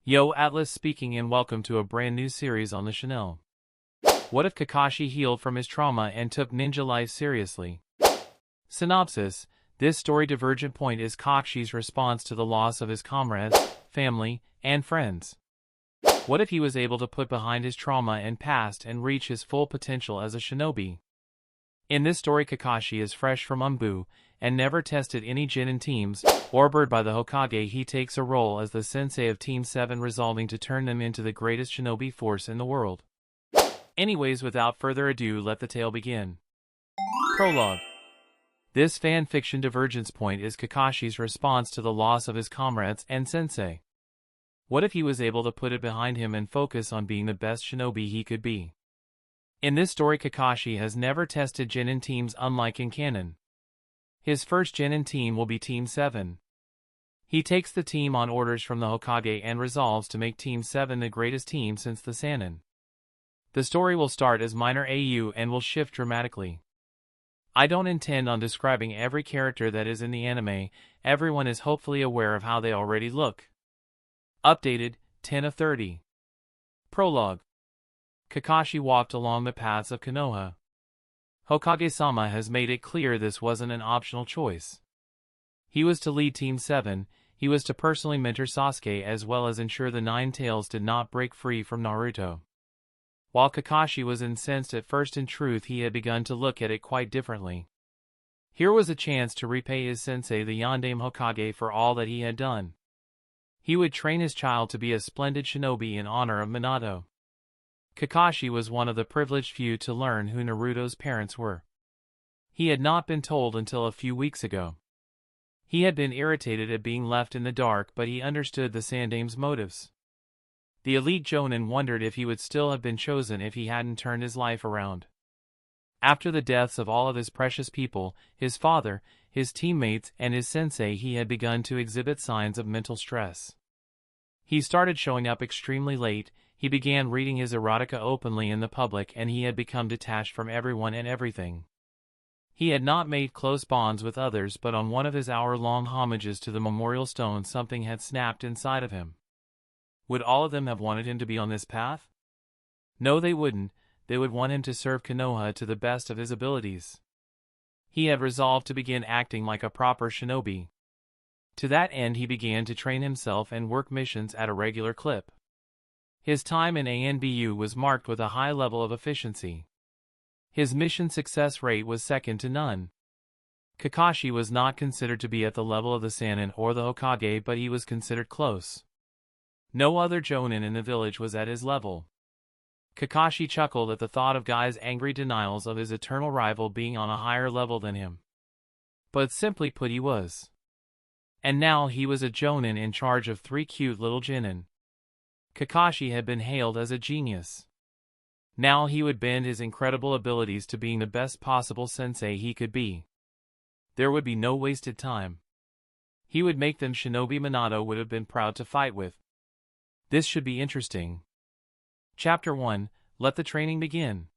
Yo, Atlas speaking and welcome to a brand new series on the channel. What if Kakashi healed from his trauma and took ninja life seriously? Synopsis: this story divergent point is Kakshi's response to the loss of his comrades, family, and friends. What if he was able to put behind his trauma and past and reach his full potential as a shinobi? In this story, Kakashi is fresh from anbu and never tested any genin teams. Orbered by the Hokage, he takes a role as the sensei of Team 7, resolving to turn them into the greatest shinobi force in the world. Anyways, without further ado, let the tale begin. Prologue. This fan fiction divergence point is Kakashi's response to the loss of his comrades and sensei. What if he was able to put it behind him and focus on being the best shinobi he could be? In this story, Kakashi has never tested genin teams, unlike in canon. His first genin team will be Team 7. He takes the team on orders from the Hokage and resolves to make Team 7 the greatest team since the Sannin. The story will start as minor AU and will shift dramatically. I don't intend on describing every character that is in the anime. Everyone is hopefully aware of how they already look. Updated, 10 of 30. Prologue. Kakashi walked along the paths of Konoha. Hokage-sama has made it clear this wasn't an optional choice. He was to lead Team 7, he was to personally mentor Sasuke as well as ensure the Nine Tails did not break free from Naruto. While Kakashi was incensed at first, in truth he had begun to look at it quite differently. Here was a chance to repay his sensei, the Yondaime Hokage, for all that he had done. He would train his child to be a splendid shinobi in honor of Minato. Kakashi was one of the privileged few to learn who Naruto's parents were. He had not been told until a few weeks ago. He had been irritated at being left in the dark, but he understood the Sandaime's motives. The elite Jonin wondered if he would still have been chosen if he hadn't turned his life around. After the deaths of all of his precious people, his father, his teammates, and his sensei, he had begun to exhibit signs of mental stress. He started showing up extremely late. He began reading his erotica openly in the public, and he had become detached from everyone and everything. He had not made close bonds with others, but on one of his hour-long homages to the memorial stone, something had snapped inside of him. Would all of them have wanted him to be on this path? No, they wouldn't. They would want him to serve Konoha to the best of his abilities. He had resolved to begin acting like a proper shinobi. To that end, he began to train himself and work missions at a regular clip. His time in ANBU was marked with a high level of efficiency. His mission success rate was second to none. Kakashi was not considered to be at the level of the Sannin or the Hokage, but he was considered close. No other Jonin in the village was at his level. Kakashi chuckled at the thought of Guy's angry denials of his eternal rival being on a higher level than him. But simply put, he was. And now he was a Jonin in charge of 3 cute little genin. Kakashi had been hailed as a genius. Now he would bend his incredible abilities to being the best possible sensei he could be. There would be no wasted time. He would make them shinobi Minato would have been proud to fight with. This should be interesting. Chapter 1, let the training begin.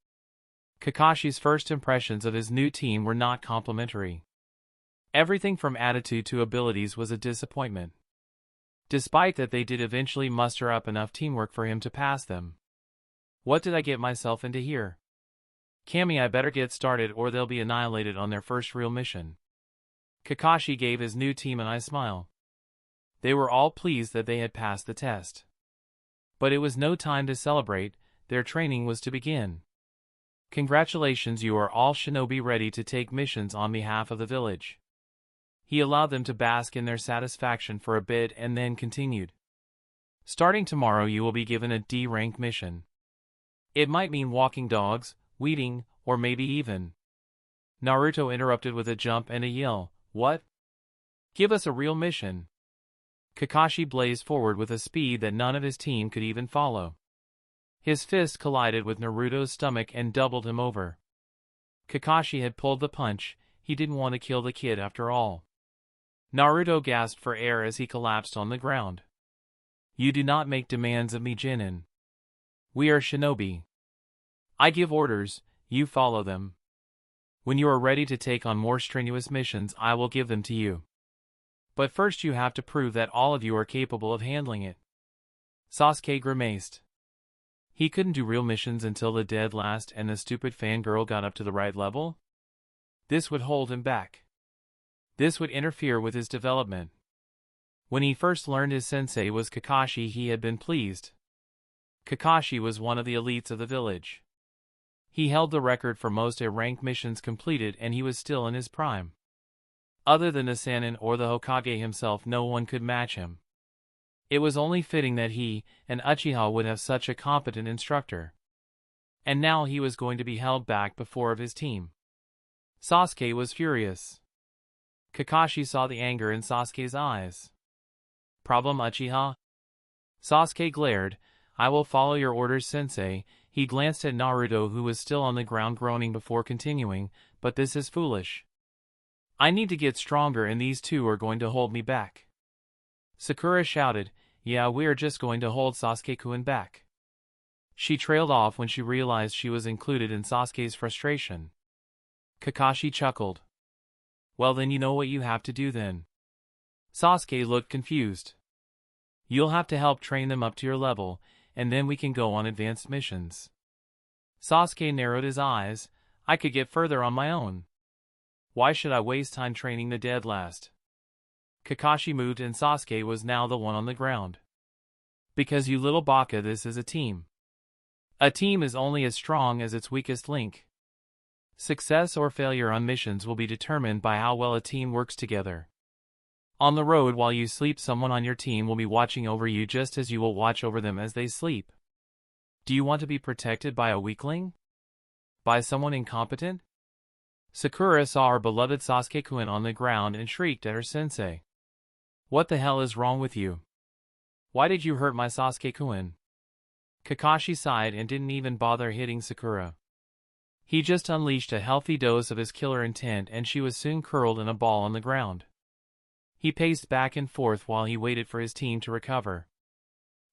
Kakashi's first impressions of his new team were not complimentary. Everything from attitude to abilities was a disappointment. Despite that, they did eventually muster up enough teamwork for him to pass them. What did I get myself into here? Kami, I better get started or they'll be annihilated on their first real mission. Kakashi gave his new team a nice smile. They were all pleased that they had passed the test. But it was no time to celebrate, their training was to begin. Congratulations, you are all shinobi ready to take missions on behalf of the village. He allowed them to bask in their satisfaction for a bit and then continued. Starting tomorrow you will be given a D-rank mission. It might mean walking dogs, weeding, or maybe even... Naruto interrupted with a jump and a yell. What? Give us a real mission. Kakashi blazed forward with a speed that none of his team could even follow. His fist collided with Naruto's stomach and doubled him over. Kakashi had pulled the punch. He didn't want to kill the kid after all. Naruto gasped for air as he collapsed on the ground. You do not make demands of me, genin. We are shinobi. I give orders, you follow them. When you are ready to take on more strenuous missions, I will give them to you. But first you have to prove that all of you are capable of handling it. Sasuke grimaced. He couldn't do real missions until the dead last and the stupid fangirl got up to the right level? This would hold him back. This would interfere with his development. When he first learned his sensei was Kakashi, he had been pleased. Kakashi was one of the elites of the village. He held the record for most A-ranked missions completed, and he was still in his prime. Other than the Sannin or the Hokage himself, no one could match him. It was only fitting that he and Uchiha would have such a competent instructor. And now he was going to be held back before of his team. Sasuke was furious. Kakashi saw the anger in Sasuke's eyes. Problem, Uchiha? Sasuke glared. I will follow your orders, sensei. He glanced at Naruto, who was still on the ground groaning, before continuing, but this is foolish. I need to get stronger and these two are going to hold me back. Sakura shouted, yeah, we are just going to hold Sasuke-kun back. She trailed off when she realized she was included in Sasuke's frustration. Kakashi chuckled. Well then, you know what you have to do then. Sasuke looked confused. You'll have to help train them up to your level, and then we can go on advanced missions. Sasuke narrowed his eyes. I could get further on my own. Why should I waste time training the dead last? Kakashi moved and Sasuke was now the one on the ground. Because you little baka, this is a team. A team is only as strong as its weakest link. Success or failure on missions will be determined by how well a team works together. On the road while you sleep, someone on your team will be watching over you just as you will watch over them as they sleep. Do you want to be protected by a weakling? By someone incompetent? Sakura saw her beloved Sasuke-kun on the ground and shrieked at her sensei. What the hell is wrong with you? Why did you hurt my Sasuke-kun? Kakashi sighed and didn't even bother hitting Sakura. He just unleashed a healthy dose of his killer intent and she was soon curled in a ball on the ground. He paced back and forth while he waited for his team to recover.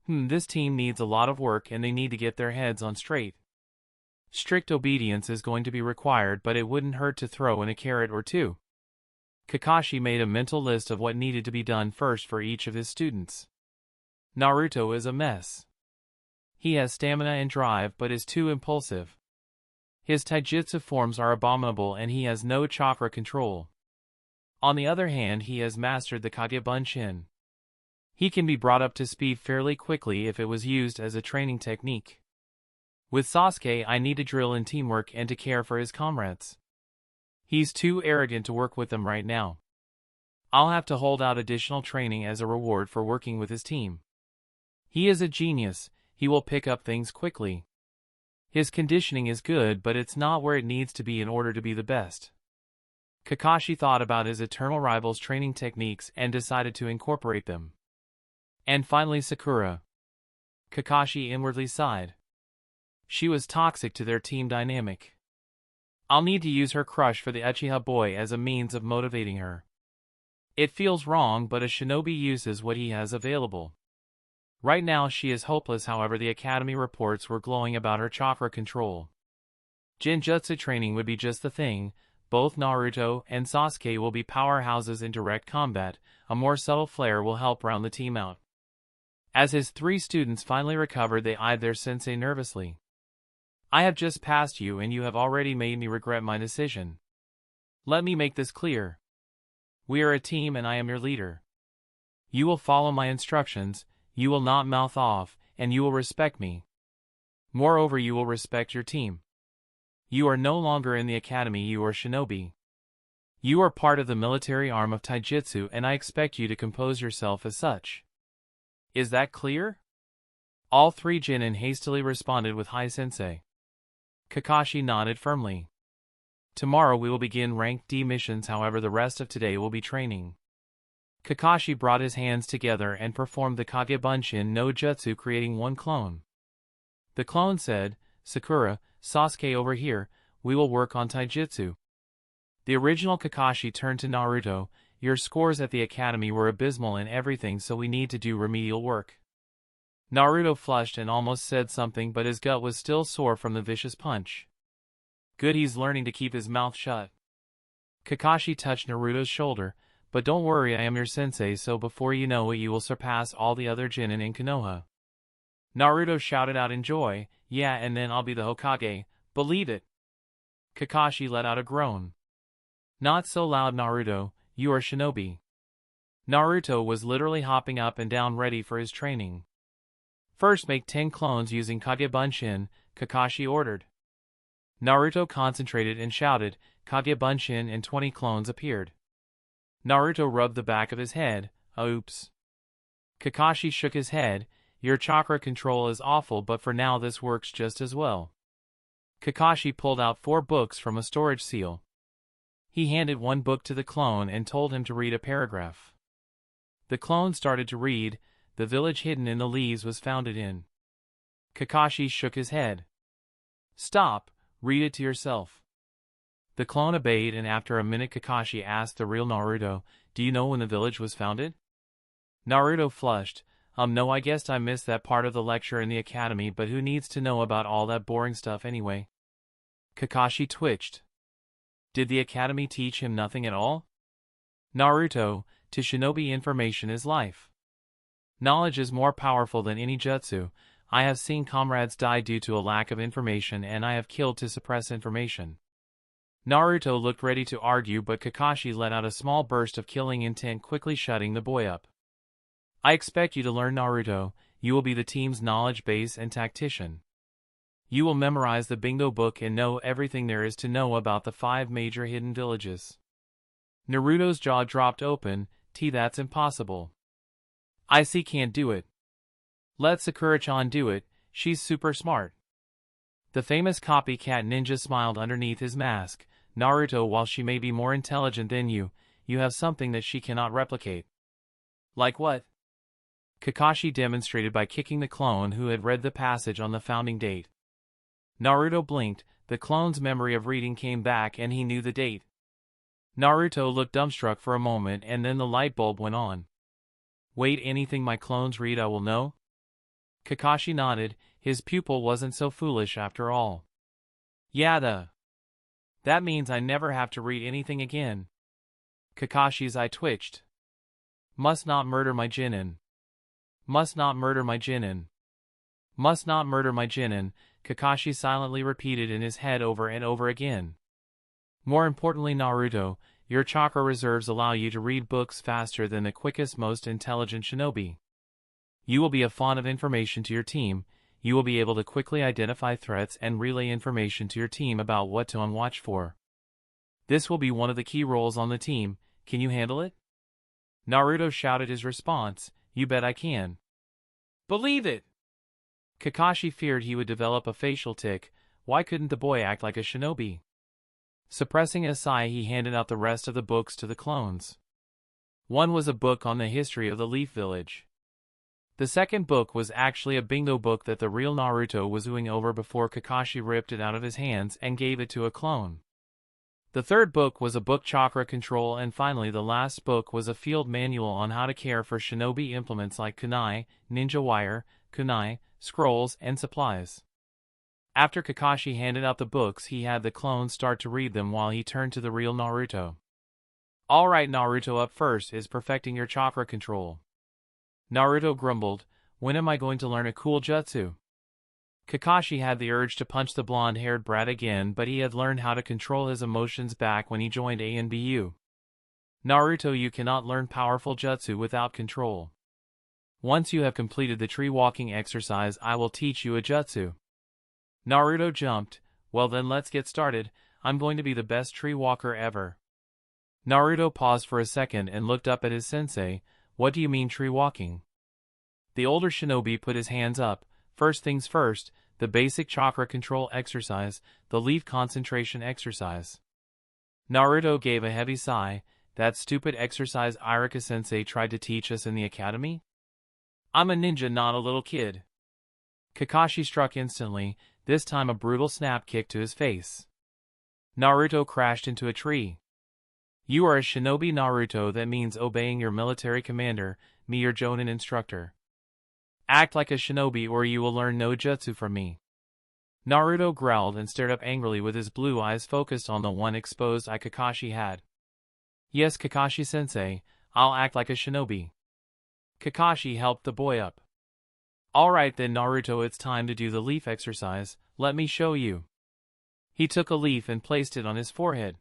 This team needs a lot of work and they need to get their heads on straight. Strict obedience is going to be required, but it wouldn't hurt to throw in a carrot or two. Kakashi made a mental list of what needed to be done first for each of his students. Naruto is a mess. He has stamina and drive but is too impulsive. His taijutsu forms are abominable and he has no chakra control. On the other hand, he has mastered the Kage Bunshin. He can be brought up to speed fairly quickly if it was used as a training technique. With Sasuke, I need to drill in teamwork and to care for his comrades. He's too arrogant to work with them right now. I'll have to hold out additional training as a reward for working with his team. He is a genius, he will pick up things quickly. His conditioning is good, but it's not where it needs to be in order to be the best. Kakashi thought about his eternal rival's training techniques and decided to incorporate them. And finally Sakura. Kakashi inwardly sighed. She was toxic to their team dynamic. I'll need to use her crush for the Uchiha boy as a means of motivating her. It feels wrong, but a shinobi uses what he has available. Right now she is hopeless, however the academy reports were glowing about her chakra control. Genjutsu training would be just the thing. Both Naruto and Sasuke will be powerhouses in direct combat. A more subtle flair will help round the team out. As his three students finally recovered, they eyed their sensei nervously. I have just passed you and you have already made me regret my decision. Let me make this clear. We are a team and I am your leader. You will follow my instructions, you will not mouth off, and you will respect me. Moreover, you will respect your team. You are no longer in the academy, you are shinobi. You are part of the military arm of taijutsu and I expect you to compose yourself as such. Is that clear? All three genin hastily responded with "Hi sensei." Kakashi nodded firmly. Tomorrow we will begin ranked D missions, however the rest of today will be training. Kakashi brought his hands together and performed the Kage Bunshin no Jutsu, creating one clone. The clone said, Sakura, Sasuke over here, we will work on taijutsu. The original Kakashi turned to Naruto, your scores at the academy were abysmal in everything, so we need to do remedial work. Naruto flushed and almost said something, but his gut was still sore from the vicious punch. Good, he's learning to keep his mouth shut. Kakashi touched Naruto's shoulder, but don't worry, I am your sensei, so before you know it you will surpass all the other genin in Konoha. Naruto shouted out in joy, "Yeah, and then I'll be the Hokage, believe it." Kakashi let out a groan. "Not so loud, Naruto, you are shinobi." Naruto was literally hopping up and down ready for his training. "First make 10 clones using Kage Bunshin," Kakashi ordered. Naruto concentrated and shouted, "Kage Bunshin," and 20 clones appeared. Naruto rubbed the back of his head, "Oops." Kakashi shook his head, "Your chakra control is awful, but for now this works just as well." Kakashi pulled out 4 books from a storage seal. He handed one book to the clone and told him to read a paragraph. The clone started to read, "The village hidden in the leaves was founded in." Kakashi shook his head. "Stop, read it to yourself." The clone obeyed, and after a minute Kakashi asked the real Naruto, "Do you know when the village was founded?" Naruto flushed, No, I guess I missed that part of the lecture in the academy, but who needs to know about all that boring stuff anyway?" Kakashi twitched. Did the academy teach him nothing at all? Naruto, to shinobi information is life. Knowledge is more powerful than any jutsu. I have seen comrades die due to a lack of information, and I have killed to suppress information. Naruto looked ready to argue, but Kakashi let out a small burst of killing intent, quickly shutting the boy up. "I expect you to learn, Naruto. You will be the team's knowledge base and tactician. You will memorize the bingo book and know everything there is to know about the 5 major hidden villages." Naruto's jaw dropped open. That's impossible. "I see, can't do it." "Let Sakura-chan do it, she's super smart." The famous copycat ninja smiled underneath his mask. "Naruto, while she may be more intelligent than you, you have something that she cannot replicate." "Like what?" Kakashi demonstrated by kicking the clone who had read the passage on the founding date. Naruto blinked, the clone's memory of reading came back and he knew the date. Naruto looked dumbstruck for a moment, and then the light bulb went on. "Wait, anything my clones read I will know?" Kakashi nodded, his pupil wasn't so foolish after all. "Yeah, that means I never have to read anything again." Kakashi's eye twitched. "Must not murder my genin. Must not murder my genin. Must not murder my genin," Kakashi silently repeated in his head over and over again. "More importantly, Naruto, your chakra reserves allow you to read books faster than the quickest, most intelligent shinobi. You will be a font of information to your team. You will be able to quickly identify threats and relay information to your team about what to watch for. This will be one of the key roles on the team. Can you handle it?" Naruto shouted his response, "You bet I can." "Believe it!" Kakashi feared he would develop a facial tic. Why couldn't the boy act like a shinobi? Suppressing a sigh, he handed out the rest of the books to the clones. One was a book on the history of the Leaf Village. The second book was actually a bingo book that the real Naruto was oohing over before Kakashi ripped it out of his hands and gave it to a clone. The third book was a book chakra control, and finally the last book was a field manual on how to care for shinobi implements like kunai, ninja wire, kunai, scrolls, and supplies. After Kakashi handed out the books, he had the clones start to read them while he turned to the real Naruto. "Alright, Naruto, up first is perfecting your chakra control." Naruto grumbled, "When am I going to learn a cool jutsu?" Kakashi had the urge to punch the blonde-haired brat again, but he had learned how to control his emotions back when he joined ANBU. "Naruto, you cannot learn powerful jutsu without control. Once you have completed the tree walking exercise, I will teach you a jutsu." Naruto jumped. "Well then, let's get started. I'm going to be the best tree walker ever." Naruto paused for a second and looked up at his sensei. "What do you mean tree walking?" The older shinobi put his hands up. "First things first, the basic chakra control exercise, the leaf concentration exercise." Naruto gave a heavy sigh. "That stupid exercise Irika-sensei tried to teach us in the academy? I'm a ninja, not a little kid." Kakashi struck instantly, this time a brutal snap kick to his face. Naruto crashed into a tree. "You are a shinobi, Naruto, that means obeying your military commander, me your jonin instructor. Act like a shinobi or you will learn no jutsu from me." Naruto growled and stared up angrily with his blue eyes focused on the one exposed eye Kakashi had. "Yes, Kakashi-sensei, I'll act like a shinobi." Kakashi helped the boy up. Alright then Naruto, it's time to do the leaf exercise, let me show you. He took a leaf and placed it on his forehead.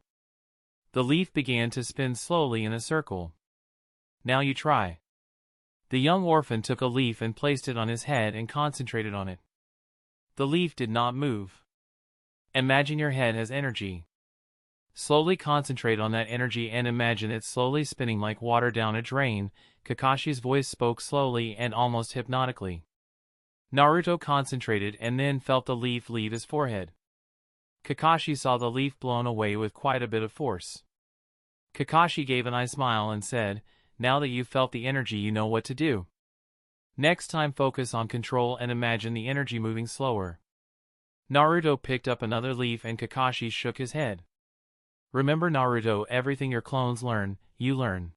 The leaf began to spin slowly in a circle. Now you try. The young orphan took a leaf and placed it on his head and concentrated on it. The leaf did not move. Imagine your head has energy. Slowly concentrate on that energy and imagine it slowly spinning like water down a drain. Kakashi's voice spoke slowly and almost hypnotically. Naruto concentrated and then felt the leaf leave his forehead. Kakashi saw the leaf blown away with quite a bit of force. Kakashi gave an eye smile and said, "Now that you've felt the energy, you know what to do. Next time focus on control and imagine the energy moving slower." Naruto picked up another leaf and Kakashi shook his head. Remember Naruto, everything your clones learn, you learn.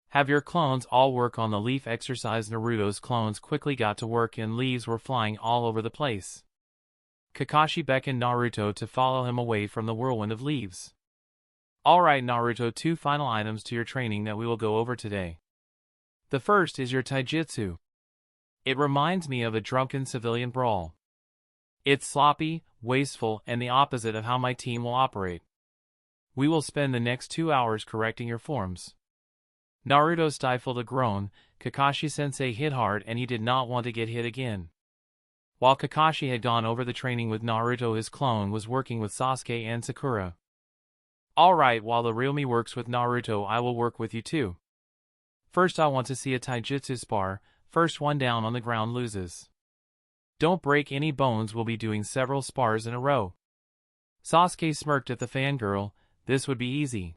Have your clones all work on the leaf exercise. Naruto's clones quickly got to work and leaves were flying all over the place. Kakashi beckoned Naruto to follow him away from the whirlwind of leaves. Alright Naruto, 2 final items to your training that we will go over today. The first is your taijutsu. It reminds me of a drunken civilian brawl. It's sloppy, wasteful, and the opposite of how my team will operate. We will spend the next 2 hours correcting your forms. Naruto stifled a groan. Kakashi-sensei hit hard and he did not want to get hit again. While Kakashi had gone over the training with Naruto, his clone was working with Sasuke and Sakura. Alright, while the real me works with Naruto, I will work with you too. First I want to see a taijutsu spar. First one down on the ground loses. Don't break any bones, we'll be doing several spars in a row. Sasuke smirked at the fangirl. This would be easy.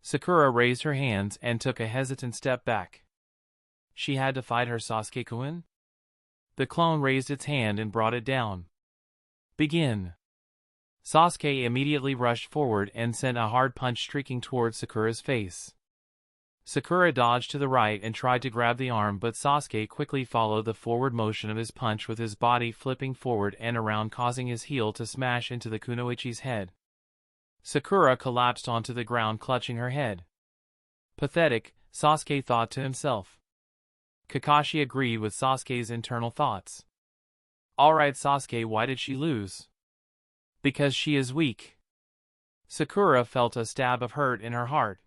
Sakura raised her hands and took a hesitant step back. She had to fight her Sasuke-kun? The clone raised its hand and brought it down. Begin. Sasuke immediately rushed forward and sent a hard punch streaking towards Sakura's face. Sakura dodged to the right and tried to grab the arm, but Sasuke quickly followed the forward motion of his punch with his body flipping forward and around, causing his heel to smash into the kunoichi's head. Sakura collapsed onto the ground clutching her head. Pathetic, Sasuke thought to himself. Kakashi agreed with Sasuke's internal thoughts. Alright Sasuke, why did she lose? Because she is weak. Sakura felt a stab of hurt in her heart.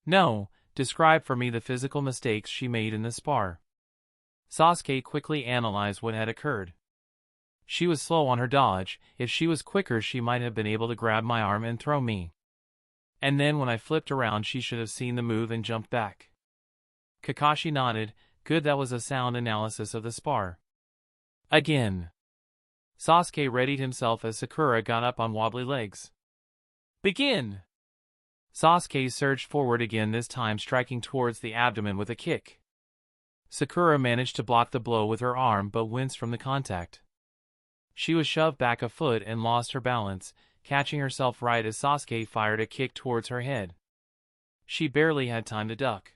No, describe for me the physical mistakes she made in the spar. Sasuke quickly analyzed what had occurred. She was slow on her dodge. If she was quicker, she might have been able to grab my arm and throw me. And then when I flipped around, she should have seen the move and jumped back. Kakashi nodded. Good, that was a sound analysis of the spar. Again. Sasuke readied himself as Sakura got up on wobbly legs. Begin! Sasuke surged forward again, this time striking towards the abdomen with a kick. Sakura managed to block the blow with her arm but winced from the contact. She was shoved back a foot and lost her balance, catching herself right as Sasuke fired a kick towards her head. She barely had time to duck.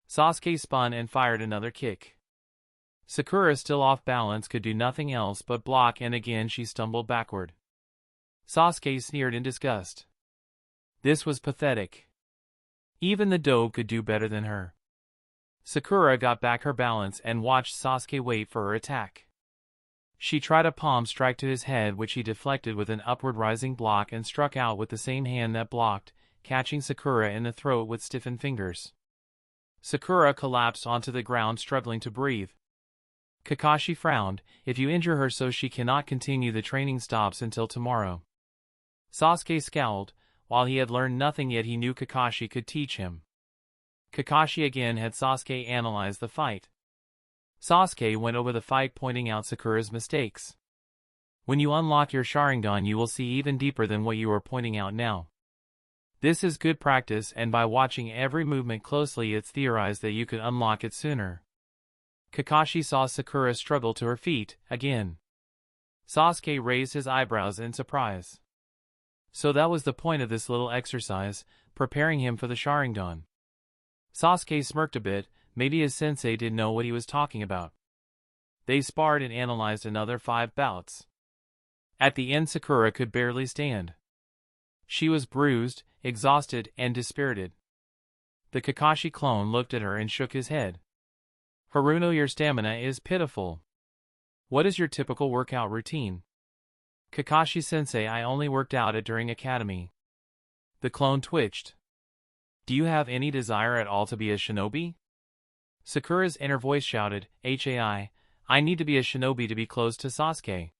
Sasuke spun and fired another kick. Sakura, still off balance, could do nothing else but block, and again she stumbled backward. Sasuke sneered in disgust. This was pathetic. Even the dog could do better than her. Sakura got back her balance and watched Sasuke wait for her attack. She tried a palm strike to his head, which he deflected with an upward rising block and struck out with the same hand that blocked, catching Sakura in the throat with stiffened fingers. Sakura collapsed onto the ground, struggling to breathe. Kakashi frowned. If you injure her so she cannot continue, the training stops until tomorrow. Sasuke scowled. While he had learned nothing yet, he knew Kakashi could teach him. Kakashi again had Sasuke analyze the fight. Sasuke went over the fight, pointing out Sakura's mistakes. When you unlock your Sharingan, you will see even deeper than what you are pointing out now. This is good practice, and by watching every movement closely, it's theorized that you could unlock it sooner. Kakashi saw Sakura struggle to her feet, again. Sasuke raised his eyebrows in surprise. So that was the point of this little exercise, preparing him for the Sharingan. Sasuke smirked a bit. Maybe his sensei didn't know what he was talking about. They sparred and analyzed another 5 bouts. At the end, Sakura could barely stand. She was bruised, exhausted, and dispirited. The Kakashi clone looked at her and shook his head. Haruno, your stamina is pitiful. What is your typical workout routine? Kakashi-sensei, I only worked out at during academy. The clone twitched. Do you have any desire at all to be a shinobi? Sakura's inner voice shouted, I need to be a shinobi to be close to Sasuke.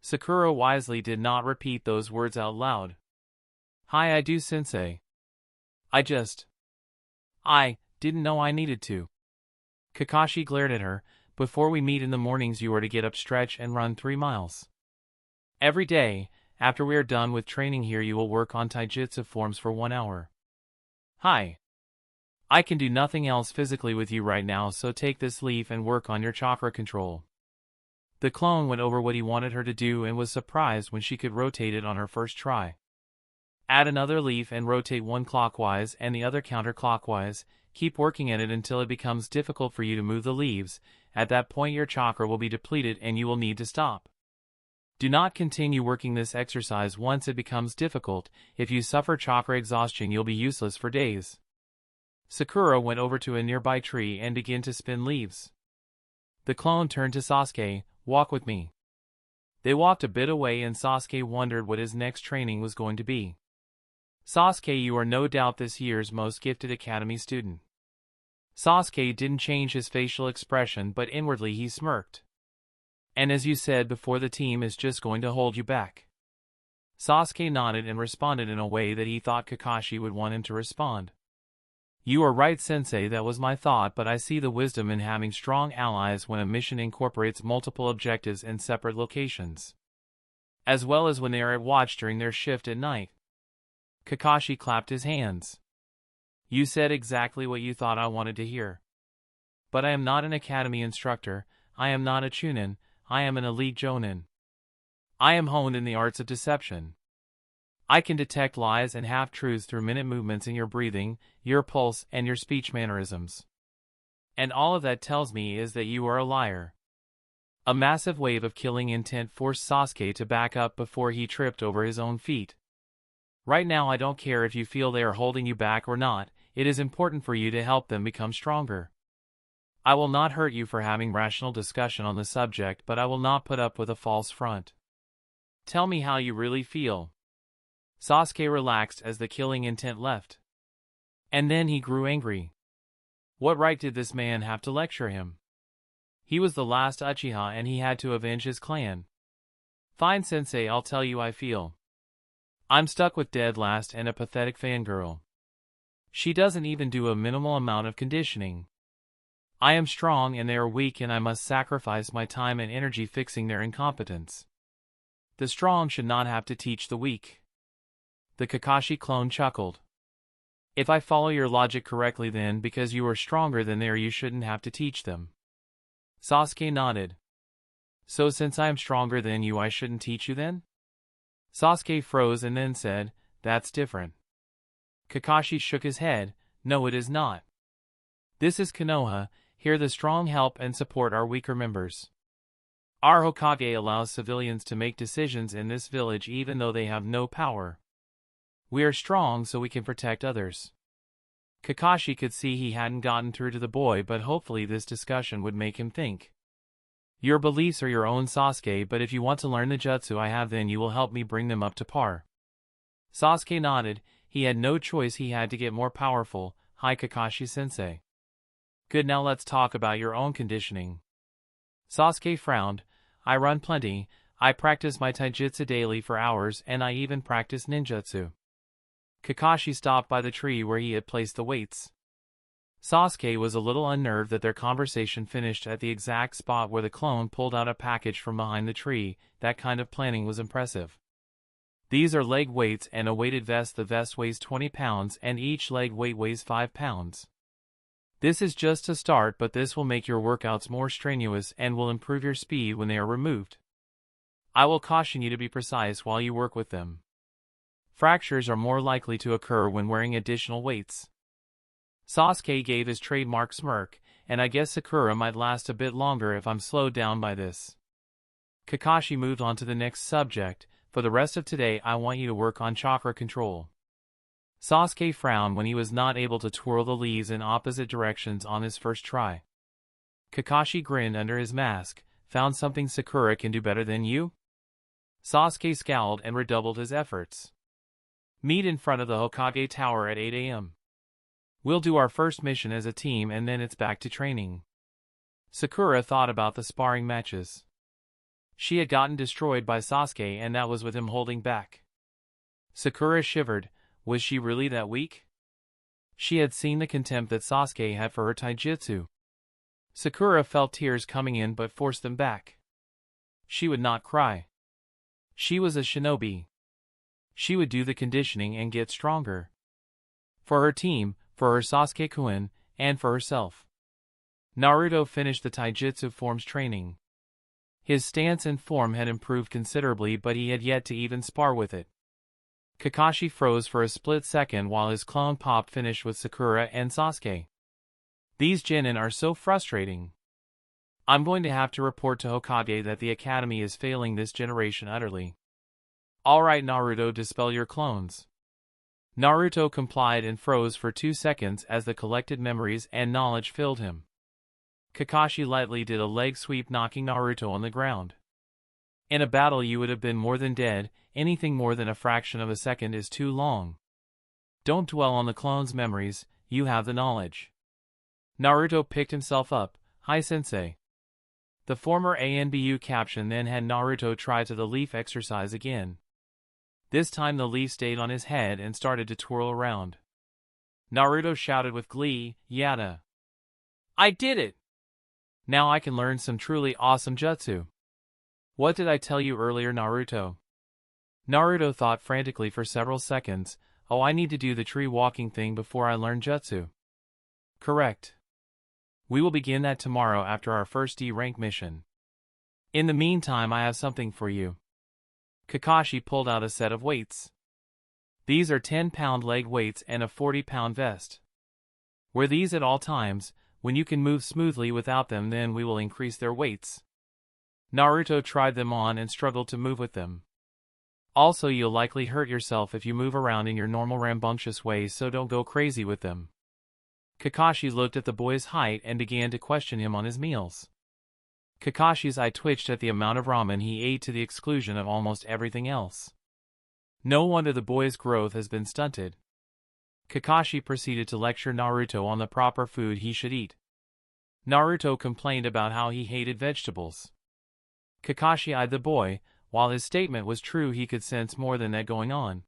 Sakura wisely did not repeat those words out loud. Hi, I do, sensei. I didn't know I needed to. Kakashi glared at her. Before we meet in the mornings you are to get up, stretch and run 3 miles. Every day, after we are done with training here you will work on taijutsu forms for 1 hour. Hi. I can do nothing else physically with you right now, so take this leaf and work on your chakra control. The clone went over what he wanted her to do and was surprised when she could rotate it on her first try. Add another leaf and rotate one clockwise and the other counterclockwise. Keep working at it until it becomes difficult for you to move the leaves. At that point your chakra will be depleted and you will need to stop. Do not continue working this exercise once it becomes difficult. If you suffer chakra exhaustion you'll be useless for days. Sakura went over to a nearby tree and began to spin leaves. The clone turned to Sasuke, walk with me. They walked a bit away and Sasuke wondered what his next training was going to be. Sasuke, you are no doubt this year's most gifted academy student. Sasuke didn't change his facial expression, but inwardly he smirked. And as you said before, the team is just going to hold you back. Sasuke nodded and responded in a way that he thought Kakashi would want him to respond. You are right, sensei, that was my thought, but I see the wisdom in having strong allies when a mission incorporates multiple objectives in separate locations, as well as when they are at watch during their shift at night. Kakashi clapped his hands. You said exactly what you thought I wanted to hear. But I am not an academy instructor, I am not a Chunin, I am an elite jonin. I am honed in the arts of deception. I can detect lies and half-truths through minute movements in your breathing, your pulse, and your speech mannerisms. And all of that tells me is that you are a liar. A massive wave of killing intent forced Sasuke to back up before he tripped over his own feet. Right now I don't care if you feel they are holding you back or not, it is important for you to help them become stronger. I will not hurt you for having rational discussion on the subject, but I will not put up with a false front. Tell me how you really feel. Sasuke relaxed as the killing intent left. And then he grew angry. What right did this man have to lecture him? He was the last Uchiha and he had to avenge his clan. Fine, sensei, I'll tell you I feel. I'm stuck with dead last and a pathetic fangirl. She doesn't even do a minimal amount of conditioning. I am strong and they are weak and I must sacrifice my time and energy fixing their incompetence. The strong should not have to teach the weak. The Kakashi clone chuckled. If I follow your logic correctly, then because you are stronger than they are you shouldn't have to teach them. Sasuke nodded. So since I am stronger than you I shouldn't teach you then? Sasuke froze and then said, that's different. Kakashi shook his head, no it is not. This is Konoha, here the strong help and support our weaker members. Our Hokage allows civilians to make decisions in this village even though they have no power. We are strong so we can protect others. Kakashi could see he hadn't gotten through to the boy, but hopefully this discussion would make him think. Your beliefs are your own, Sasuke, but if you want to learn the jutsu I have then you will help me bring them up to par. Sasuke nodded, he had no choice, he had to get more powerful. Hi Kakashi-sensei. Good, now let's talk about your own conditioning. Sasuke frowned. I run plenty, I practice my taijutsu daily for hours and I even practice ninjutsu. Kakashi stopped by the tree where he had placed the weights. Sasuke was a little unnerved that their conversation finished at the exact spot where the clone pulled out a package from behind the tree. That kind of planning was impressive. These are leg weights and a weighted vest. The vest weighs 20 pounds and each leg weight weighs 5 pounds. This is just a start, but this will make your workouts more strenuous and will improve your speed when they are removed. I will caution you to be precise while you work with them. Fractures are more likely to occur when wearing additional weights. Sasuke gave his trademark smirk, and I guess Sakura might last a bit longer if I'm slowed down by this. Kakashi moved on to the next subject. For the rest of today I want you to work on chakra control. Sasuke frowned when he was not able to twirl the leaves in opposite directions on his first try. Kakashi grinned under his mask. Found something Sakura can do better than you? Sasuke scowled and redoubled his efforts. Meet in front of the Hokage Tower at 8 a.m. We'll do our first mission as a team and then it's back to training. Sakura thought about the sparring matches. She had gotten destroyed by Sasuke and that was with him holding back. Sakura shivered. Was she really that weak? She had seen the contempt that Sasuke had for her taijutsu. Sakura felt tears coming in but forced them back. She would not cry. She was a shinobi. She would do the conditioning and get stronger. For her team, for her Sasuke-kun, and for herself. Naruto finished the taijutsu forms training. His stance and form had improved considerably but he had yet to even spar with it. Kakashi froze for a split second while his clone pop finished with Sakura and Sasuke. These genin are so frustrating. I'm going to have to report to Hokage that the academy is failing this generation utterly. Alright Naruto, dispel your clones. Naruto complied and froze for 2 seconds as the collected memories and knowledge filled him. Kakashi lightly did a leg sweep knocking Naruto on the ground. In a battle you would have been more than dead, anything more than a fraction of a second is too long. Don't dwell on the clone's memories, you have the knowledge. Naruto picked himself up. Hi sensei. The former ANBU caption then had Naruto try to the leaf exercise again. This time the leaf stayed on his head and started to twirl around. Naruto shouted with glee, Yada! I did it! Now I can learn some truly awesome jutsu. What did I tell you earlier, Naruto? Naruto thought frantically for several seconds. Oh, I need to do the tree walking thing before I learn jutsu. Correct. We will begin that tomorrow after our first D-rank mission. In the meantime I have something for you. Kakashi pulled out a set of weights. These are 10-pound leg weights and a 40-pound vest. Wear these at all times. When you can move smoothly without them, then we will increase their weights. Naruto tried them on and struggled to move with them. Also, you'll likely hurt yourself if you move around in your normal rambunctious way, so don't go crazy with them. Kakashi looked at the boy's height and began to question him on his meals. Kakashi's eye twitched at the amount of ramen he ate to the exclusion of almost everything else. No wonder the boy's growth has been stunted. Kakashi proceeded to lecture Naruto on the proper food he should eat. Naruto complained about how he hated vegetables. Kakashi eyed the boy. While his statement was true, he could sense more than that going on.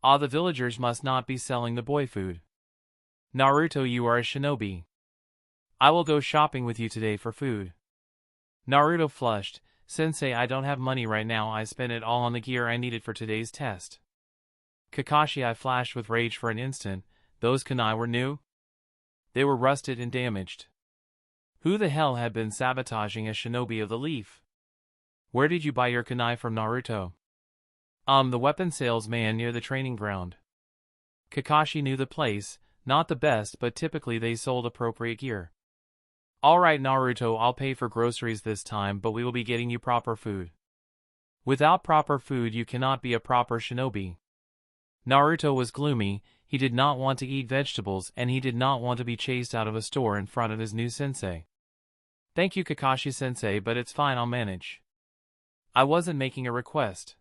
Ah, the villagers must not be selling the boy food. Naruto, you are a shinobi. I will go shopping with you today for food. Naruto flushed. Sensei, I don't have money right now. I spent it all on the gear I needed for today's test. Kakashi, I flashed with rage for an instant. Those kunai were new? They were rusted and damaged. Who the hell had been sabotaging a shinobi of the leaf? Where did you buy your kunai from, Naruto? The weapon salesman near the training ground. Kakashi knew the place, not the best, but typically they sold appropriate gear. Alright Naruto, I'll pay for groceries this time, but we will be getting you proper food. Without proper food you cannot be a proper shinobi. Naruto was gloomy. He did not want to eat vegetables and he did not want to be chased out of a store in front of his new sensei. Thank you Kakashi-sensei, but it's fine, I'll manage. I wasn't making a request.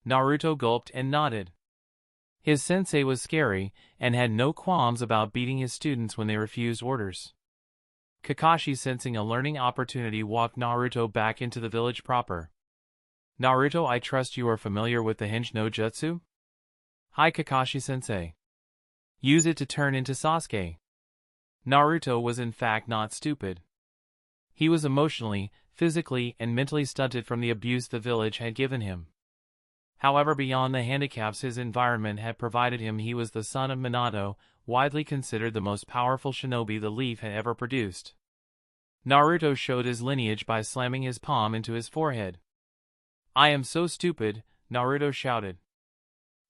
Naruto gulped and nodded. His sensei was scary and had no qualms about beating his students when they refused orders. Kakashi, sensing a learning opportunity, walked Naruto back into the village proper. Naruto, I trust you are familiar with the Hinge no Jutsu? Hi Kakashi-sensei. Use it to turn into Sasuke. Naruto was in fact not stupid. He was emotionally, physically, and mentally stunted from the abuse the village had given him. However, beyond the handicaps his environment had provided him, he was the son of Minato, widely considered the most powerful shinobi the leaf had ever produced. Naruto showed his lineage by slamming his palm into his forehead. I am so stupid, Naruto shouted.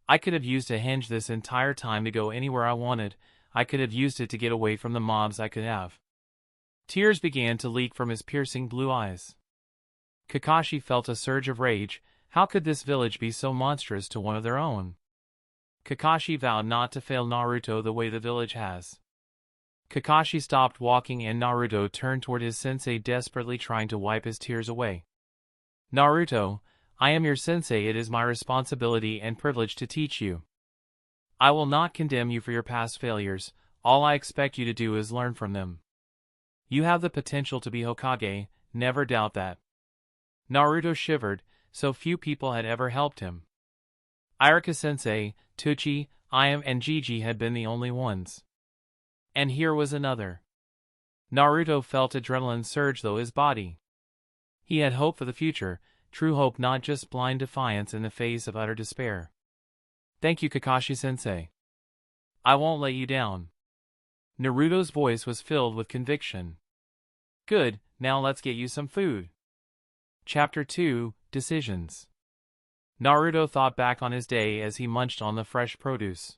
I could have used a hinge this entire time to go anywhere I wanted. I could have used it to get away from the mobs. I could have. Tears began to leak from his piercing blue eyes. Kakashi felt a surge of rage. How could this village be so monstrous to one of their own? Kakashi vowed not to fail Naruto the way the village has. Kakashi stopped walking and Naruto turned toward his sensei, desperately trying to wipe his tears away. Naruto, I am your sensei. It is my responsibility and privilege to teach you. I will not condemn you for your past failures. All I expect you to do is learn from them. You have the potential to be Hokage, never doubt that. Naruto shivered, so few people had ever helped him. Irika-sensei, Tsuchi, Ayame and Gigi had been the only ones. And here was another. Naruto felt adrenaline surge through his body. He had hope for the future, true hope, not just blind defiance in the face of utter despair. Thank you, Kakashi-sensei. I won't let you down. Naruto's voice was filled with conviction. Good, now let's get you some food. Chapter 2, Decisions. Naruto thought back on his day as he munched on the fresh produce.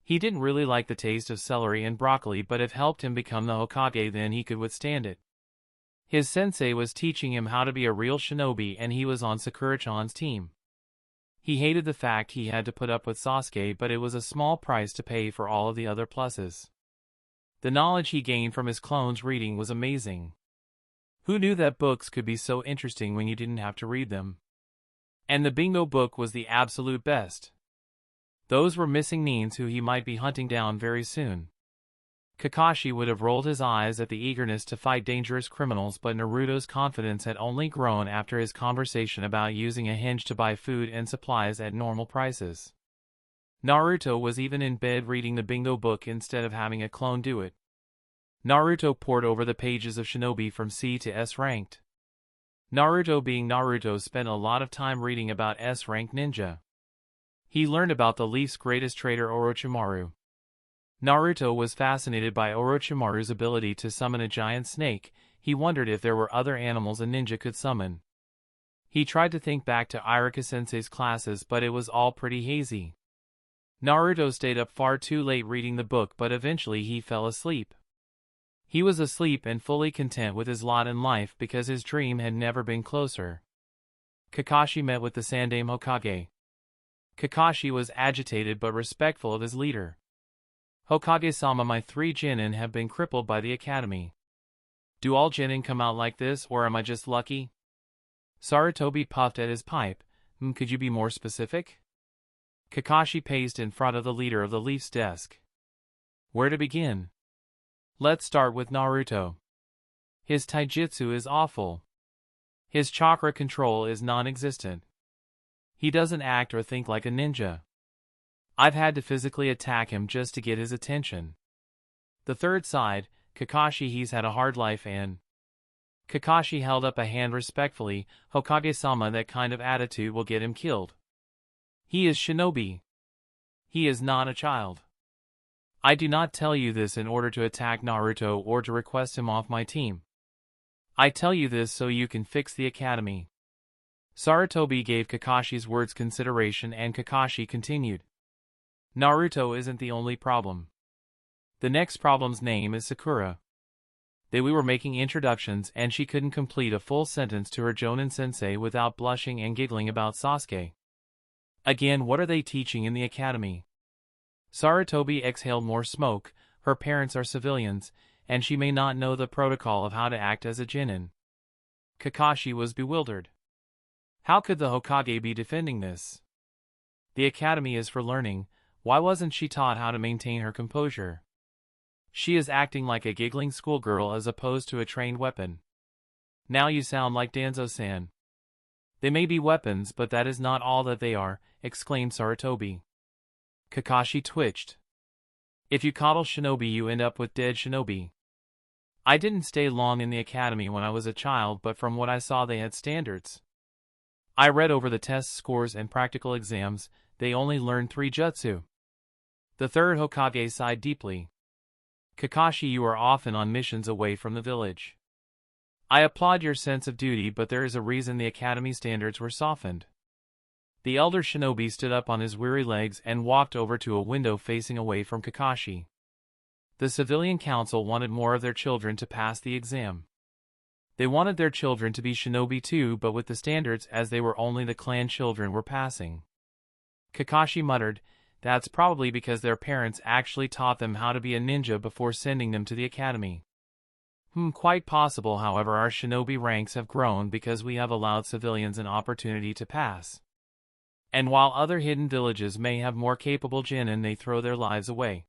He didn't really like the taste of celery and broccoli, but if it helped him become the Hokage, then he could withstand it. His sensei was teaching him how to be a real shinobi, and he was on Sakura-chan's team. He hated the fact he had to put up with Sasuke, but it was a small price to pay for all of the other pluses. The knowledge he gained from his clones' reading was amazing. Who knew that books could be so interesting when you didn't have to read them? And the bingo book was the absolute best. Those were missing neens who he might be hunting down very soon. Kakashi would have rolled his eyes at the eagerness to fight dangerous criminals, but Naruto's confidence had only grown after his conversation about using a hinge to buy food and supplies at normal prices. Naruto was even in bed reading the bingo book instead of having a clone do it. Naruto pored over the pages of Shinobi from C to S ranked. Naruto, being Naruto, spent a lot of time reading about S-rank ninja. He learned about the Leaf's greatest traitor, Orochimaru. Naruto was fascinated by Orochimaru's ability to summon a giant snake. He wondered if there were other animals a ninja could summon. He tried to think back to Irika-sensei's classes, but it was all pretty hazy. Naruto stayed up far too late reading the book, but eventually he fell asleep. He was asleep and fully content with his lot in life because his dream had never been closer. Kakashi met with the Sandaime Hokage. Kakashi was agitated but respectful of his leader. Hokage-sama, my 3 genin have been crippled by the academy. Do all genin come out like this, or am I just lucky? Sarutobi puffed at his pipe. Could you be more specific? Kakashi paced in front of the leader of the Leaf's desk. Where to begin? Let's start with Naruto. His taijutsu is awful. His chakra control is non-existent. He doesn't act or think like a ninja. I've had to physically attack him just to get his attention. The third side, Kakashi, he's had a hard life and... Kakashi held up a hand respectfully. Hokage-sama, that kind of attitude will get him killed. He is shinobi. He is not a child. I do not tell you this in order to attack Naruto or to request him off my team. I tell you this so you can fix the academy. Sarutobi gave Kakashi's words consideration, and Kakashi continued. Naruto isn't the only problem. The next problem's name is Sakura. We were making introductions and she couldn't complete a full sentence to her Jonin sensei without blushing and giggling about Sasuke. Again, what are they teaching in the academy? Sarutobi exhaled more smoke. Her parents are civilians, and she may not know the protocol of how to act as a genin. Kakashi was bewildered. How could the Hokage be defending this? The academy is for learning. Why wasn't she taught how to maintain her composure? She is acting like a giggling schoolgirl as opposed to a trained weapon. Now you sound like Danzo-san. They may be weapons, but that is not all that they are, exclaimed Sarutobi. Kakashi twitched. If you coddle shinobi, you end up with dead shinobi. I didn't stay long in the academy when I was a child, but from what I saw they had standards. I read over the test scores and practical exams. They only learned 3 jutsu. The third Hokage sighed deeply. Kakashi, you are often on missions away from the village. I applaud your sense of duty, but there is a reason the academy standards were softened. The elder shinobi stood up on his weary legs and walked over to a window facing away from Kakashi. The civilian council wanted more of their children to pass the exam. They wanted their children to be shinobi too, but with the standards as they were only the clan children were passing. Kakashi muttered, That's probably because their parents actually taught them how to be a ninja before sending them to the academy. Quite possible, however, our shinobi ranks have grown because we have allowed civilians an opportunity to pass. And while other hidden villages may have more capable genin, they throw their lives away.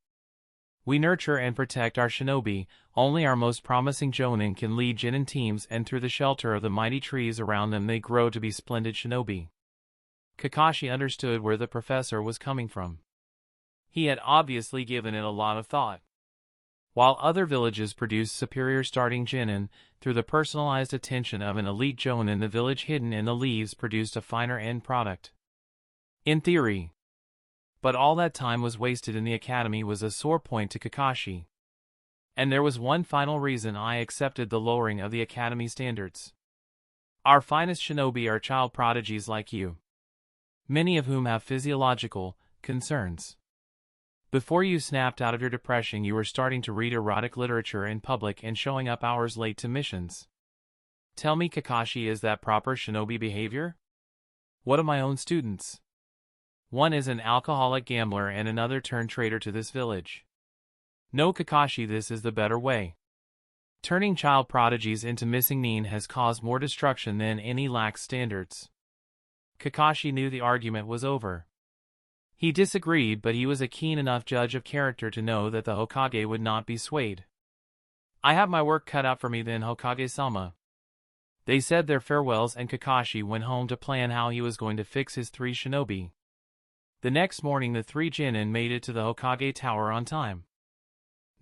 We nurture and protect our shinobi. Only our most promising jonin can lead genin teams, and through the shelter of the mighty trees around them they grow to be splendid shinobi. Kakashi understood where the professor was coming from. He had obviously given it a lot of thought. While other villages produce superior starting genin, through the personalized attention of an elite jonin, the village hidden in the leaves produced a finer end product. In theory. But all that time was wasted in the academy was a sore point to Kakashi. And there was one final reason I accepted the lowering of the academy standards. Our finest shinobi are child prodigies like you, many of whom have physiological concerns. Before you snapped out of your depression, you were starting to read erotic literature in public and showing up hours late to missions. Tell me, Kakashi, is that proper shinobi behavior? What of my own students? One is an alcoholic gambler and another turned traitor to this village. No, Kakashi, this is the better way. Turning child prodigies into missing nin has caused more destruction than any lax standards. Kakashi knew the argument was over. He disagreed, but he was a keen enough judge of character to know that the Hokage would not be swayed. I have my work cut out for me then, Hokage-sama. They said their farewells and Kakashi went home to plan how he was going to fix his 3 shinobi. The next morning the 3 genin made it to the Hokage Tower on time.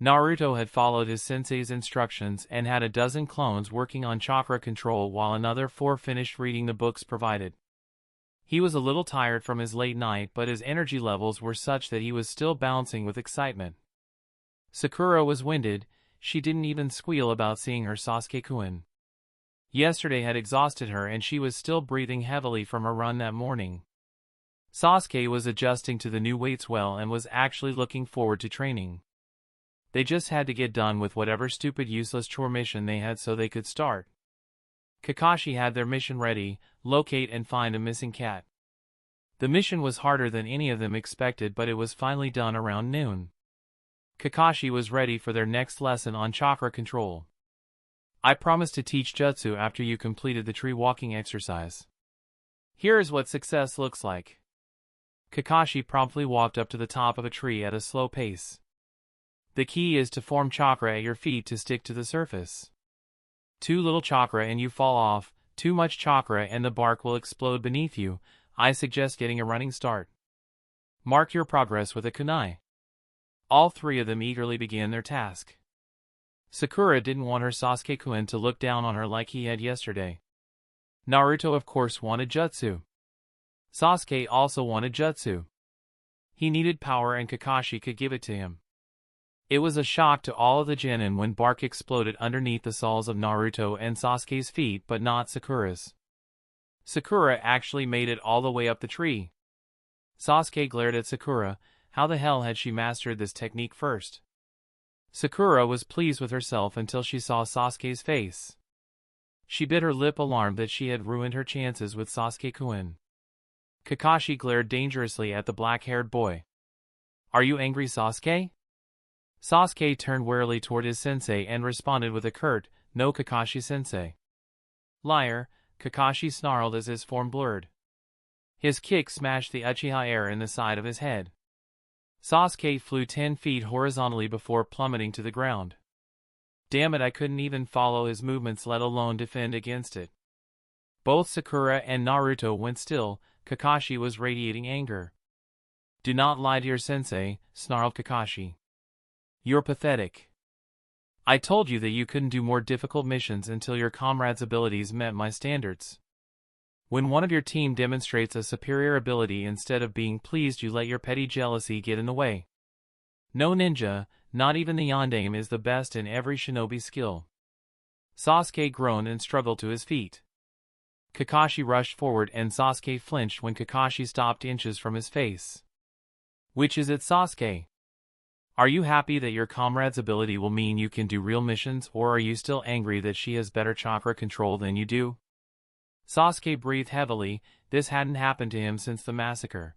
Naruto had followed his sensei's instructions and had a dozen clones working on chakra control while another 4 finished reading the books provided. He was a little tired from his late night, but his energy levels were such that he was still bouncing with excitement. Sakura was winded. She didn't even squeal about seeing her Sasuke-kun. Yesterday had exhausted her and she was still breathing heavily from her run that morning. Sasuke was adjusting to the new weights well and was actually looking forward to training. They just had to get done with whatever stupid useless chore mission they had so they could start. Kakashi had their mission ready: locate and find a missing cat. The mission was harder than any of them expected, but it was finally done around noon. Kakashi was ready for their next lesson on chakra control. I promised to teach jutsu after you completed the tree walking exercise. Here is what success looks like. Kakashi promptly walked up to the top of a tree at a slow pace. The key is to form chakra at your feet to stick to the surface. Too little chakra and you fall off, too much chakra and the bark will explode beneath you. I suggest getting a running start. Mark your progress with a kunai. All 3 of them eagerly began their task. Sakura didn't want her Sasuke-kun to look down on her like he had yesterday. Naruto of course wanted jutsu. Sasuke also wanted jutsu. He needed power and Kakashi could give it to him. It was a shock to all of the genin when bark exploded underneath the soles of Naruto and Sasuke's feet, but not Sakura's. Sakura actually made it all the way up the tree. Sasuke glared at Sakura. How the hell had she mastered this technique first? Sakura was pleased with herself until she saw Sasuke's face. She bit her lip, alarmed that she had ruined her chances with Sasuke-kun. Kakashi glared dangerously at the black-haired boy. Are you angry, Sasuke? Sasuke turned warily toward his sensei and responded with a curt, "No, Kakashi-sensei." Liar, Kakashi snarled as his form blurred. His kick smashed the Uchiha air in the side of his head. Sasuke flew 10 feet horizontally before plummeting to the ground. Damn it, I couldn't even follow his movements, let alone defend against it. Both Sakura and Naruto went still. Kakashi was radiating anger. Do not lie to your sensei, snarled Kakashi. You're pathetic. I told you that you couldn't do more difficult missions until your comrades' abilities met my standards. When one of your team demonstrates a superior ability, instead of being pleased, you let your petty jealousy get in the way. No ninja, not even the yondaime, is the best in every shinobi skill. Sasuke groaned and struggled to his feet. Kakashi rushed forward and Sasuke flinched when Kakashi stopped inches from his face. Which is it, Sasuke? Are you happy that your comrade's ability will mean you can do real missions, or are you still angry that she has better chakra control than you do? Sasuke breathed heavily. This hadn't happened to him since the massacre.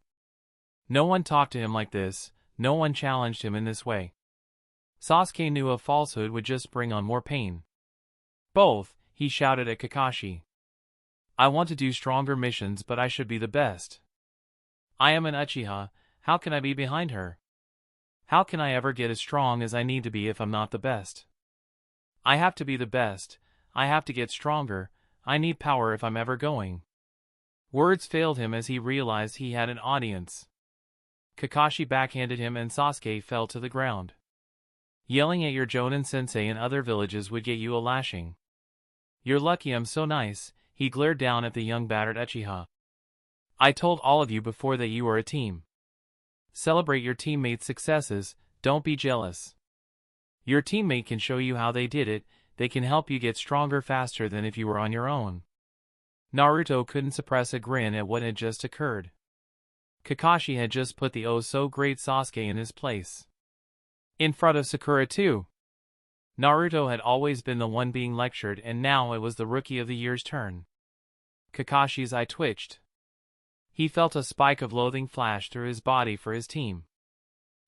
No one talked to him like this, no one challenged him in this way. Sasuke knew a falsehood would just bring on more pain. Both, he shouted at Kakashi. I want to do stronger missions, but I should be the best. I am an Uchiha, how can I be behind her? How can I ever get as strong as I need to be if I'm not the best? I have to be the best, I have to get stronger, I need power if I'm ever going. Words failed him as he realized he had an audience. Kakashi backhanded him and Sasuke fell to the ground. Yelling at your Jonin sensei in other villages would get you a lashing. You're lucky I'm so nice, he glared down at the young battered Uchiha. I told all of you before that you were a team. Celebrate your teammates' successes, don't be jealous. Your teammate can show you how they did it, they can help you get stronger faster than if you were on your own. Naruto couldn't suppress a grin at what had just occurred. Kakashi had just put the oh-so-great Sasuke in his place. In front of Sakura too. Naruto had always been the one being lectured and now it was the Rookie of the Year's turn. Kakashi's eye twitched. He felt a spike of loathing flash through his body for his team.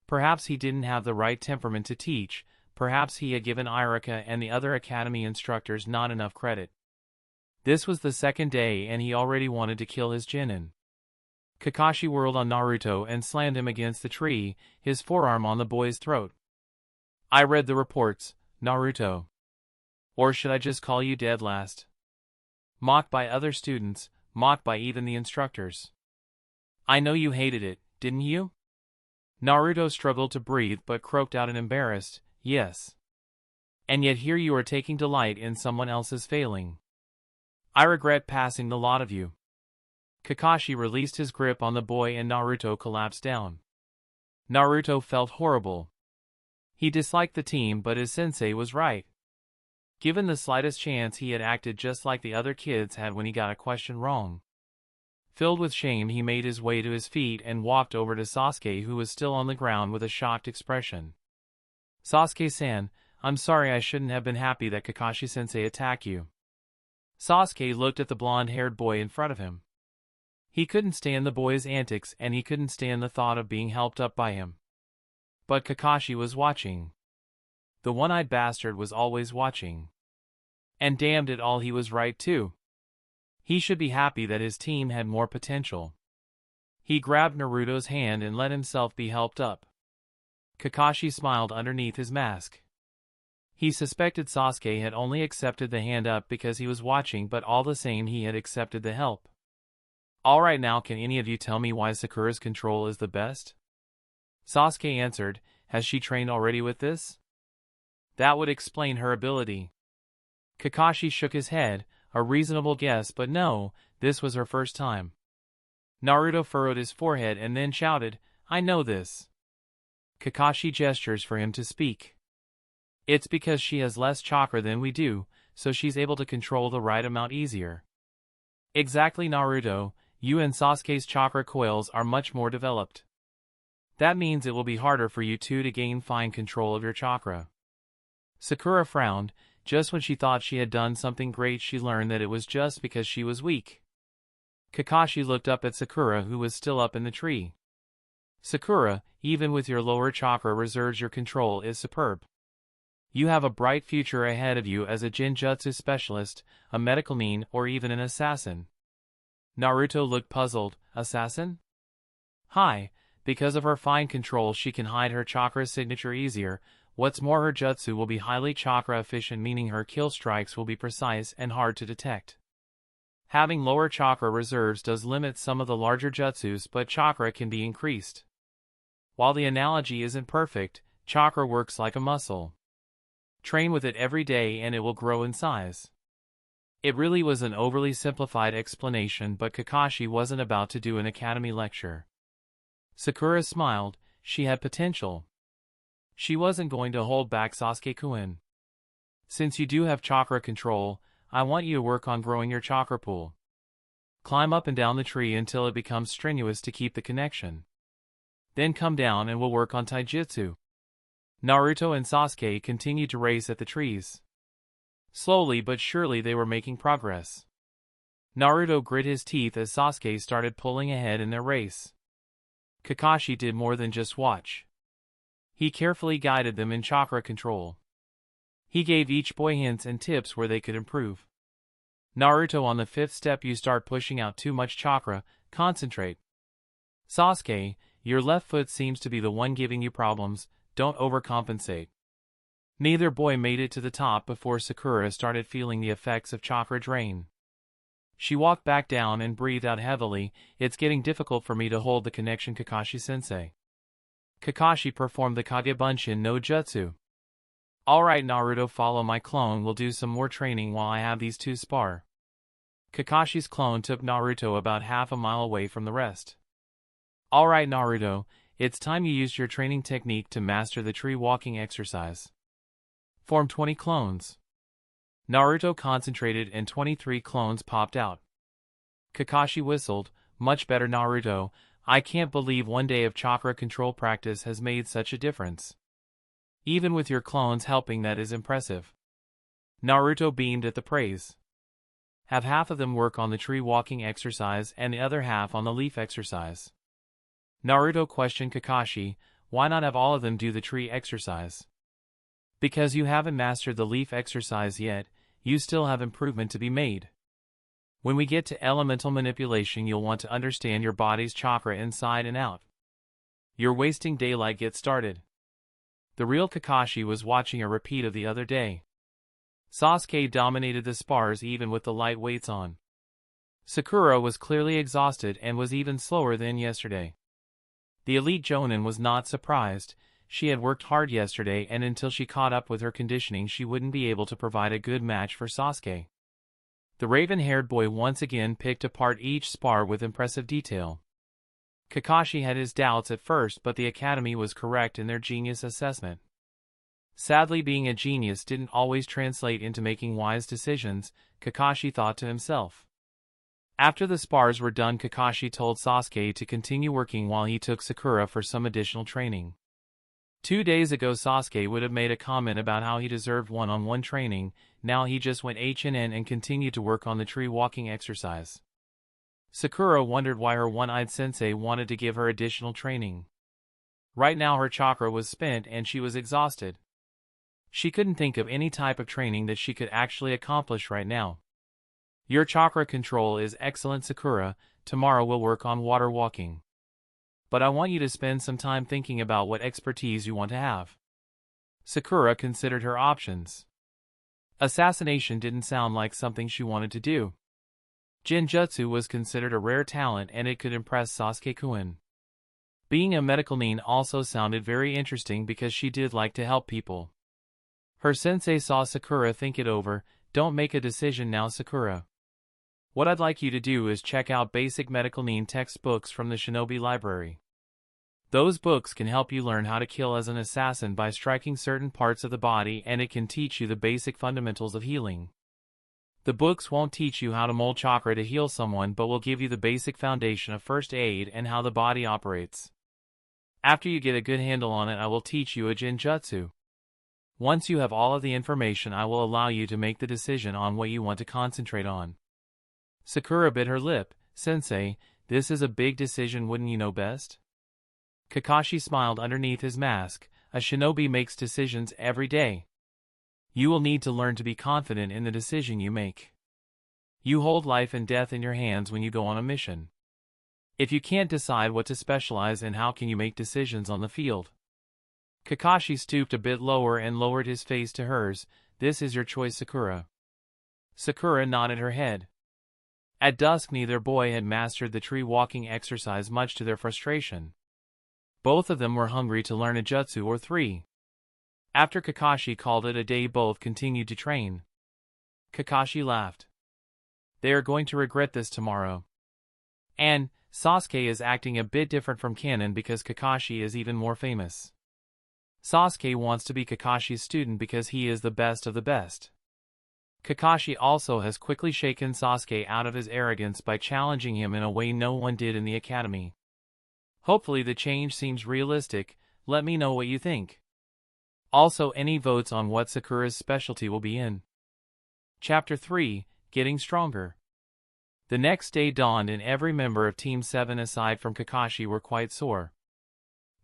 Perhaps he didn't have the right temperament to teach, perhaps he had given Iruka and the other academy instructors not enough credit. This was the second day and he already wanted to kill his genin. Kakashi whirled on Naruto and slammed him against the tree, his forearm on the boy's throat. I read the reports, Naruto. Or should I just call you dead last? Mocked by other students, mocked by even the instructors. I know you hated it, didn't you? Naruto struggled to breathe but croaked out an embarrassed, yes. And yet here you are taking delight in someone else's failing. I regret passing the lot of you. Kakashi released his grip on the boy and Naruto collapsed down. Naruto felt horrible. He disliked the team but his sensei was right. Given the slightest chance he had acted just like the other kids had when he got a question wrong. Filled with shame he made his way to his feet and walked over to Sasuke who was still on the ground with a shocked expression. Sasuke-san, I'm sorry I shouldn't have been happy that Kakashi-sensei attacked you. Sasuke looked at the blonde-haired boy in front of him. He couldn't stand the boy's antics and he couldn't stand the thought of being helped up by him. But Kakashi was watching. The one-eyed bastard was always watching. And damned it all he was right too. He should be happy that his team had more potential. He grabbed Naruto's hand and let himself be helped up. Kakashi smiled underneath his mask. He suspected Sasuke had only accepted the hand up because he was watching, but all the same he had accepted the help. Alright, now can any of you tell me why Sakura's control is the best? Sasuke answered, has she trained already with this? That would explain her ability. Kakashi shook his head, a reasonable guess, but no, this was her first time. Naruto furrowed his forehead and then shouted, I know this. Kakashi gestures for him to speak. It's because she has less chakra than we do, so she's able to control the right amount easier. Exactly, Naruto, you and Sasuke's chakra coils are much more developed. That means it will be harder for you two to gain fine control of your chakra. Sakura frowned. Just when she thought she had done something great, she learned that it was just because she was weak. Kakashi looked up at Sakura, who was still up in the tree. Sakura, even with your lower chakra reserves, your control is superb. You have a bright future ahead of you as a Genjutsu specialist, a medical nin, or even an assassin. Naruto looked puzzled. Assassin? Hi, because of her fine control she can hide her chakra signature easier. What's more, her jutsu will be highly chakra efficient, meaning her kill strikes will be precise and hard to detect. Having lower chakra reserves does limit some of the larger jutsus, but chakra can be increased. While the analogy isn't perfect, chakra works like a muscle. Train with it every day and it will grow in size. It really was an overly simplified explanation, but Kakashi wasn't about to do an academy lecture. Sakura smiled. She had potential. She wasn't going to hold back Sasuke-kun. Since you do have chakra control, I want you to work on growing your chakra pool. Climb up and down the tree until it becomes strenuous to keep the connection. Then come down and we'll work on taijutsu. Naruto and Sasuke continued to race at the trees. Slowly but surely they were making progress. Naruto grit his teeth as Sasuke started pulling ahead in their race. Kakashi did more than just watch. He carefully guided them in chakra control. He gave each boy hints and tips where they could improve. Naruto, on the 5th step you start pushing out too much chakra, concentrate. Sasuke, your left foot seems to be the one giving you problems, don't overcompensate. Neither boy made it to the top before Sakura started feeling the effects of chakra drain. She walked back down and breathed out heavily. It's getting difficult for me to hold the connection, Kakashi-sensei. Kakashi performed the Kagebunshin no Jutsu. Alright Naruto, follow my clone, we'll do some more training while I have these two spar. Kakashi's clone took Naruto about half a mile away from the rest. Alright Naruto, it's time you used your training technique to master the tree walking exercise. Form 20 clones. Naruto concentrated and 23 clones popped out. Kakashi whistled, much better Naruto, I can't believe one day of chakra control practice has made such a difference. Even with your clones helping, that is impressive. Naruto beamed at the praise. Have half of them work on the tree walking exercise and the other half on the leaf exercise. Naruto questioned Kakashi, why not have all of them do the tree exercise? Because you haven't mastered the leaf exercise yet, you still have improvement to be made. When we get to elemental manipulation, you'll want to understand your body's chakra inside and out. You're wasting daylight, get started. The real Kakashi was watching a repeat of the other day. Sasuke dominated the spars even with the light weights on. Sakura was clearly exhausted and was even slower than yesterday. The elite Jonin was not surprised. She had worked hard yesterday, and until she caught up with her conditioning she wouldn't be able to provide a good match for Sasuke. The raven-haired boy once again picked apart each spar with impressive detail. Kakashi had his doubts at first, but the academy was correct in their genius assessment. Sadly, being a genius didn't always translate into making wise decisions, Kakashi thought to himself. After the spars were done, Kakashi told Sasuke to continue working while he took Sakura for some additional training. 2 days ago Sasuke would have made a comment about how he deserved one-on-one training. Now he just went HNN and continued to work on the tree walking exercise. Sakura wondered why her one-eyed sensei wanted to give her additional training. Right now her chakra was spent and she was exhausted. She couldn't think of any type of training that she could actually accomplish right now. Your chakra control is excellent, Sakura. Tomorrow we'll work on water walking. But I want you to spend some time thinking about what expertise you want to have. Sakura considered her options. Assassination didn't sound like something she wanted to do. Genjutsu was considered a rare talent and it could impress Sasuke-kun. Being a medical nin also sounded very interesting because she did like to help people. Her sensei saw Sakura think it over. Don't make a decision now, Sakura. What I'd like you to do is check out basic medical nin textbooks from the shinobi library. Those books can help you learn how to kill as an assassin by striking certain parts of the body, and it can teach you the basic fundamentals of healing. The books won't teach you how to mold chakra to heal someone, but will give you the basic foundation of first aid and how the body operates. After you get a good handle on it, I will teach you a genjutsu. Once you have all of the information, I will allow you to make the decision on what you want to concentrate on. Sakura bit her lip. Sensei, this is a big decision, wouldn't you know best? Kakashi smiled underneath his mask. A shinobi makes decisions every day. You will need to learn to be confident in the decision you make. You hold life and death in your hands when you go on a mission. If you can't decide what to specialize in, how can you make decisions on the field? Kakashi stooped a bit lower and lowered his face to hers. This is your choice, Sakura. Sakura nodded her head. At dusk neither boy had mastered the tree walking exercise, much to their frustration. Both of them were hungry to learn a jutsu or three. After Kakashi called it a day, both continued to train. Kakashi laughed. They are going to regret this tomorrow. And Sasuke is acting a bit different from canon because Kakashi is even more famous. Sasuke wants to be Kakashi's student because he is the best of the best. Kakashi also has quickly shaken Sasuke out of his arrogance by challenging him in a way no one did in the academy. Hopefully the change seems realistic. Let me know what you think. Also, any votes on what Sakura's specialty will be in. Chapter 3, Getting Stronger. The next day dawned and every member of Team 7 aside from Kakashi were quite sore.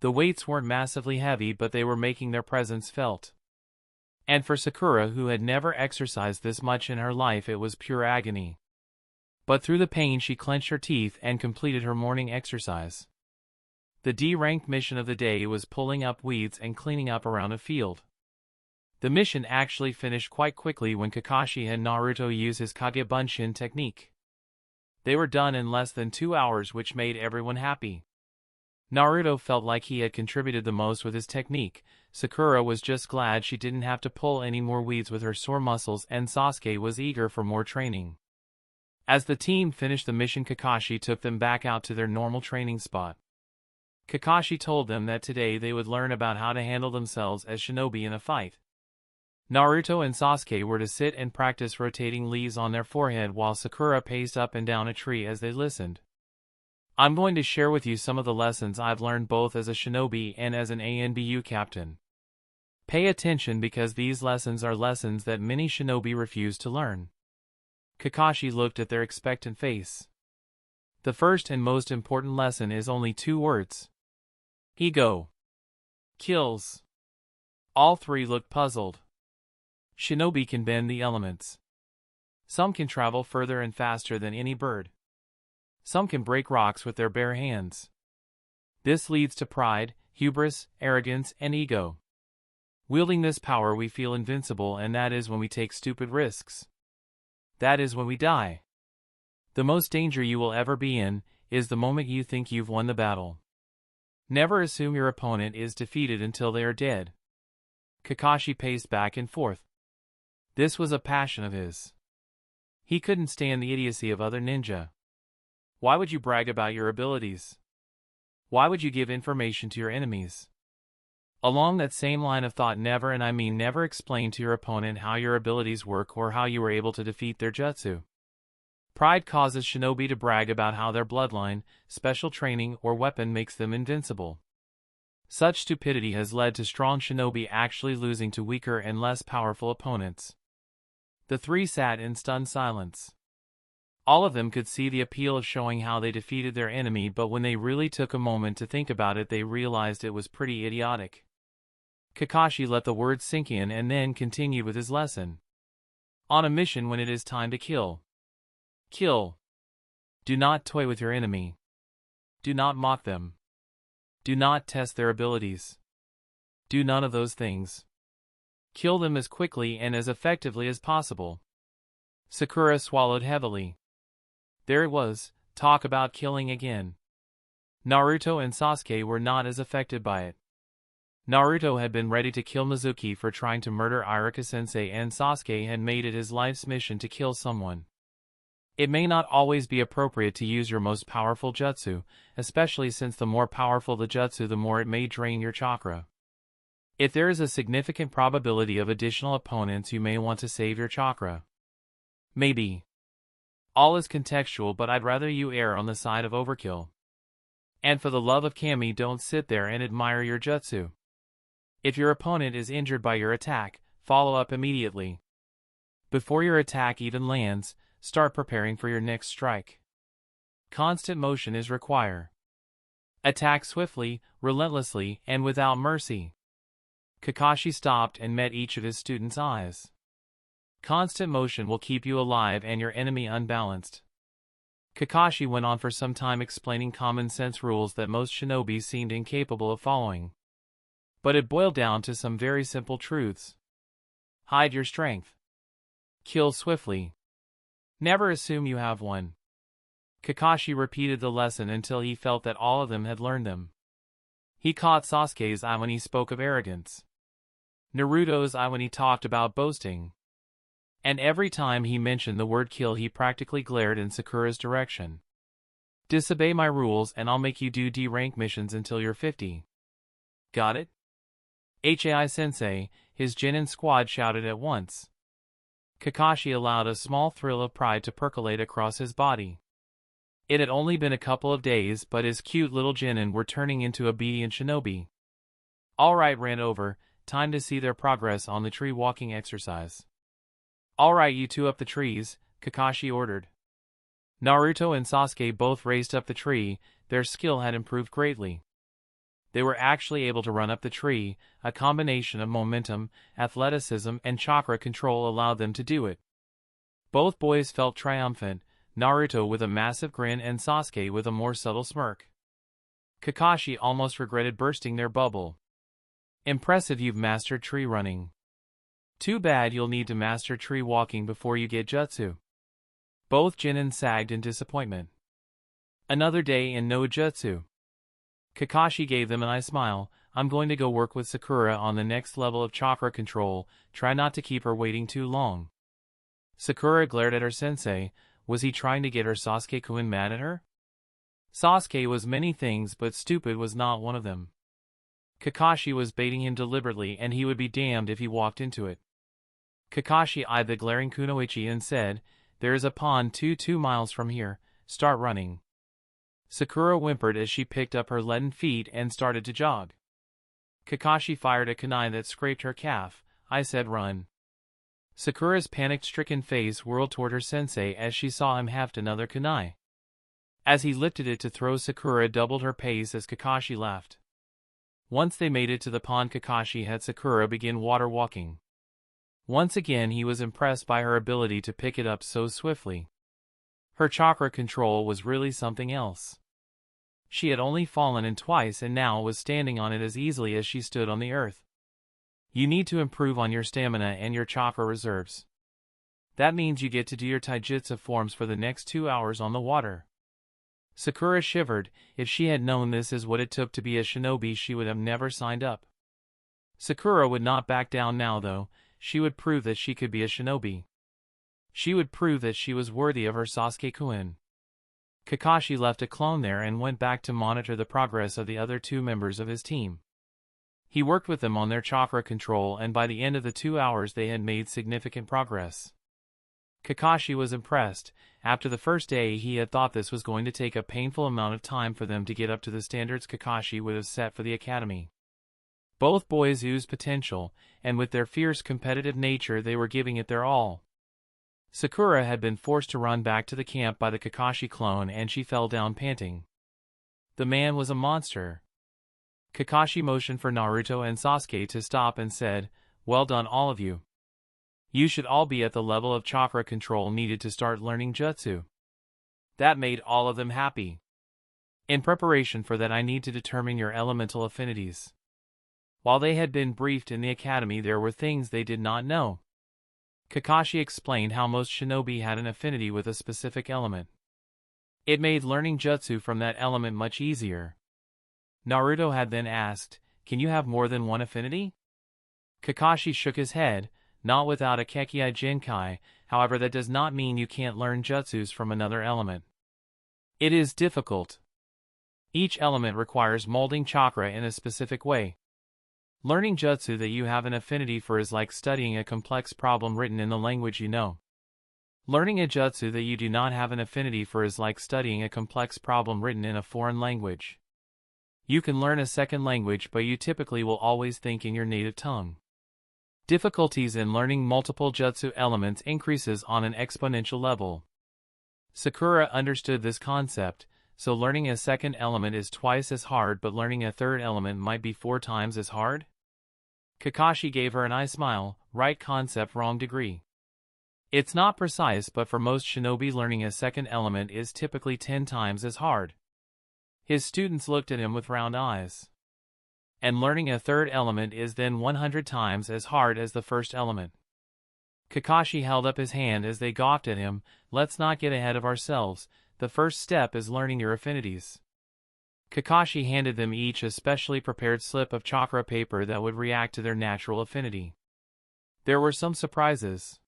The weights weren't massively heavy, but they were making their presence felt. And for Sakura, who had never exercised this much in her life, it was pure agony. But through the pain she clenched her teeth and completed her morning exercise. The D-ranked mission of the day was pulling up weeds and cleaning up around a field. The mission actually finished quite quickly when Kakashi and Naruto used his Kage Bunshin technique. They were done in less than 2 hours, which made everyone happy. Naruto felt like he had contributed the most with his technique. Sakura was just glad she didn't have to pull any more weeds with her sore muscles, and Sasuke was eager for more training. As the team finished the mission, Kakashi took them back out to their normal training spot. Kakashi told them that today they would learn about how to handle themselves as shinobi in a fight. Naruto and Sasuke were to sit and practice rotating leaves on their forehead while Sakura paced up and down a tree as they listened. I'm going to share with you some of the lessons I've learned both as a shinobi and as an ANBU captain. Pay attention, because these lessons are lessons that many shinobi refuse to learn. Kakashi looked at their expectant face. The first and most important lesson is only 2 words. Ego. Kills. All 3 looked puzzled. Shinobi can bend the elements. Some can travel further and faster than any bird. Some can break rocks with their bare hands. This leads to pride, hubris, arrogance, and ego. Wielding this power, we feel invincible, and that is when we take stupid risks. That is when we die. The most danger you will ever be in is the moment you think you've won the battle. Never assume your opponent is defeated until they are dead. Kakashi paced back and forth. This was a passion of his. He couldn't stand the idiocy of other ninja. Why would you brag about your abilities? Why would you give information to your enemies? Along that same line of thought, never, and I mean never, explain to your opponent how your abilities work or how you were able to defeat their jutsu. Pride causes shinobi to brag about how their bloodline, special training, or weapon makes them invincible. Such stupidity has led to strong shinobi actually losing to weaker and less powerful opponents. The 3 sat in stunned silence. All of them could see the appeal of showing how they defeated their enemy, but when they really took a moment to think about it, they realized it was pretty idiotic. Kakashi let the words sink in and then continued with his lesson. On a mission, when it is time to kill, kill. Do not toy with your enemy. Do not mock them. Do not test their abilities. Do none of those things. Kill them as quickly and as effectively as possible. Sakura swallowed heavily. There it was, talk about killing again. Naruto and Sasuke were not as affected by it. Naruto had been ready to kill Mizuki for trying to murder Iruka-sensei, and Sasuke had made it his life's mission to kill someone. It may not always be appropriate to use your most powerful jutsu, especially since the more powerful the jutsu, the more it may drain your chakra. If there is a significant probability of additional opponents, you may want to save your chakra. Maybe. All is contextual, but I'd rather you err on the side of overkill. And for the love of Kami, don't sit there and admire your jutsu. If your opponent is injured by your attack, follow up immediately. Before your attack even lands, start preparing for your next strike. Constant motion is required. Attack swiftly, relentlessly, and without mercy. Kakashi stopped and met each of his students' eyes. Constant motion will keep you alive and your enemy unbalanced. Kakashi went on for some time explaining common sense rules that most shinobi seemed incapable of following. But it boiled down to some very simple truths. Hide your strength. Kill swiftly. Never assume you have one. Kakashi repeated the lesson until he felt that all of them had learned them. He caught Sasuke's eye when he spoke of arrogance. Naruto's eye when he talked about boasting. And every time he mentioned the word kill, he practically glared in Sakura's direction. Disobey my rules and I'll make you do D-rank missions until you're 50. Got it? Hai-sensei, his genin squad shouted at once. Kakashi allowed a small thrill of pride to percolate across his body. It had only been a couple of days, but his cute little genin were turning into obedient shinobi. All right, ran over, time to see their progress on the tree walking exercise. All right, you two up the trees, Kakashi ordered. Naruto and Sasuke both raced up the tree. Their skill had improved greatly. They were actually able to run up the tree. A combination of momentum, athleticism, and chakra control allowed them to do it. Both boys felt triumphant, Naruto with a massive grin and Sasuke with a more subtle smirk. Kakashi almost regretted bursting their bubble. Impressive, you've mastered tree running. Too bad you'll need to master tree walking before you get jutsu. Both genin sagged in disappointment. Another day in no jutsu. Kakashi gave them an eye smile. I'm going to go work with Sakura on the next level of chakra control. Try not to keep her waiting too long. Sakura glared at her sensei. Was he trying to get her Sasuke-kun mad at her? Sasuke was many things, but stupid was not one of them. Kakashi was baiting him deliberately, and he would be damned if he walked into it. Kakashi eyed the glaring kunoichi and said, "There is a pond 2 miles from here. Start running." Sakura whimpered as she picked up her leaden feet and started to jog. Kakashi fired a kunai that scraped her calf. I said run. Sakura's panic-stricken face whirled toward her sensei as she saw him heft another kunai. As he lifted it to throw, Sakura doubled her pace as Kakashi laughed. Once they made it to the pond, Kakashi had Sakura begin water walking. Once again he was impressed by her ability to pick it up so swiftly. Her chakra control was really something else. She had only fallen in twice and now was standing on it as easily as she stood on the earth. You need to improve on your stamina and your chakra reserves. That means you get to do your taijutsu forms for the next 2 hours on the water. Sakura shivered. If she had known this is what it took to be a shinobi, she would have never signed up. Sakura would not back down now, though. She would prove that she could be a shinobi. She would prove that she was worthy of her Sasuke-kun. Kakashi left a clone there and went back to monitor the progress of the other 2 members of his team. He worked with them on their chakra control, and by the end of the 2 hours they had made significant progress. Kakashi was impressed. After the first day he had thought this was going to take a painful amount of time for them to get up to the standards Kakashi would have set for the academy. Both boys oozed potential, and with their fierce competitive nature they were giving it their all. Sakura had been forced to run back to the camp by the Kakashi clone, and she fell down panting. The man was a monster. Kakashi motioned for Naruto and Sasuke to stop and said, "Well done, all of you. You should all be at the level of chakra control needed to start learning jutsu." That made all of them happy. In preparation for that, I need to determine your elemental affinities. While they had been briefed in the academy, there were things they did not know. Kakashi explained how most shinobi had an affinity with a specific element. It made learning jutsu from that element much easier. Naruto had then asked, "Can you have more than one affinity?" Kakashi shook his head. Not without a Kekkai Jinkai, however that does not mean you can't learn jutsus from another element. It is difficult. Each element requires molding chakra in a specific way. Learning jutsu that you have an affinity for is like studying a complex problem written in the language you know. Learning a jutsu that you do not have an affinity for is like studying a complex problem written in a foreign language. You can learn a second language, but you typically will always think in your native tongue. Difficulties in learning multiple jutsu elements increases on an exponential level. Sakura understood this concept, so learning a second element is twice as hard, but learning a third element might be 4 times as hard? Kakashi gave her an eye smile. Right concept, wrong degree. It's not precise, but for most shinobi learning a second element is typically 10 times as hard. His students looked at him with round eyes. And learning a third element is then 100 times as hard as the first element. Kakashi held up his hand as they gawked at him. Let's not get ahead of ourselves. The first step is learning your affinities. Kakashi handed them each a specially prepared slip of chakra paper that would react to their natural affinity. There were some surprises.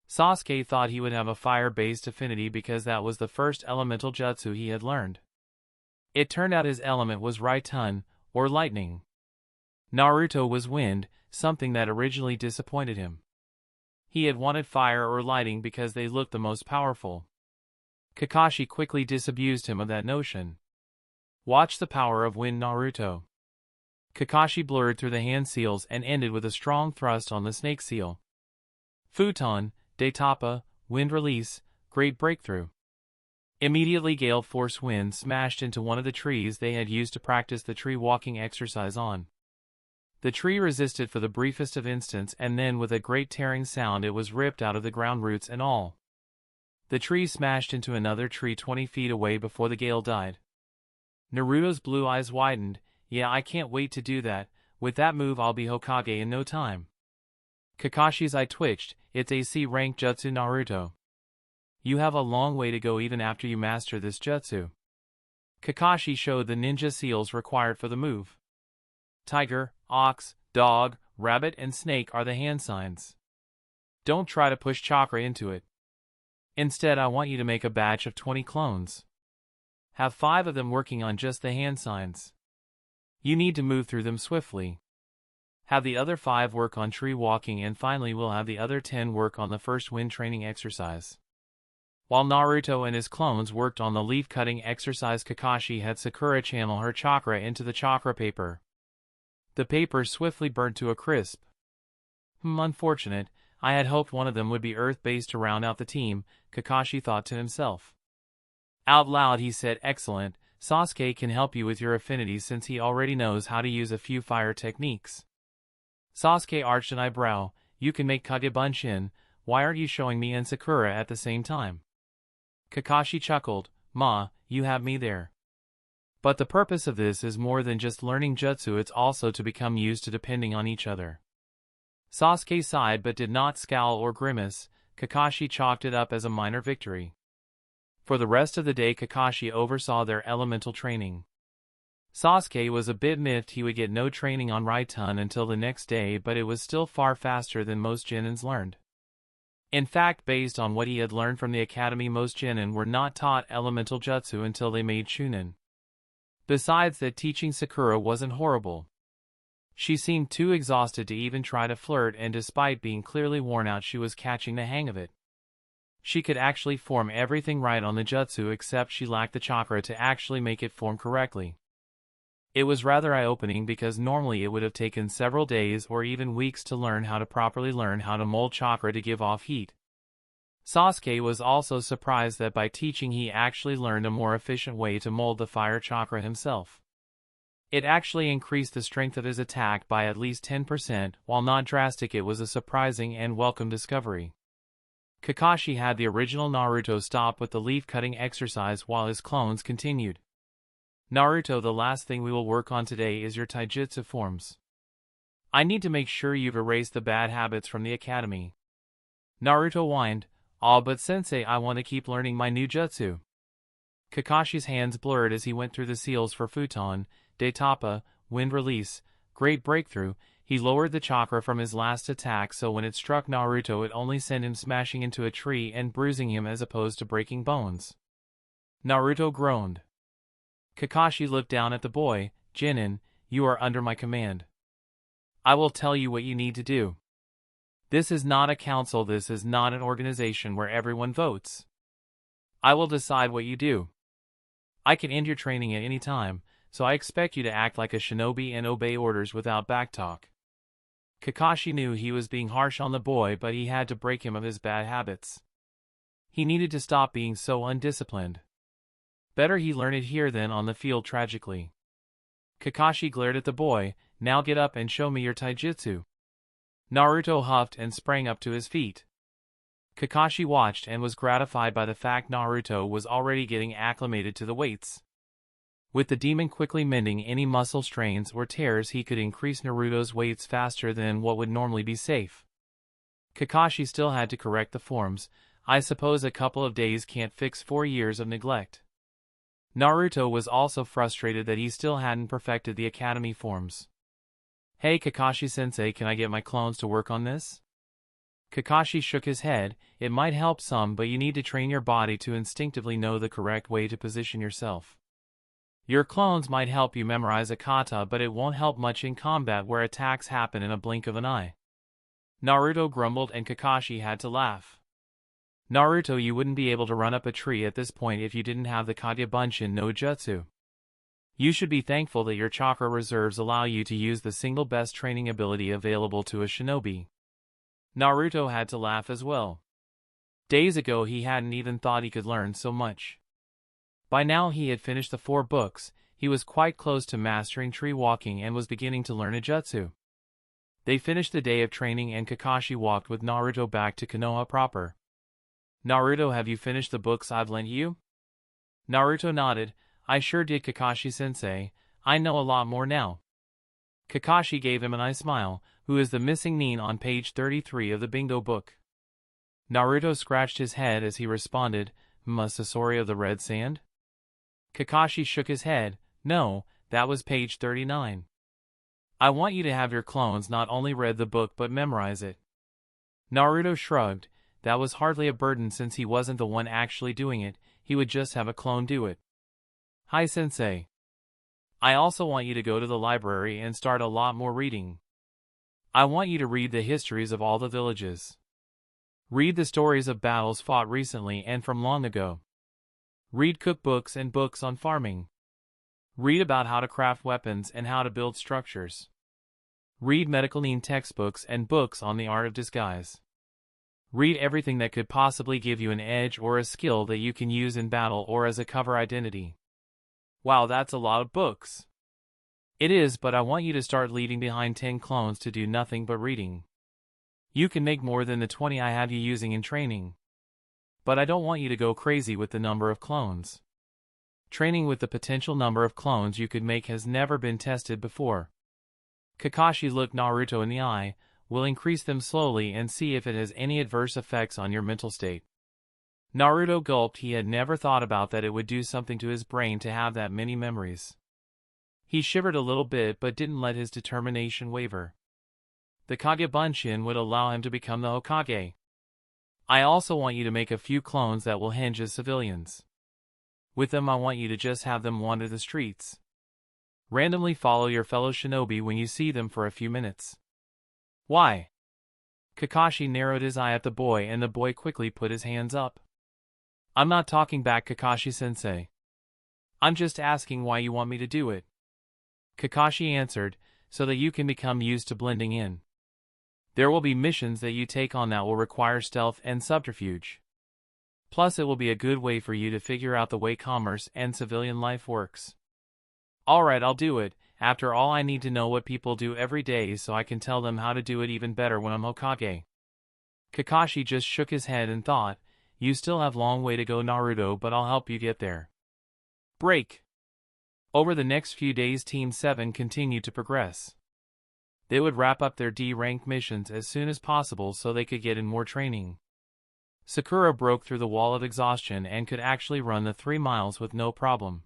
Sasuke thought he would have a fire-based affinity because that was the first elemental jutsu he had learned. It turned out his element was Raitun, or lightning. Naruto was wind, something that originally disappointed him. He had wanted fire or lighting because they looked the most powerful. Kakashi quickly disabused him of that notion. Watch the power of wind, Naruto. Kakashi blurred through the hand seals and ended with a strong thrust on the snake seal. Futon, Daitapa, wind release, great breakthrough. Immediately gale force wind smashed into one of the trees they had used to practice the tree walking exercise on. The tree resisted for the briefest of instants, and then with a great tearing sound it was ripped out of the ground, roots and all. The tree smashed into another tree 20 feet away before the gale died. Naruto's blue eyes widened. Yeah, I can't wait to do that. With that move I'll be Hokage in no time. Kakashi's eye twitched. It's AC rank jutsu, Naruto. You have a long way to go even after you master this jutsu. Kakashi showed the ninja seals required for the move. Tiger, ox, dog, rabbit and snake are the hand signs. Don't try to push chakra into it. Instead, I want you to make a batch of 20 clones. Have 5 of them working on just the hand signs. You need to move through them swiftly. Have the other 5 work on tree walking, and finally we'll have the other 10 work on the first wind training exercise. While Naruto and his clones worked on the leaf-cutting exercise, Kakashi had Sakura channel her chakra into the chakra paper. The paper swiftly burnt to a crisp. Unfortunate. I had hoped one of them would be earth-based to round out the team, Kakashi thought to himself. Out loud he said, excellent, Sasuke can help you with your affinities since he already knows how to use a few fire techniques. Sasuke arched an eyebrow. You can make Kage Bunshin, why aren't you showing me and Sakura at the same time? Kakashi chuckled, Ma, you have me there. But the purpose of this is more than just learning jutsu, it's also to become used to depending on each other. Sasuke sighed but did not scowl or grimace. Kakashi chalked it up as a minor victory. For the rest of the day Kakashi oversaw their elemental training. Sasuke was a bit miffed he would get no training on Raitun until the next day, but it was still far faster than most genins learned. In fact, based on what he had learned from the academy, most genin were not taught elemental jutsu until they made Chunin. Besides that, teaching Sakura wasn't horrible. She seemed too exhausted to even try to flirt, and despite being clearly worn out she was catching the hang of it. She could actually form everything right on the jutsu, except she lacked the chakra to actually make it form correctly. It was rather eye-opening because normally it would have taken several days or even weeks to learn how to mold chakra to give off heat. Sasuke was also surprised that by teaching he actually learned a more efficient way to mold the fire chakra himself. It actually increased the strength of his attack by at least 10%, while not drastic. It was a surprising and welcome discovery. Kakashi had the original Naruto stop with the leaf-cutting exercise while his clones continued. Naruto, the last thing we will work on today is your taijutsu forms. I need to make sure you've erased the bad habits from the academy. Naruto whined, but sensei, I want to keep learning my new jutsu. Kakashi's hands blurred as he went through the seals for futon, detappa, wind release, great breakthrough. He lowered the chakra from his last attack so when it struck Naruto it only sent him smashing into a tree and bruising him as opposed to breaking bones. Naruto groaned. Kakashi looked down at the boy. Genin, you are under my command. I will tell you what you need to do. This is not a council, this is not an organization where everyone votes. I will decide what you do. I can end your training at any time, so I expect you to act like a shinobi and obey orders without backtalk. Kakashi knew he was being harsh on the boy, but he had to break him of his bad habits. He needed to stop being so undisciplined. Better he learn it here than on the field tragically. Kakashi glared at the boy. Now get up and show me your taijutsu. Naruto huffed and sprang up to his feet. Kakashi watched and was gratified by the fact Naruto was already getting acclimated to the weights. With the demon quickly mending any muscle strains or tears, he could increase Naruto's weights faster than what would normally be safe. Kakashi still had to correct the forms. I suppose a couple of days can't fix 4 years of neglect. Naruto was also frustrated that he still hadn't perfected the academy forms. Hey Kakashi-sensei, can I get my clones to work on this? Kakashi shook his head. It might help some, but you need to train your body to instinctively know the correct way to position yourself. Your clones might help you memorize a kata, but it won't help much in combat where attacks happen in a blink of an eye. Naruto grumbled and Kakashi had to laugh. Naruto, you wouldn't be able to run up a tree at this point if you didn't have the Kage Bunshin no Jutsu. You should be thankful that your chakra reserves allow you to use the single best training ability available to a shinobi. Naruto had to laugh as well. Days ago he hadn't even thought he could learn so much. By now he had finished the 4 books, he was quite close to mastering tree walking and was beginning to learn a jutsu. They finished the day of training and Kakashi walked with Naruto back to Konoha proper. "Naruto, have you finished the books I've lent you?" Naruto nodded. "I sure did, Kakashi-sensei. I know a lot more now." Kakashi gave him a nice smile. "Who is the missing nin on page 33 of the bingo book?" Naruto scratched his head as he responded, "Sasori of the red sand?" Kakashi shook his head. "No, that was page 39. I want you to have your clones not only read the book but memorize it." Naruto shrugged. That was hardly a burden since he wasn't the one actually doing it, he would just have a clone do it. "Hi, sensei. I also want you to go to the library and start a lot more reading. I want you to read the histories of all the villages. Read the stories of battles fought recently and from long ago. Read cookbooks and books on farming. Read about how to craft weapons and how to build structures. Read medical nin textbooks and books on the art of disguise. Read everything that could possibly give you an edge or a skill that you can use in battle or as a cover identity." Wow, that's a lot of books. It is, but I want you to start leaving behind 10 clones to do nothing but reading. You can make more than the 20 I have you using in training. But I don't want you to go crazy with the number of clones. Training with the potential number of clones you could make has never been tested before. Kakashi looked Naruto in the eye. "We'll increase them slowly and see if it has any adverse effects on your mental state." Naruto gulped. He had never thought about that it would do something to his brain to have that many memories. He shivered a little bit but didn't let his determination waver. The Kagebunshin would allow him to become the Hokage. "I also want you to make a few clones that will hinge as civilians. With them I want you to just have them wander the streets. Randomly follow your fellow shinobi when you see them for a few minutes." "Why?" Kakashi narrowed his eye at the boy and the boy quickly put his hands up. "I'm not talking back, Kakashi-sensei. I'm just asking why you want me to do it." Kakashi answered, "So that you can become used to blending in. There will be missions that you take on that will require stealth and subterfuge. Plus it will be a good way for you to figure out the way commerce and civilian life works." "Alright, I'll do it. After all, I need to know what people do every day so I can tell them how to do it even better when I'm Hokage." Kakashi just shook his head and thought, "You still have a long way to go, Naruto, but I'll help you get there." Break. Over the next few days Team 7 continued to progress. They would wrap up their D-ranked missions as soon as possible so they could get in more training. Sakura broke through the wall of exhaustion and could actually run the 3 miles with no problem.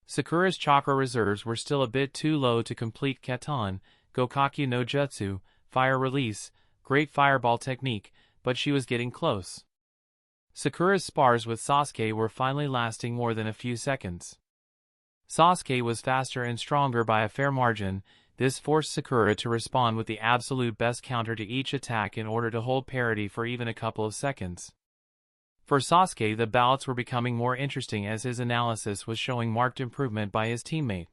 Sakura's chakra reserves were still a bit too low to complete Katon, Gokakyu no Jutsu, Fire Release, Great Fireball Technique, but she was getting close. Sakura's spars with Sasuke were finally lasting more than a few seconds. Sasuke was faster and stronger by a fair margin. This forced Sakura to respond with the absolute best counter to each attack in order to hold parity for even a couple of seconds. For Sasuke, the bouts were becoming more interesting as his analysis was showing marked improvement by his teammate.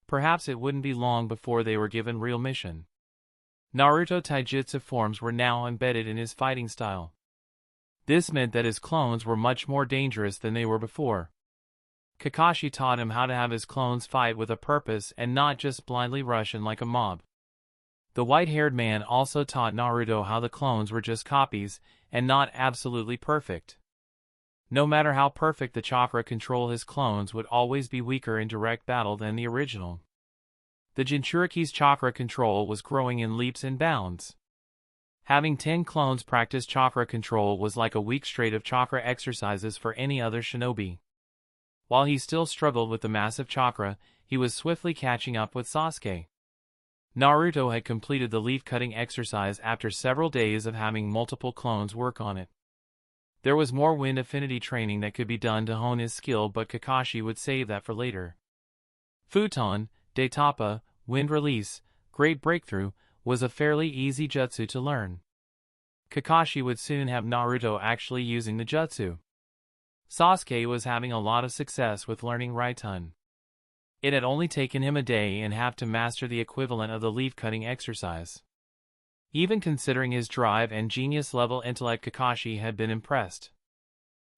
Perhaps it wouldn't be long before they were given real mission. Naruto taijutsu forms were now embedded in his fighting style. This meant that his clones were much more dangerous than they were before. Kakashi taught him how to have his clones fight with a purpose and not just blindly rush in like a mob. The white-haired man also taught Naruto how the clones were just copies, and not absolutely perfect. No matter how perfect the chakra control, his clones would always be weaker in direct battle than the original. The Jinchuriki's chakra control was growing in leaps and bounds. Having 10 clones practice chakra control was like a week straight of chakra exercises for any other shinobi. While he still struggled with the massive chakra, he was swiftly catching up with Sasuke. Naruto had completed the leaf-cutting exercise after several days of having multiple clones work on it. There was more wind affinity training that could be done to hone his skill, but Kakashi would save that for later. Futon, Daitapa, Wind Release, Great Breakthrough, was a fairly easy jutsu to learn. Kakashi would soon have Naruto actually using the jutsu. Sasuke was having a lot of success with learning Raitun. It had only taken him a day and a half to master the equivalent of the leaf-cutting exercise. Even considering his drive and genius-level intellect, Kakashi had been impressed.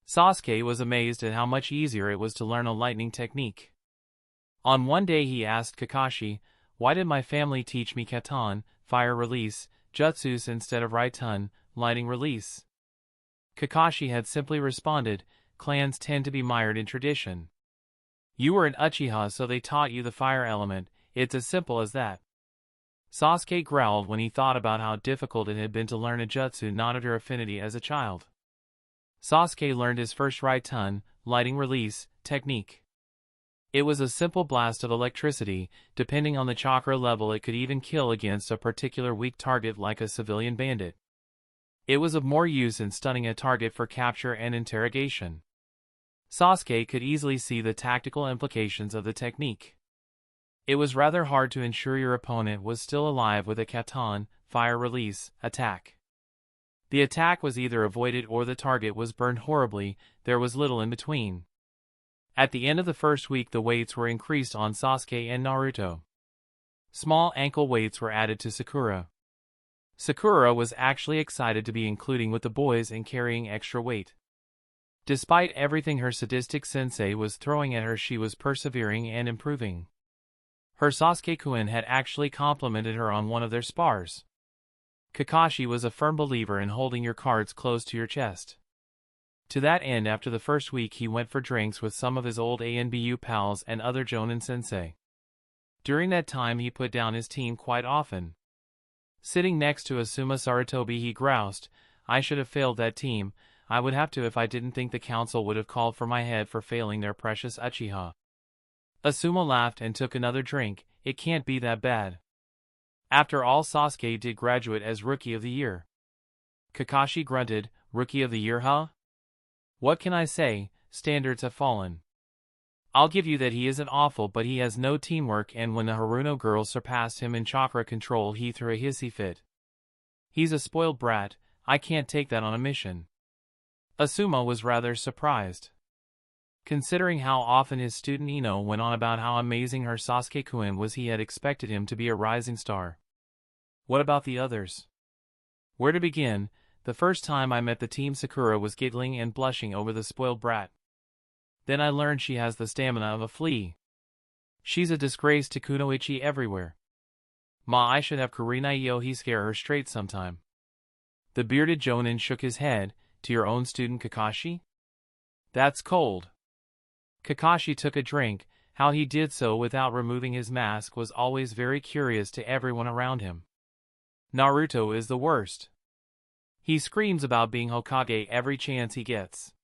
Sasuke was amazed at how much easier it was to learn a lightning technique. On one day he asked Kakashi, "Why did my family teach me katan, fire release, jutsus instead of raiton, lighting release?" Kakashi had simply responded, "Clans tend to be mired in tradition. You were an Uchiha, so they taught you the fire element, it's as simple as that." Sasuke growled when he thought about how difficult it had been to learn a jutsu not under affinity as a child. Sasuke learned his first raiton, lighting release, technique. It was a simple blast of electricity. Depending on the chakra level, it could even kill against a particular weak target like a civilian bandit. It was of more use in stunning a target for capture and interrogation. Sasuke could easily see the tactical implications of the technique. It was rather hard to ensure your opponent was still alive with a katan, fire release, attack. The attack was either avoided or the target was burned horribly, there was little in between. At the end of the first week, the weights were increased on Sasuke and Naruto. Small ankle weights were added to Sakura. Sakura was actually excited to be including with the boys in carrying extra weight. Despite everything her sadistic sensei was throwing at her, she was persevering and improving. Her Sasuke-kun had actually complimented her on one of their spars. Kakashi was a firm believer in holding your cards close to your chest. To that end, after the first week he went for drinks with some of his old ANBU pals and other Jonin sensei. During that time he put down his team quite often. Sitting next to Asuma Sarutobi he groused, "I should have failed that team, I would have to if I didn't think the council would have called for my head for failing their precious Uchiha." Asuma laughed and took another drink, "It can't be that bad. After all, Sasuke did graduate as Rookie of the Year." Kakashi grunted, "Rookie of the Year, huh? What can I say, standards have fallen. I'll give you that he isn't awful, but he has no teamwork, and when the Haruno girls surpassed him in chakra control he threw a hissy fit. He's a spoiled brat, I can't take that on a mission." Asuma was rather surprised. Considering how often his student Ino went on about how amazing her Sasuke-kun was, he had expected him to be a rising star. What about the others? Where to begin? The first time I met the team, Sakura was giggling and blushing over the spoiled brat. Then I learned she has the stamina of a flea. She's a disgrace to Kunoichi everywhere. Ma, I should have Kurinai Yohi scare her straight sometime. The bearded Jonin shook his head. "To your own student Kakashi? That's cold." Kakashi took a drink. How he did so without removing his mask was always very curious to everyone around him. "Naruto is the worst. He screams about being Hokage every chance he gets.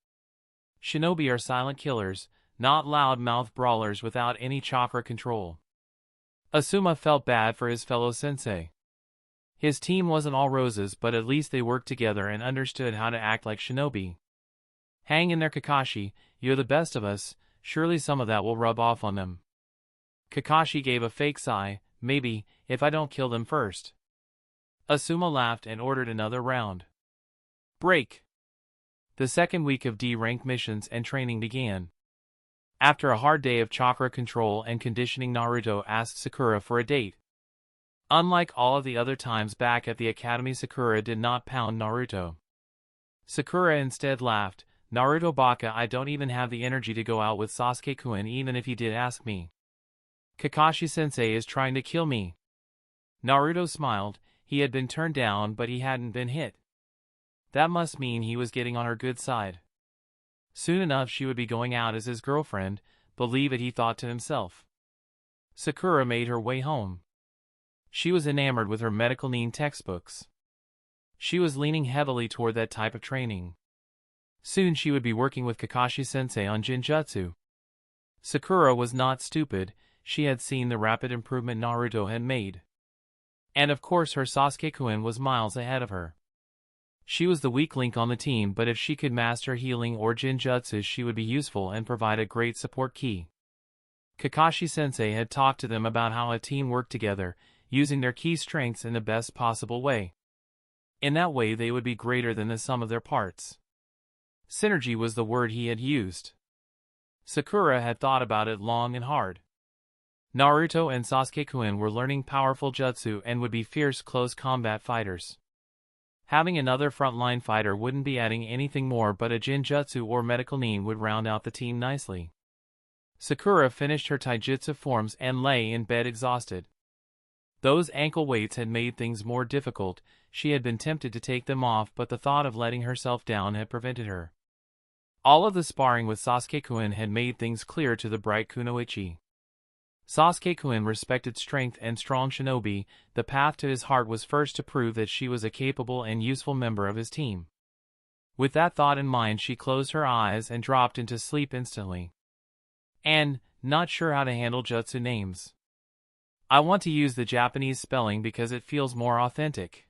Shinobi are silent killers, not loud-mouthed brawlers without any chakra control." Asuma felt bad for his fellow sensei. His team wasn't all roses, but at least they worked together and understood how to act like shinobi. "Hang in there, Kakashi, you're the best of us, surely some of that will rub off on them." Kakashi gave a fake sigh, "Maybe, if I don't kill them first." Asuma laughed and ordered another round. Break. The second week of D-rank missions and training began. After a hard day of chakra control and conditioning, Naruto asked Sakura for a date. Unlike all of the other times back at the academy, Sakura did not pound Naruto. Sakura instead laughed, "Naruto baka, I don't even have the energy to go out with Sasuke-kun even if he did ask me. Kakashi-sensei is trying to kill me." Naruto smiled. He had been turned down, but he hadn't been hit. That must mean he was getting on her good side. Soon enough she would be going out as his girlfriend, believe it, he thought to himself. Sakura made her way home. She was enamored with her medical nin textbooks. She was leaning heavily toward that type of training. Soon she would be working with Kakashi-sensei on Jinjutsu. Sakura was not stupid, she had seen the rapid improvement Naruto had made. And of course her Sasuke-kun was miles ahead of her. She was the weak link on the team, but if she could master healing or Jinjutsu she would be useful and provide a great support key. Kakashi-sensei had talked to them about how a team worked together, using their key strengths in the best possible way. In that way they would be greater than the sum of their parts. Synergy was the word he had used. Sakura had thought about it long and hard. Naruto and Sasuke-kun were learning powerful jutsu and would be fierce close combat fighters. Having another frontline fighter wouldn't be adding anything more, but a Jinjutsu or medical nin would round out the team nicely. Sakura finished her taijutsu forms and lay in bed exhausted. Those ankle weights had made things more difficult. She had been tempted to take them off, but the thought of letting herself down had prevented her. All of the sparring with Sasuke-kun had made things clear to the bright Kunoichi. Sasuke-kun respected strength and strong shinobi. The path to his heart was first to prove that she was a capable and useful member of his team. With that thought in mind, she closed her eyes and dropped into sleep instantly. And, not sure how to handle jutsu names. I want to use the Japanese spelling because it feels more authentic.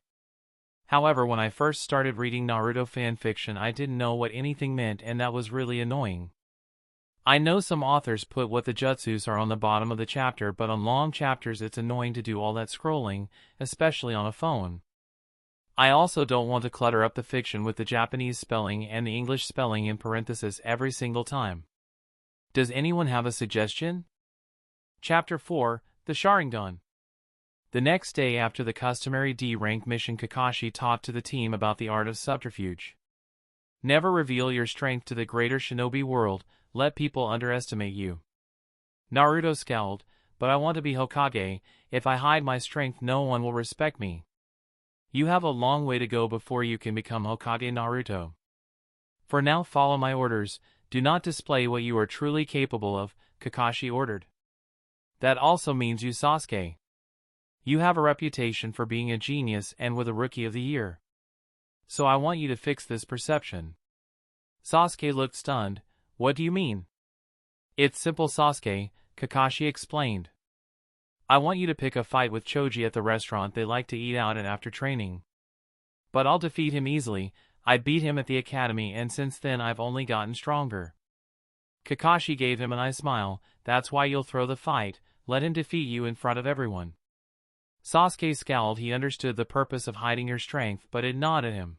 However, when I first started reading Naruto fanfiction, I didn't know what anything meant, and that was really annoying. I know some authors put what the jutsus are on the bottom of the chapter, but on long chapters it's annoying to do all that scrolling, especially on a phone. I also don't want to clutter up the fiction with the Japanese spelling and the English spelling in parentheses every single time. Does anyone have a suggestion? Chapter 4, The Sharingan. The next day, after the customary D-rank mission, Kakashi talked to the team about the art of subterfuge. Never reveal your strength to the greater shinobi world. Let people underestimate you. Naruto scowled, but I want to be Hokage. If I hide my strength, no one will respect me. You have a long way to go before you can become Hokage, Naruto. For now, follow my orders. Do not display what you are truly capable of, Kakashi ordered. That also means you, Sasuke. You have a reputation for being a genius and were the Rookie of the Year. So I want you to fix this perception. Sasuke looked stunned. What do you mean? It's simple, Sasuke, Kakashi explained. I want you to pick a fight with Choji at the restaurant they like to eat out at after training. But I'll defeat him easily. I beat him at the academy, and since then I've only gotten stronger. Kakashi gave him a nice smile. That's why you'll throw the fight. Let him defeat you in front of everyone. Sasuke scowled. He understood the purpose of hiding your strength, but it gnawed at him.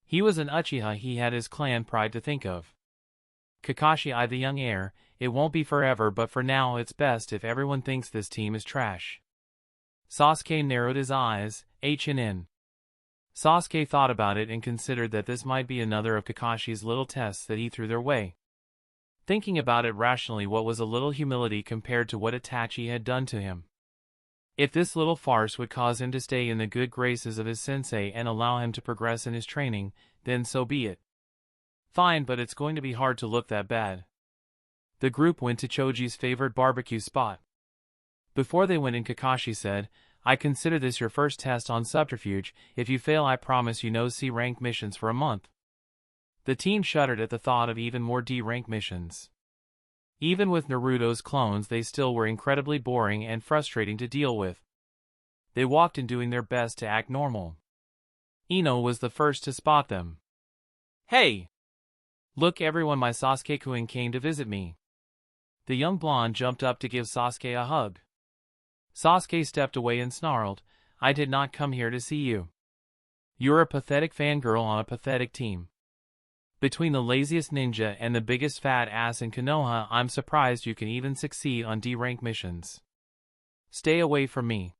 He was an Uchiha. He had his clan pride to think of. Kakashi eyed the young heir. It won't be forever, but for now it's best if everyone thinks this team is trash. Sasuke narrowed his eyes. H&N. Sasuke thought about it and considered that this might be another of Kakashi's little tests that he threw their way. Thinking about it rationally, what was a little humility compared to what Itachi had done to him? If this little farce would cause him to stay in the good graces of his sensei and allow him to progress in his training, then so be it. Fine, but it's going to be hard to look that bad. The group went to Choji's favorite barbecue spot. Before they went in, Kakashi said, I consider this your first test on subterfuge. If you fail, I promise you no C-rank missions for a month. The team shuddered at the thought of even more D-rank missions. Even with Naruto's clones, they still were incredibly boring and frustrating to deal with. They walked in doing their best to act normal. Ino was the first to spot them. Hey! Look everyone, my Sasuke-kun came to visit me. The young blonde jumped up to give Sasuke a hug. Sasuke stepped away and snarled, I did not come here to see you. You're a pathetic fangirl on a pathetic team. Between the laziest ninja and the biggest fat ass in Konoha, I'm surprised you can even succeed on D-rank missions. Stay away from me.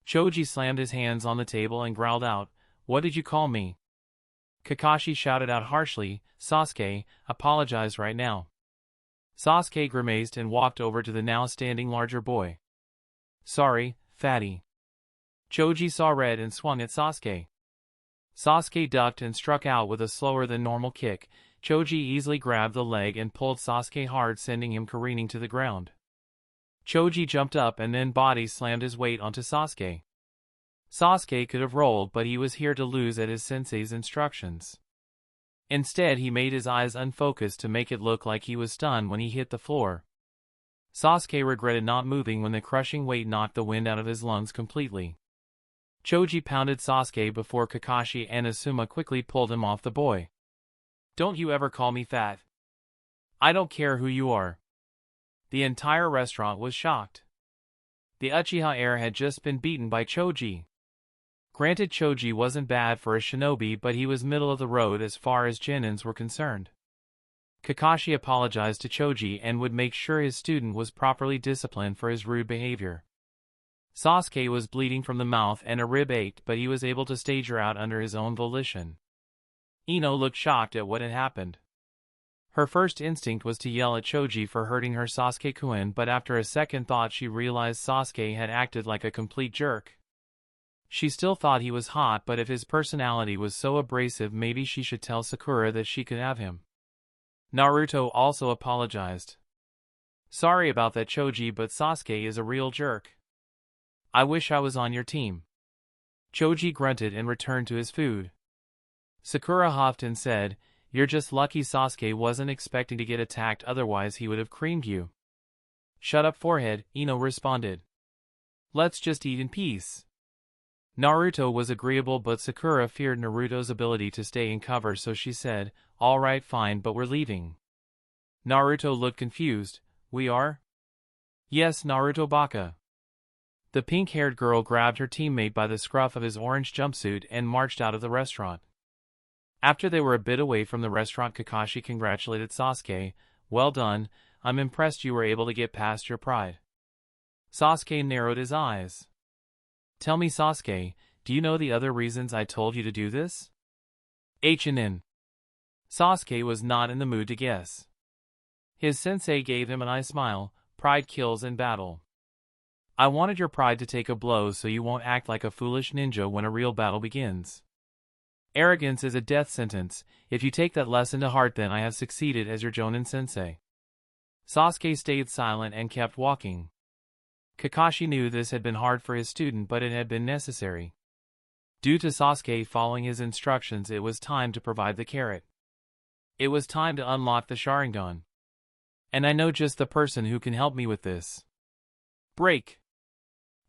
Choji slammed his hands on the table and growled out, What did you call me? Kakashi shouted out harshly, Sasuke, apologize right now. Sasuke grimaced and walked over to the now standing larger boy. Sorry, fatty. Choji saw red and swung at Sasuke. Sasuke ducked and struck out with a slower than normal kick. Choji easily grabbed the leg and pulled Sasuke hard, sending him careening to the ground. Choji jumped up and then body slammed his weight onto Sasuke. Sasuke could have rolled, but he was here to lose at his sensei's instructions. Instead, he made his eyes unfocused to make it look like he was stunned when he hit the floor. Sasuke regretted not moving when the crushing weight knocked the wind out of his lungs completely. Choji pounded Sasuke before Kakashi and Asuma quickly pulled him off the boy. Don't you ever call me fat. I don't care who you are. The entire restaurant was shocked. The Uchiha heir had just been beaten by Choji. Granted, Choji wasn't bad for a shinobi, but he was middle of the road as far as genins were concerned. Kakashi apologized to Choji and would make sure his student was properly disciplined for his rude behavior. Sasuke was bleeding from the mouth and a rib ached, but he was able to stage her out under his own volition. Ino looked shocked at what had happened. Her first instinct was to yell at Choji for hurting her Sasuke-kun, but after a second thought she realized Sasuke had acted like a complete jerk. She still thought he was hot, but if his personality was so abrasive, maybe she should tell Sakura that she could have him. Naruto also apologized. Sorry about that, Choji, but Sasuke is a real jerk. I wish I was on your team. Choji grunted and returned to his food. Sakura huffed and said, "You're just lucky Sasuke wasn't expecting to get attacked, otherwise he would have creamed you." "Shut up, forehead," Ino responded. "Let's just eat in peace." Naruto was agreeable, but Sakura feared Naruto's ability to stay in cover, so she said, "Alright, fine, but we're leaving." Naruto looked confused. "We are?" "Yes, Naruto Baka." The pink-haired girl grabbed her teammate by the scruff of his orange jumpsuit and marched out of the restaurant. After they were a bit away from the restaurant, Kakashi congratulated Sasuke. "Well done, I'm impressed you were able to get past your pride." Sasuke narrowed his eyes. "Tell me, Sasuke, do you know the other reasons I told you to do this?" Chunin. Sasuke was not in the mood to guess. His sensei gave him an eye smile. "Pride kills in battle. I wanted your pride to take a blow so you won't act like a foolish ninja when a real battle begins. Arrogance is a death sentence. If you take that lesson to heart, then I have succeeded as your Jonin sensei." Sasuke stayed silent and kept walking. Kakashi knew this had been hard for his student, but it had been necessary. Due to Sasuke following his instructions, it was time to provide the carrot. It was time to unlock the Sharingan. And I know just the person who can help me with this. Break.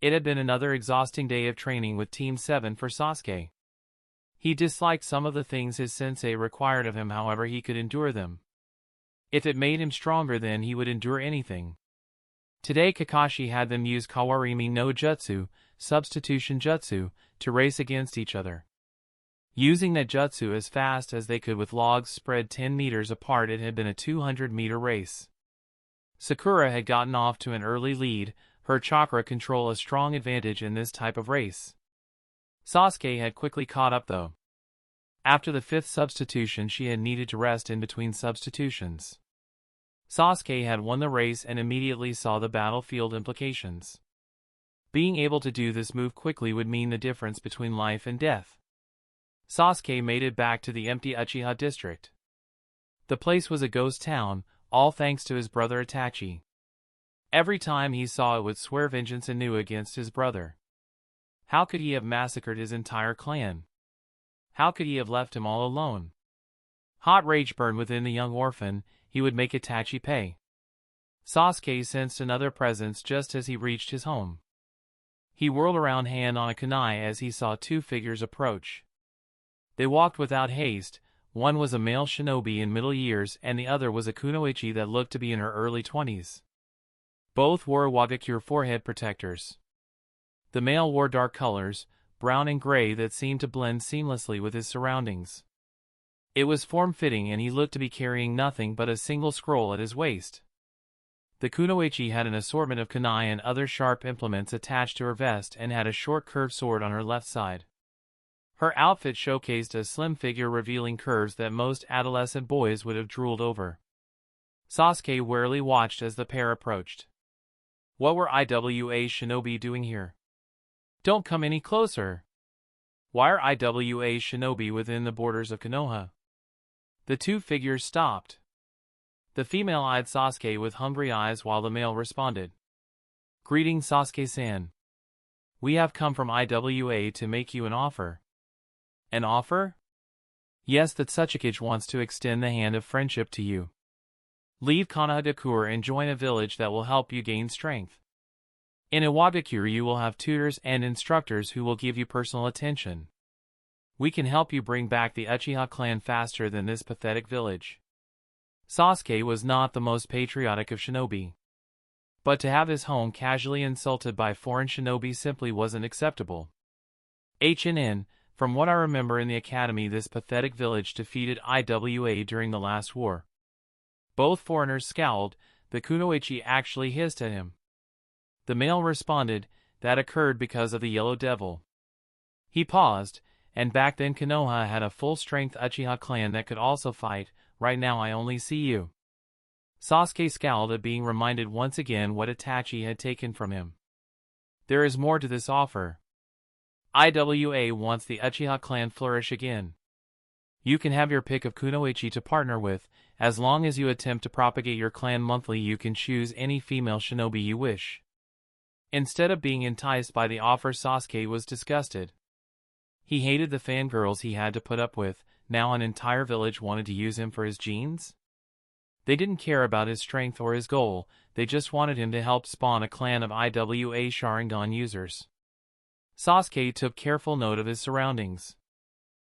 It had been another exhausting day of training with Team 7 for Sasuke. He disliked some of the things his sensei required of him, however he could endure them. If it made him stronger, then he would endure anything. Today Kakashi had them use Kawarimi no Jutsu, substitution jutsu, to race against each other. Using that jutsu as fast as they could with logs spread 10 meters apart, it had been a 200-meter race. Sakura had gotten off to an early lead, her chakra control a strong advantage in this type of race. Sasuke had quickly caught up though. After the 5th substitution, she had needed to rest in between substitutions. Sasuke had won the race and immediately saw the battlefield implications. Being able to do this move quickly would mean the difference between life and death. Sasuke made it back to the empty Uchiha district. The place was a ghost town, all thanks to his brother Itachi. Every time he saw it would swear vengeance anew against his brother. How could he have massacred his entire clan? How could he have left him all alone? Hot rage burned within the young orphan. He would make Itachi pay. Sasuke sensed another presence just as he reached his home. He whirled around, hand on a kunai, as he saw 2 figures approach. They walked without haste. One was a male shinobi in middle years and the other was a kunoichi that looked to be in her early 20s. Both wore wagakure forehead protectors. The male wore dark colors, brown and gray, that seemed to blend seamlessly with his surroundings. It was form-fitting and he looked to be carrying nothing but a single scroll at his waist. The kunoichi had an assortment of kunai and other sharp implements attached to her vest and had a short curved sword on her left side. Her outfit showcased a slim figure revealing curves that most adolescent boys would have drooled over. Sasuke warily watched as the pair approached. What were IWA shinobi doing here? Don't come any closer. Why are IWA shinobi within the borders of Konoha? The 2 figures stopped. The female eyed Sasuke with hungry eyes while the male responded. Greetings, Sasuke-san. We have come from IWA to make you an offer. An offer? Yes, that Subterfuge wants to extend the hand of friendship to you. Leave Konoha and join a village that will help you gain strength. In Iwabakure you will have tutors and instructors who will give you personal attention. We can help you bring back the Uchiha clan faster than this pathetic village. Sasuke was not the most patriotic of shinobi. But to have his home casually insulted by foreign shinobi simply wasn't acceptable. HNN, from what I remember in the academy, this pathetic village defeated IWA during the last war. Both foreigners scowled. The kunoichi actually hissed at him. The male responded, that occurred because of the Yellow Devil. He paused, and back then Konoha had a full-strength Uchiha clan that could also fight. Right now I only see you. Sasuke scowled at being reminded once again what Itachi had taken from him. There is more to this offer. IWA wants the Uchiha clan flourish again. You can have your pick of kunoichi to partner with. As long as you attempt to propagate your clan monthly, you can choose any female shinobi you wish. Instead of being enticed by the offer, Sasuke was disgusted. He hated the fangirls he had to put up with. Now an entire village wanted to use him for his genes? They didn't care about his strength or his goal, they just wanted him to help spawn a clan of IWA Sharingan users. Sasuke took careful note of his surroundings.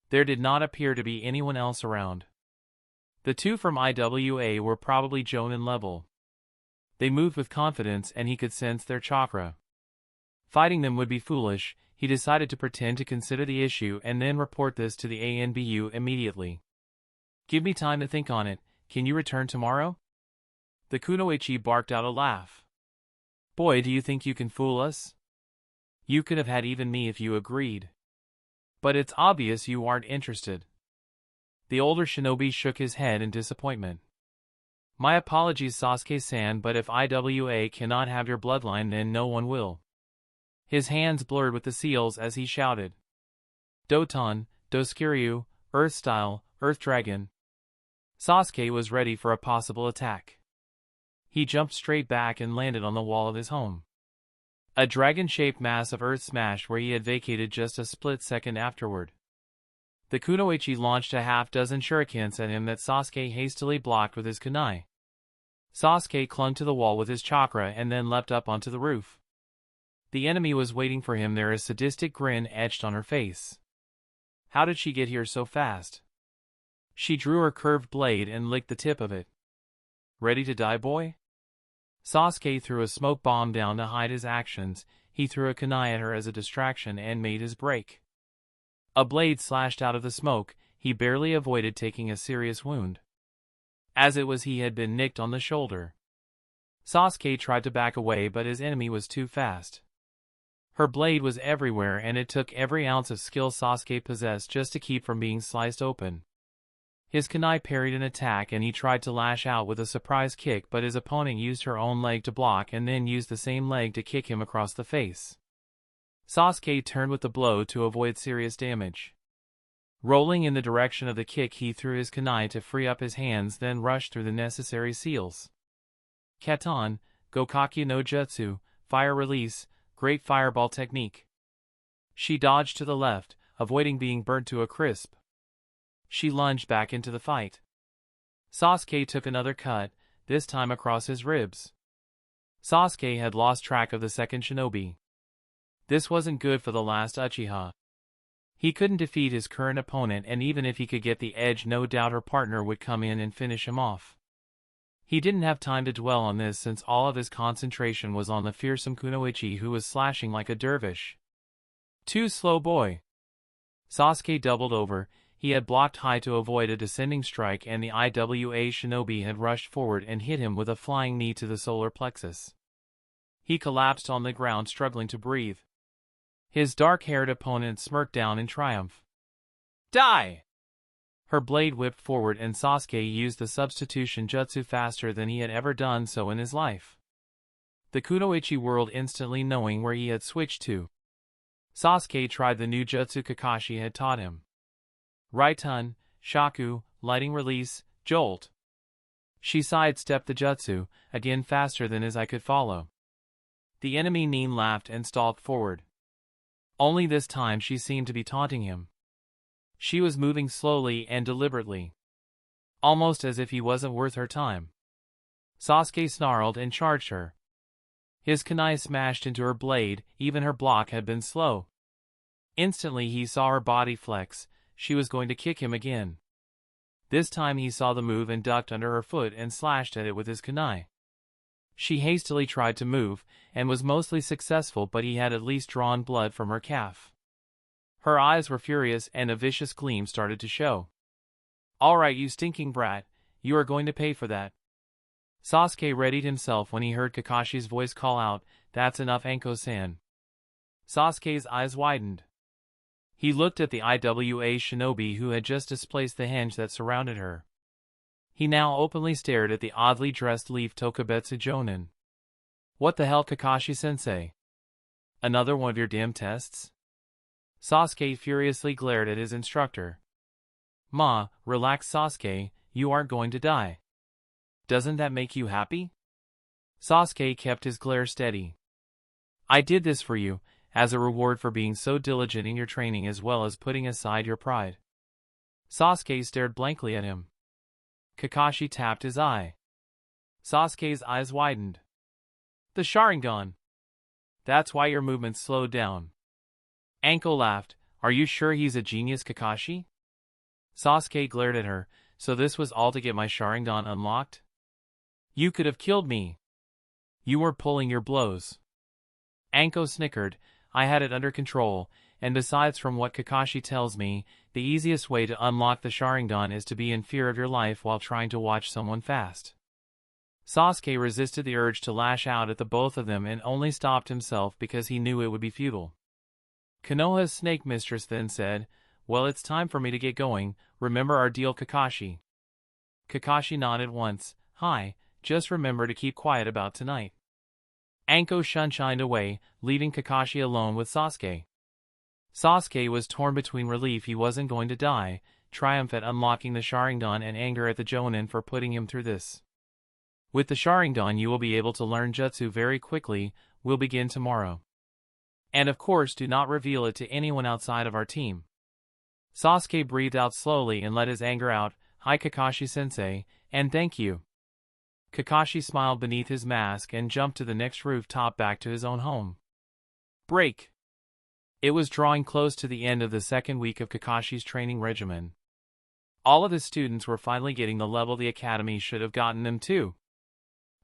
There did not appear to be anyone else around. The two from IWA were probably Jonin level. They moved with confidence and he could sense their chakra. Fighting them would be foolish. He decided to pretend to consider the issue and then report this to the ANBU immediately. Give me time to think on it. Can you return tomorrow? The kunoichi barked out a laugh. Boy, do you think you can fool us? You could have had even me if you agreed. But it's obvious you aren't interested. The older shinobi shook his head in disappointment. My apologies, Sasuke-san, but if IWA cannot have your bloodline, then no one will. His hands blurred with the seals as he shouted. Doton, Doskiryu, Earth Style, Earth Dragon. Sasuke was ready for a possible attack. He jumped straight back and landed on the wall of his home. A dragon-shaped mass of earth smashed where he had vacated just a split second afterward. The kunoichi launched a half-dozen shurikens at him that Sasuke hastily blocked with his kunai. Sasuke clung to the wall with his chakra and then leapt up onto the roof. The enemy was waiting for him there, a sadistic grin etched on her face. How did she get here so fast? She drew her curved blade and licked the tip of it. Ready to die, boy? Sasuke threw a smoke bomb down to hide his actions. He threw a kunai at her as a distraction and made his break. A blade slashed out of the smoke. He barely avoided taking a serious wound. As it was, he had been nicked on the shoulder. Sasuke tried to back away, but his enemy was too fast. Her blade was everywhere and it took every ounce of skill Sasuke possessed just to keep from being sliced open. His kunai parried an attack and he tried to lash out with a surprise kick, but his opponent used her own leg to block and then used the same leg to kick him across the face. Sasuke turned with the blow to avoid serious damage. Rolling in the direction of the kick, he threw his kunai to free up his hands, then rushed through the necessary seals. Katon, Gokaki no Jutsu, Fire Release, Great Fireball Technique. She dodged to the left, avoiding being burnt to a crisp. She lunged back into the fight. Sasuke took another cut, this time across his ribs. Sasuke had lost track of the second shinobi. This wasn't good for the last Uchiha. He couldn't defeat his current opponent, and even if he could get the edge, no doubt her partner would come in and finish him off. He didn't have time to dwell on this since all of his concentration was on the fearsome kunoichi who was slashing like a dervish. Too slow, boy. Sasuke doubled over. He had blocked high to avoid a descending strike, and the IWA shinobi had rushed forward and hit him with a flying knee to the solar plexus. He collapsed on the ground, struggling to breathe. His dark-haired opponent smirked down in triumph. Die! Her blade whipped forward and Sasuke used the substitution jutsu faster than he had ever done so in his life. The kunoichi whirled, instantly knowing where he had switched to. Sasuke tried the new jutsu Kakashi had taught him. Raitun, Shaku, Lighting Release, Jolt. She sidestepped the jutsu, again faster than his eye could follow. The enemy Nin laughed and stalked forward. Only this time she seemed to be taunting him. She was moving slowly and deliberately, almost as if he wasn't worth her time. Sasuke snarled and charged her. His kunai smashed into her blade, even her block had been slow. Instantly he saw her body flex. She was going to kick him again. This time he saw the move and ducked under her foot and slashed at it with his kunai. She hastily tried to move, and was mostly successful, but he had at least drawn blood from her calf. Her eyes were furious and a vicious gleam started to show. All right, you stinking brat, you are going to pay for that. Sasuke readied himself when he heard Kakashi's voice call out, That's enough, Anko-san. Sasuke's eyes widened. He looked at the IWA shinobi who had just displaced the henge that surrounded her. He now openly stared at the oddly dressed Leaf Tokubetsu Jonin. What the hell, Kakashi-sensei? Another one of your damn tests? Sasuke furiously glared at his instructor. Relax Sasuke, you aren't going to die. Doesn't that make you happy? Sasuke kept his glare steady. I did this for you, as a reward for being so diligent in your training as well as putting aside your pride. Sasuke stared blankly at him. Kakashi tapped his eye. Sasuke's eyes widened. The Sharingan. That's why your movements slowed down. Anko laughed. Are you sure he's a genius, Kakashi? Sasuke glared at her. So this was all to get my Sharingan unlocked? You could have killed me. You were pulling your blows. Anko snickered. I had it under control, and besides, from what Kakashi tells me, the easiest way to unlock the Sharingan is to be in fear of your life while trying to watch someone fast. Sasuke resisted the urge to lash out at the both of them and only stopped himself because he knew it would be futile. Konoha's snake mistress then said, Well, it's time for me to get going. Remember our deal, Kakashi? Kakashi nodded once. Hi, just remember to keep quiet about tonight. Anko shunshined away, leaving Kakashi alone with Sasuke. Sasuke was torn between relief he wasn't going to die, triumph at unlocking the Sharingan, and anger at the Jonin for putting him through this. With the Sharingan you will be able to learn jutsu very quickly. We'll begin tomorrow. And of course do not reveal it to anyone outside of our team. Sasuke breathed out slowly and let his anger out. Hi Kakashi-sensei, and thank you. Kakashi smiled beneath his mask and jumped to the next rooftop back to his own home. Break. It was drawing close to the end of the second week of Kakashi's training regimen. All of his students were finally getting the level the academy should have gotten them to.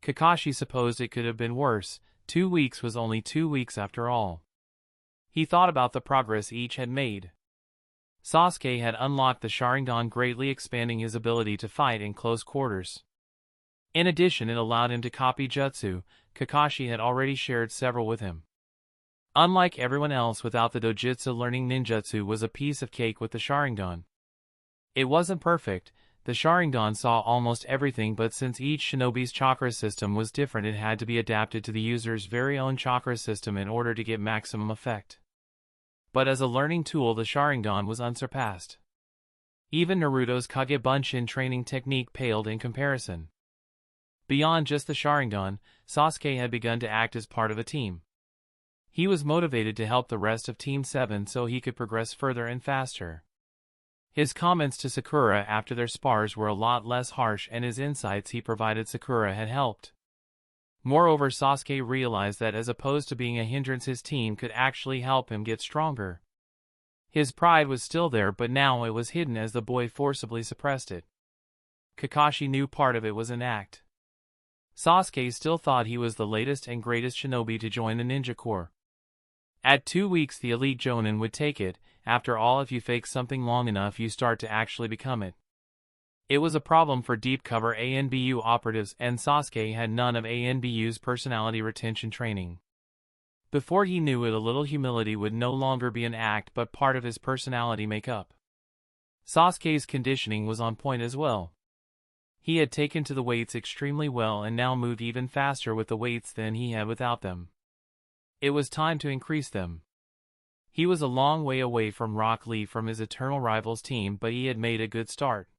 Kakashi supposed it could have been worse. 2 weeks was only 2 weeks after all. He thought about the progress each had made. Sasuke had unlocked the Sharingan, greatly expanding his ability to fight in close quarters. In addition, it allowed him to copy jutsu. Kakashi had already shared several with him. Unlike everyone else without the dojutsu, learning ninjutsu was a piece of cake with the Sharingan. It wasn't perfect. The Sharingan saw almost everything, but since each shinobi's chakra system was different, it had to be adapted to the user's very own chakra system in order to get maximum effect. But as a learning tool, the Sharingan was unsurpassed. Even Naruto's Kage Bunshin training technique paled in comparison. Beyond just the Sharingan, Sasuke had begun to act as part of a team. He was motivated to help the rest of Team 7 so he could progress further and faster. His comments to Sakura after their spars were a lot less harsh, and his insights he provided Sakura had helped. Moreover, Sasuke realized that as opposed to being a hindrance, his team could actually help him get stronger. His pride was still there, but now it was hidden as the boy forcibly suppressed it. Kakashi knew part of it was an act. Sasuke still thought he was the latest and greatest shinobi to join the ninja corps. At 2 weeks the elite Jonin would take it. After all, if you fake something long enough you start to actually become it. It was a problem for deep cover ANBU operatives, and Sasuke had none of ANBU's personality retention training. Before he knew it, a little humility would no longer be an act but part of his personality makeup. Sasuke's conditioning was on point as well. He had taken to the weights extremely well and now moved even faster with the weights than he had without them. It was time to increase them. He was a long way away from Rock Lee from his eternal rivals team, but he had made a good start.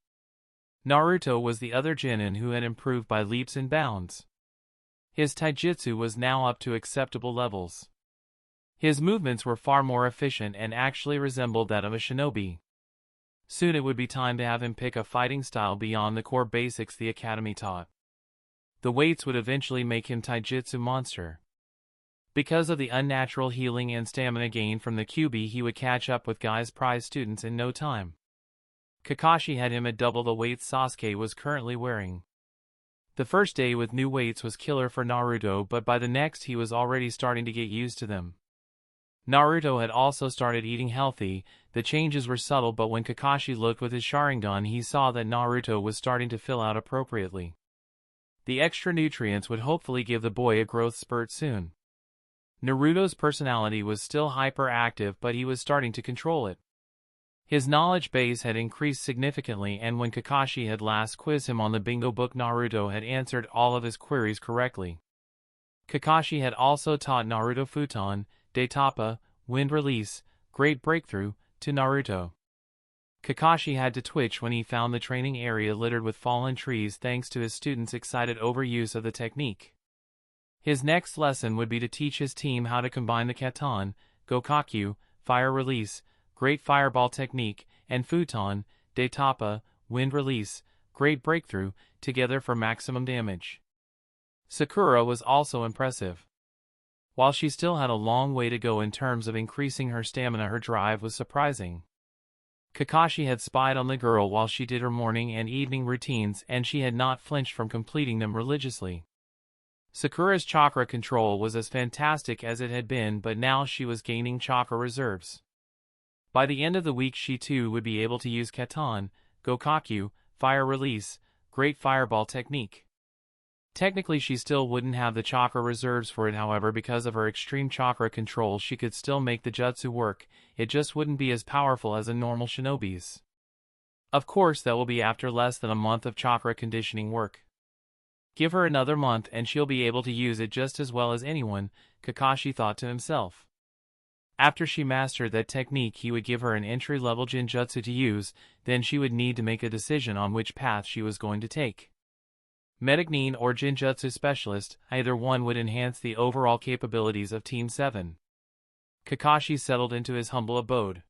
Naruto was the other genin who had improved by leaps and bounds. His taijutsu was now up to acceptable levels. His movements were far more efficient and actually resembled that of a shinobi. Soon it would be time to have him pick a fighting style beyond the core basics the academy taught. The weights would eventually make him taijutsu monster. Because of the unnatural healing and stamina gain from the QB, he would catch up with Guy's prize students in no time. Kakashi had him at double the weights Sasuke was currently wearing. The first day with new weights was killer for Naruto, but by the next he was already starting to get used to them. Naruto had also started eating healthy. The changes were subtle, but when Kakashi looked with his Sharingan he saw that Naruto was starting to fill out appropriately. The extra nutrients would hopefully give the boy a growth spurt soon. Naruto's personality was still hyperactive, but he was starting to control it. His knowledge base had increased significantly, and when Kakashi had last quizzed him on the bingo book, Naruto had answered all of his queries correctly. Kakashi had also taught Naruto Futon, Daitapa, Wind Release, Great Breakthrough, to Naruto. Kakashi had to twitch when he found the training area littered with fallen trees thanks to his students' excited overuse of the technique. His next lesson would be to teach his team how to combine the Katon, Gokakyu, Fire Release, Great Fireball Technique, and Futon, Daitapa, Wind Release, Great Breakthrough, together for maximum damage. Sakura was also impressive. While she still had a long way to go in terms of increasing her stamina, her drive was surprising. Kakashi had spied on the girl while she did her morning and evening routines, and she had not flinched from completing them religiously. Sakura's chakra control was as fantastic as it had been, but now she was gaining chakra reserves. By the end of the week, she too would be able to use Katon, Gokakyu, Fire Release, Great Fireball Technique. Technically, she still wouldn't have the chakra reserves for it, however, because of her extreme chakra control she could still make the jutsu work, it just wouldn't be as powerful as a normal shinobi's. Of course, that will be after less than a month of chakra conditioning work. Give her another month and she'll be able to use it just as well as anyone, Kakashi thought to himself. After she mastered that technique, he would give her an entry-level genjutsu to use, then she would need to make a decision on which path she was going to take. Genin or Genjutsu Specialist, either one would enhance the overall capabilities of Team 7. Kakashi settled into his humble abode.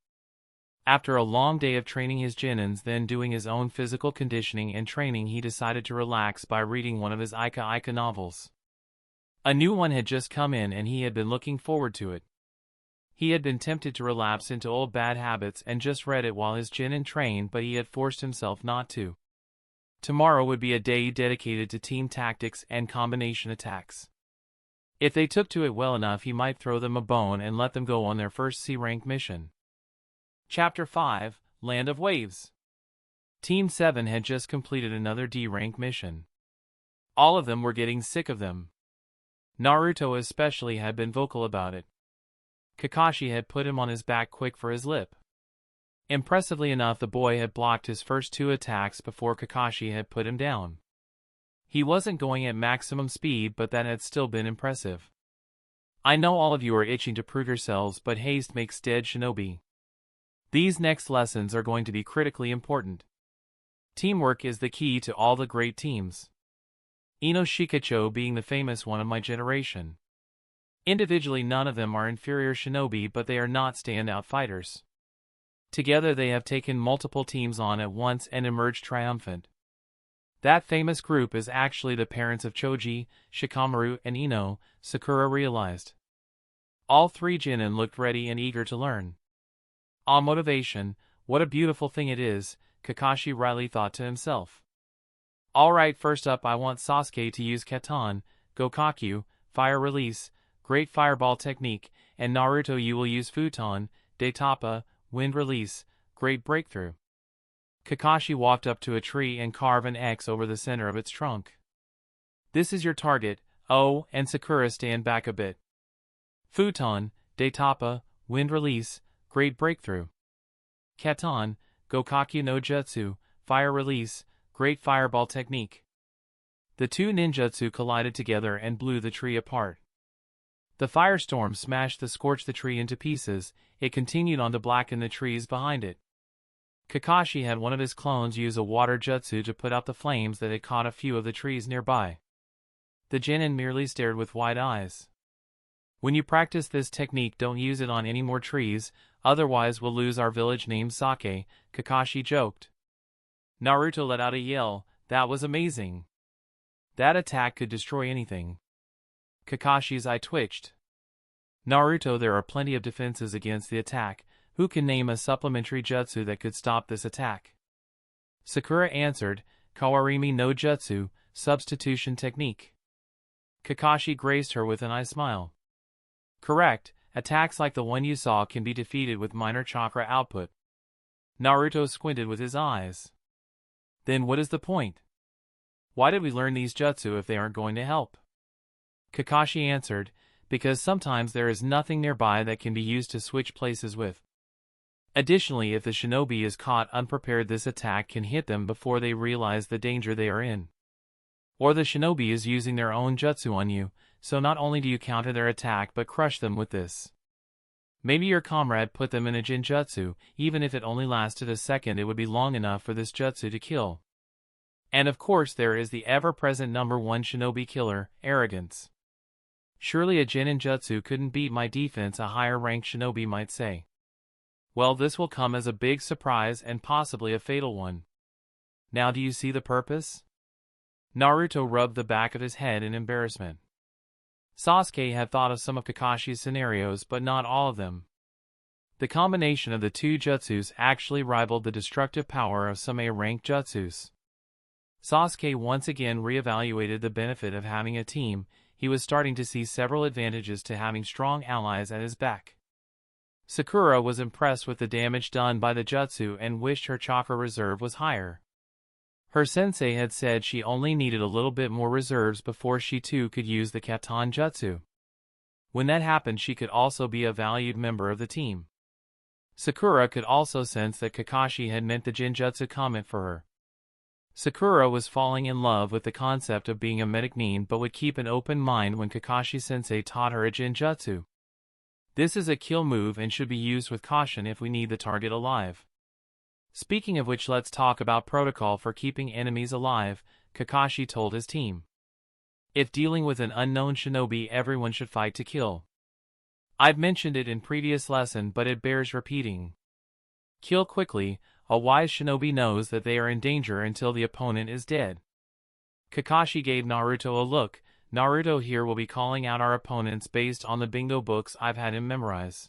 After a long day of training his genins, then doing his own physical conditioning and training, he decided to relax by reading one of his Ika novels. A new one had just come in and he had been looking forward to it. He had been tempted to relapse into old bad habits and just read it while his genin trained, but he had forced himself not to. Tomorrow would be a day dedicated to team tactics and combination attacks. If they took to it well enough, he might throw them a bone and let them go on their first C-rank mission. Chapter 5, Land of Waves. Team 7 had just completed another D-rank mission. All of them were getting sick of them. Naruto especially had been vocal about it. Kakashi had put him on his back quick for his lip. Impressively enough, the boy had blocked his first 2 attacks before Kakashi had put him down. He wasn't going at maximum speed, but that had still been impressive. I know all of you are itching to prove yourselves, but haste makes dead shinobi. These next lessons are going to be critically important. Teamwork is the key to all the great teams. Ino Shikacho being the famous one of my generation. Individually, none of them are inferior shinobi, but they are not standout fighters. Together they have taken multiple teams on at once and emerged triumphant. That famous group is actually the parents of Choji, Shikamaru, and Ino, Sakura realized. All 3 genin looked ready and eager to learn. Ah, motivation, what a beautiful thing it is, Kakashi rightly thought to himself. Alright, first up I want Sasuke to use Katon, Gokakyu, Fire Release, Great Fireball Technique, and Naruto you will use Futon, Daitapa, Wind Release, Great Breakthrough. Kakashi walked up to a tree and carved an X over the center of its trunk. This is your target, oh, and Sakura stand back a bit. Futon, Daitapa, Wind Release, Great Breakthrough. Katon, Gokakyu no Jutsu, Fire Release, Great Fireball Technique. The 2 ninjutsu collided together and blew the tree apart. The firestorm smashed the tree into pieces. It continued on to blacken the trees behind it. Kakashi had one of his clones use a water jutsu to put out the flames that had caught a few of the trees nearby. The genin merely stared with wide eyes. When you practice this technique, don't use it on any more trees, otherwise we'll lose our village named Sake, Kakashi joked. Naruto let out a yell. That was amazing. That attack could destroy anything. Kakashi's eye twitched. Naruto, there are plenty of defenses against the attack. Who can name a supplementary jutsu that could stop this attack? Sakura answered, Kawarimi no Jutsu, Substitution Technique. Kakashi graced her with an eye smile. Correct, attacks like the one you saw can be defeated with minor chakra output. Naruto squinted with his eyes. Then what is the point? Why did we learn these jutsu if they aren't going to help? Kakashi answered, because sometimes there is nothing nearby that can be used to switch places with. Additionally, if the shinobi is caught unprepared, this attack can hit them before they realize the danger they are in. Or the shinobi is using their own jutsu on you, so not only do you counter their attack but crush them with this. Maybe your comrade put them in a genjutsu, even if it only lasted a second, it would be long enough for this jutsu to kill. And of course there is the ever-present number one shinobi killer, arrogance. Surely a genin jutsu couldn't beat my defense, a higher-ranked shinobi might say. Well, this will come as a big surprise and possibly a fatal one. Now do you see the purpose? Naruto rubbed the back of his head in embarrassment. Sasuke had thought of some of Kakashi's scenarios, but not all of them. The combination of the two jutsus actually rivaled the destructive power of some A-ranked jutsus. Sasuke once again reevaluated the benefit of having a team. He was starting to see several advantages to having strong allies at his back. Sakura was impressed with the damage done by the jutsu and wished her chakra reserve was higher. Her sensei had said she only needed a little bit more reserves before she too could use the Katan jutsu. When that happened, she could also be a valued member of the team. Sakura could also sense that Kakashi had meant the genjutsu comment for her. Sakura was falling in love with the concept of being a medic nin, but would keep an open mind when Kakashi-sensei taught her a genjutsu. This is a kill move and should be used with caution if we need the target alive. Speaking of which, let's talk about protocol for keeping enemies alive, Kakashi told his team. If dealing with an unknown shinobi, everyone should fight to kill. I've mentioned it in previous lesson, but it bears repeating. Kill quickly. A wise shinobi knows that they are in danger until the opponent is dead. Kakashi gave Naruto a look. Naruto here will be calling out our opponents based on the bingo books I've had him memorize.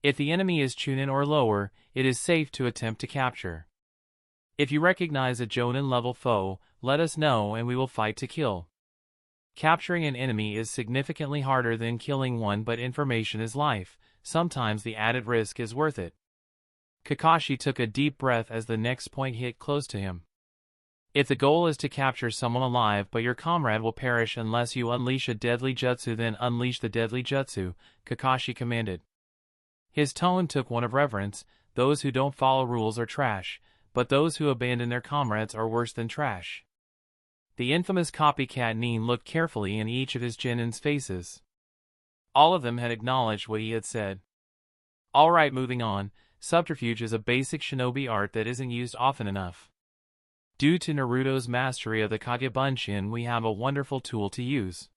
If the enemy is Chunin or lower, it is safe to attempt to capture. If you recognize a Jonin level foe, let us know and we will fight to kill. Capturing an enemy is significantly harder than killing one, but information is life. Sometimes the added risk is worth it. Kakashi took a deep breath as the next point hit close to him. If the goal is to capture someone alive but your comrade will perish unless you unleash a deadly jutsu, then unleash the deadly jutsu, Kakashi commanded. His tone took one of reverence. Those who don't follow rules are trash, but those who abandon their comrades are worse than trash. The infamous copycat nin looked carefully in each of his genin's faces. All of them had acknowledged what he had said. Alright, moving on. Subterfuge is a basic shinobi art that isn't used often enough. Due to Naruto's mastery of the Kagebunshin, we have a wonderful tool to use.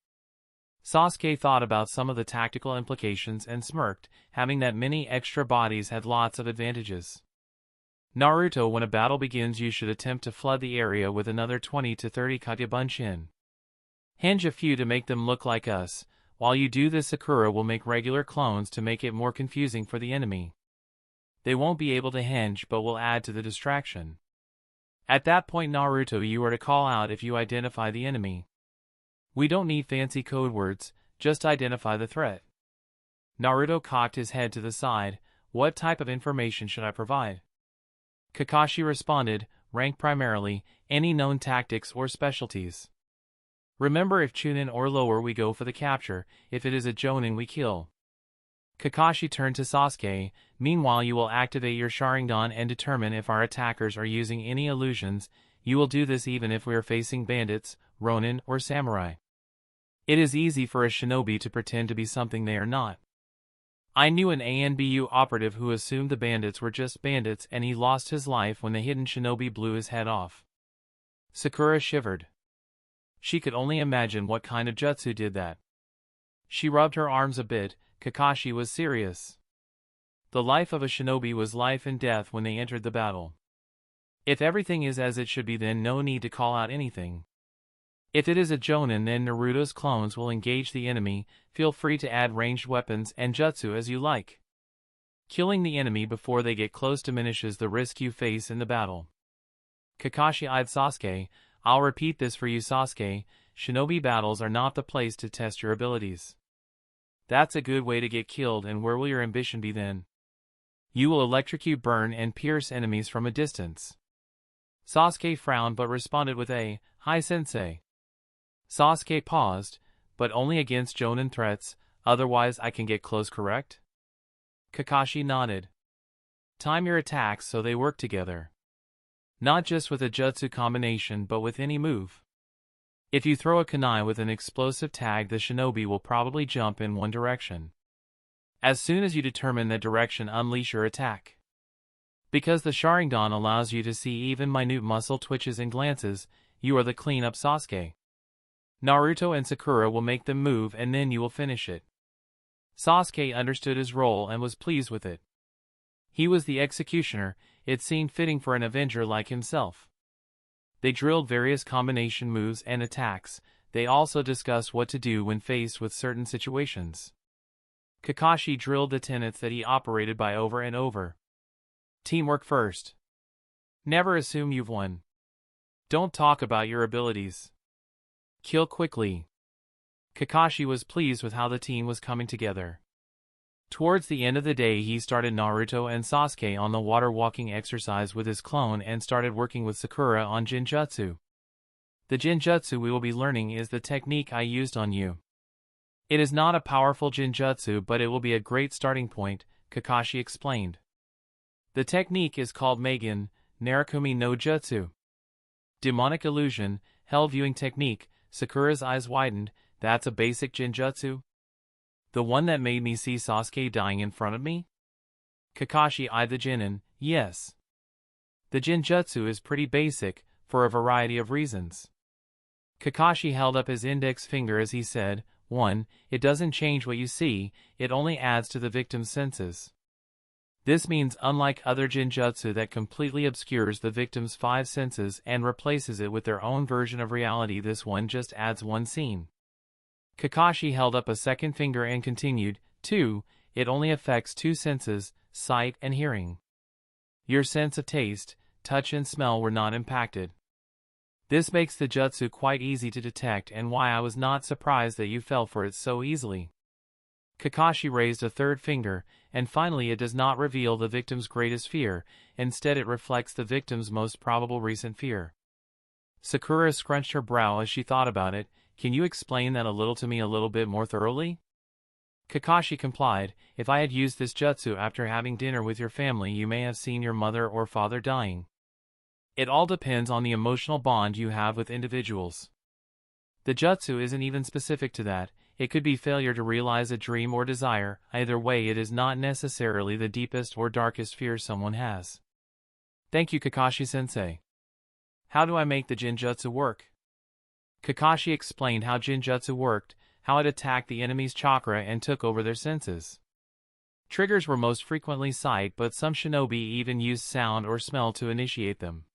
Sasuke thought about some of the tactical implications and smirked. Having that many extra bodies had lots of advantages. Naruto, when a battle begins, you should attempt to flood the area with another 20 to 30 Kagebunshin. Henge a few to make them look like us. While you do this, Sakura will make regular clones to make it more confusing for the enemy. They won't be able to henge but will add to the distraction. At that point, Naruto, you are to call out if you identify the enemy. We don't need fancy code words, just identify the threat. Naruto cocked his head to the side. What type of information should I provide? Kakashi responded, rank primarily, any known tactics or specialties. Remember, if Chunin or lower, we go for the capture. If it is a Jonin, we kill. Kakashi turned to Sasuke. Meanwhile, you will activate your Sharingan and determine if our attackers are using any illusions. You will do this even if we are facing bandits, ronin, or samurai. It is easy for a shinobi to pretend to be something they are not. I knew an ANBU operative who assumed the bandits were just bandits, and he lost his life when the hidden shinobi blew his head off. Sakura shivered. She could only imagine what kind of jutsu did that. She rubbed her arms a bit. Kakashi was serious. The life of a shinobi was life and death when they entered the battle. If everything is as it should be, then no need to call out anything. If it is a Jonin, then Naruto's clones will engage the enemy. Feel free to add ranged weapons and jutsu as you like. Killing the enemy before they get close diminishes the risk you face in the battle. Kakashi eyed Sasuke. I'll repeat this for you, Sasuke. Shinobi battles are not the place to test your abilities. That's a good way to get killed, and where will your ambition be then? You will electrocute, burn, and pierce enemies from a distance. Sasuke frowned but responded with a, "Hi, sensei." Sasuke paused, but only against Jonin threats. Otherwise I can get close, correct? Kakashi nodded. Time your attacks so they work together. Not just with a jutsu combination but with any move. If you throw a kunai with an explosive tag, the shinobi will probably jump in one direction. As soon as you determine that direction, unleash your attack. Because the Sharingan allows you to see even minute muscle twitches and glances, you are the clean-up Sasuke. Naruto and Sakura will make them move and then you will finish it. Sasuke understood his role and was pleased with it. He was the executioner, it seemed fitting for an Avenger like himself. They drilled various combination moves and attacks. They also discussed what to do when faced with certain situations. Kakashi drilled the tenets that he operated by over and over. Teamwork first. Never assume you've won. Don't talk about your abilities. Kill quickly. Kakashi was pleased with how the team was coming together. Towards the end of the day, he started Naruto and Sasuke on the water walking exercise with his clone and started working with Sakura on Jinjutsu. The Jinjutsu we will be learning is the technique I used on you. It is not a powerful Jinjutsu, but it will be a great starting point, Kakashi explained. The technique is called Magen, Narakumi no Jutsu. Demonic illusion, hell viewing technique. Sakura's eyes widened. That's a basic Jinjutsu? The one that made me see Sasuke dying in front of me? Kakashi eyed the genin. Yes. The Jinjutsu is pretty basic, for a variety of reasons. Kakashi held up his index finger as he said, 1. It doesn't change what you see, it only adds to the victim's senses. This means unlike other Jinjutsu that completely obscures the victim's 5 senses and replaces it with their own version of reality, this one just adds one scene. Kakashi held up a second finger and continued, 2. It only affects 2 senses, sight and hearing. Your sense of taste, touch and smell were not impacted. This makes the jutsu quite easy to detect and why I was not surprised that you fell for it so easily. Kakashi raised a third finger, and finally it does not reveal the victim's greatest fear, instead it reflects the victim's most probable recent fear. Sakura scrunched her brow as she thought about it. Can you explain that a little to me a little bit more thoroughly? Kakashi complied. If I had used this jutsu after having dinner with your family, you may have seen your mother or father dying. It all depends on the emotional bond you have with individuals. The jutsu isn't even specific to that. It could be failure to realize a dream or desire. Either way, it is not necessarily the deepest or darkest fear someone has. Thank you, Kakashi-sensei. How do I make the Jinjutsu work? Kakashi explained how Jinjutsu worked, how it attacked the enemy's chakra and took over their senses. Triggers were most frequently sight, but some shinobi even used sound or smell to initiate them.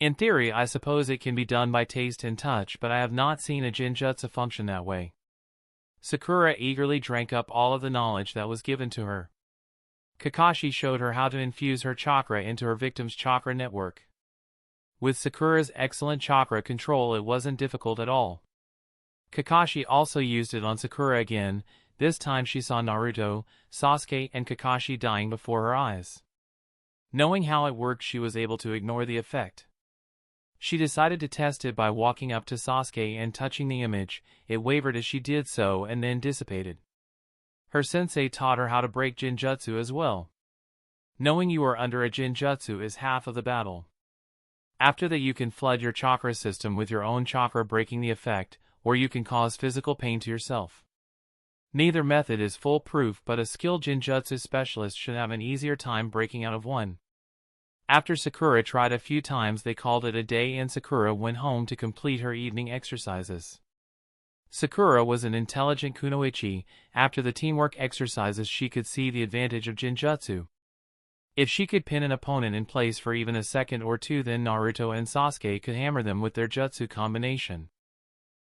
In theory, I suppose it can be done by taste and touch, but I have not seen a Jinjutsu function that way. Sakura eagerly drank up all of the knowledge that was given to her. Kakashi showed her how to infuse her chakra into her victim's chakra network. With Sakura's excellent chakra control, it wasn't difficult at all. Kakashi also used it on Sakura again. This time she saw Naruto, Sasuke, and Kakashi dying before her eyes. Knowing how it worked, she was able to ignore the effect. She decided to test it by walking up to Sasuke and touching the image. It wavered as she did so and then dissipated. Her sensei taught her how to break Jinjutsu as well. Knowing you are under a Jinjutsu is half of the battle. After that, you can flood your chakra system with your own chakra, breaking the effect, or you can cause physical pain to yourself. Neither method is foolproof, but a skilled Jinjutsu specialist should have an easier time breaking out of one. After Sakura tried a few times, they called it a day and Sakura went home to complete her evening exercises. Sakura was an intelligent kunoichi. After the teamwork exercises, she could see the advantage of Jinjutsu. If she could pin an opponent in place for even a second or two, then Naruto and Sasuke could hammer them with their jutsu combination.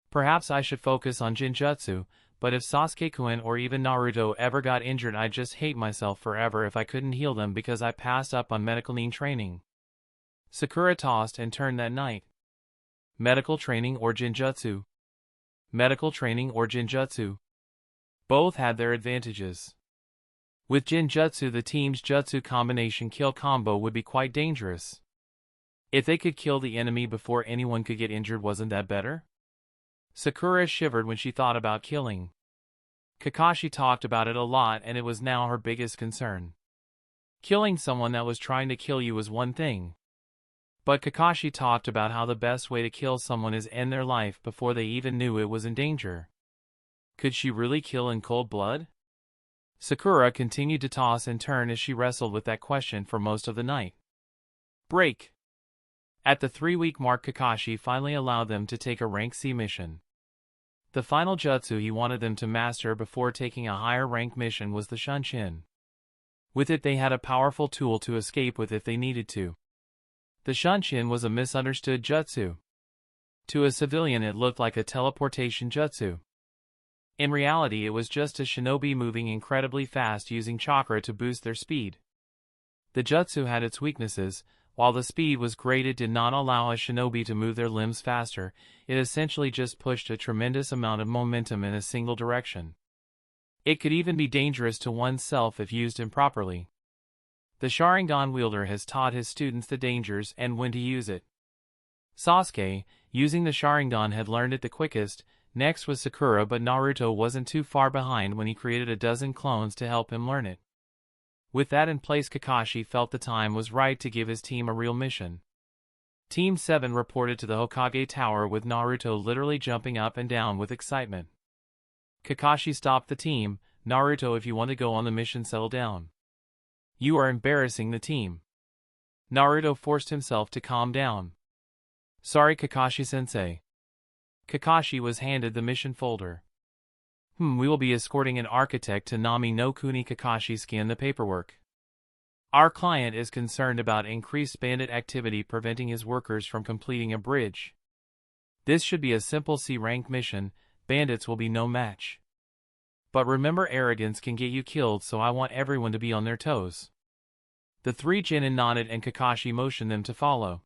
Perhaps I should focus on Jinjutsu, but if Sasuke-kun or even Naruto ever got injured, I'd just hate myself forever if I couldn't heal them because I passed up on medical training. Sakura tossed and turned that night. Medical training or Jinjutsu? Medical training or Jinjutsu? Both had their advantages. With Jinjutsu, the team's jutsu combination kill combo would be quite dangerous. If they could kill the enemy before anyone could get injured, wasn't that better? Sakura shivered when she thought about killing Kakashi talked about it a lot and it was now her biggest concern. Killing someone that was trying to kill you was one thing. But Kakashi talked about how the best way to kill someone is end their life before they even knew it was in danger. Could she really kill in cold blood? Sakura continued to toss and turn as she wrestled with that question for most of the night. Break. At the 3-week mark, Kakashi finally allowed them to take a rank C mission. The final jutsu he wanted them to master before taking a higher rank mission was the Shunshin. With it they had a powerful tool to escape with if they needed to. The Shunshin was a misunderstood jutsu. To a civilian it looked like a teleportation jutsu. In reality it was just a shinobi moving incredibly fast using chakra to boost their speed. The jutsu had its weaknesses. While the speed was great, it did not allow a shinobi to move their limbs faster. It essentially just pushed a tremendous amount of momentum in a single direction. It could even be dangerous to oneself if used improperly. The Sharingan wielder has taught his students the dangers and when to use it. Sasuke, using the Sharingan, had learned it the quickest. Next was Sakura, but Naruto wasn't too far behind when he created a dozen clones to help him learn it. With that in place, Kakashi felt the time was right to give his team a real mission. Team 7 reported to the Hokage Tower with Naruto literally jumping up and down with excitement. Kakashi stopped the team. Naruto, if you want to go on the mission, settle down. You are embarrassing the team. Naruto forced himself to calm down. Sorry, Kakashi-sensei. Kakashi was handed the mission folder. We will be escorting an architect to Nami no Kuni. Kakashi scanned the paperwork. Our client is concerned about increased bandit activity preventing his workers from completing a bridge. This should be a simple C-rank mission. Bandits will be no match. But remember, arrogance can get you killed, so I want everyone to be on their toes. The 3 genin nodded and Kakashi motioned them to follow.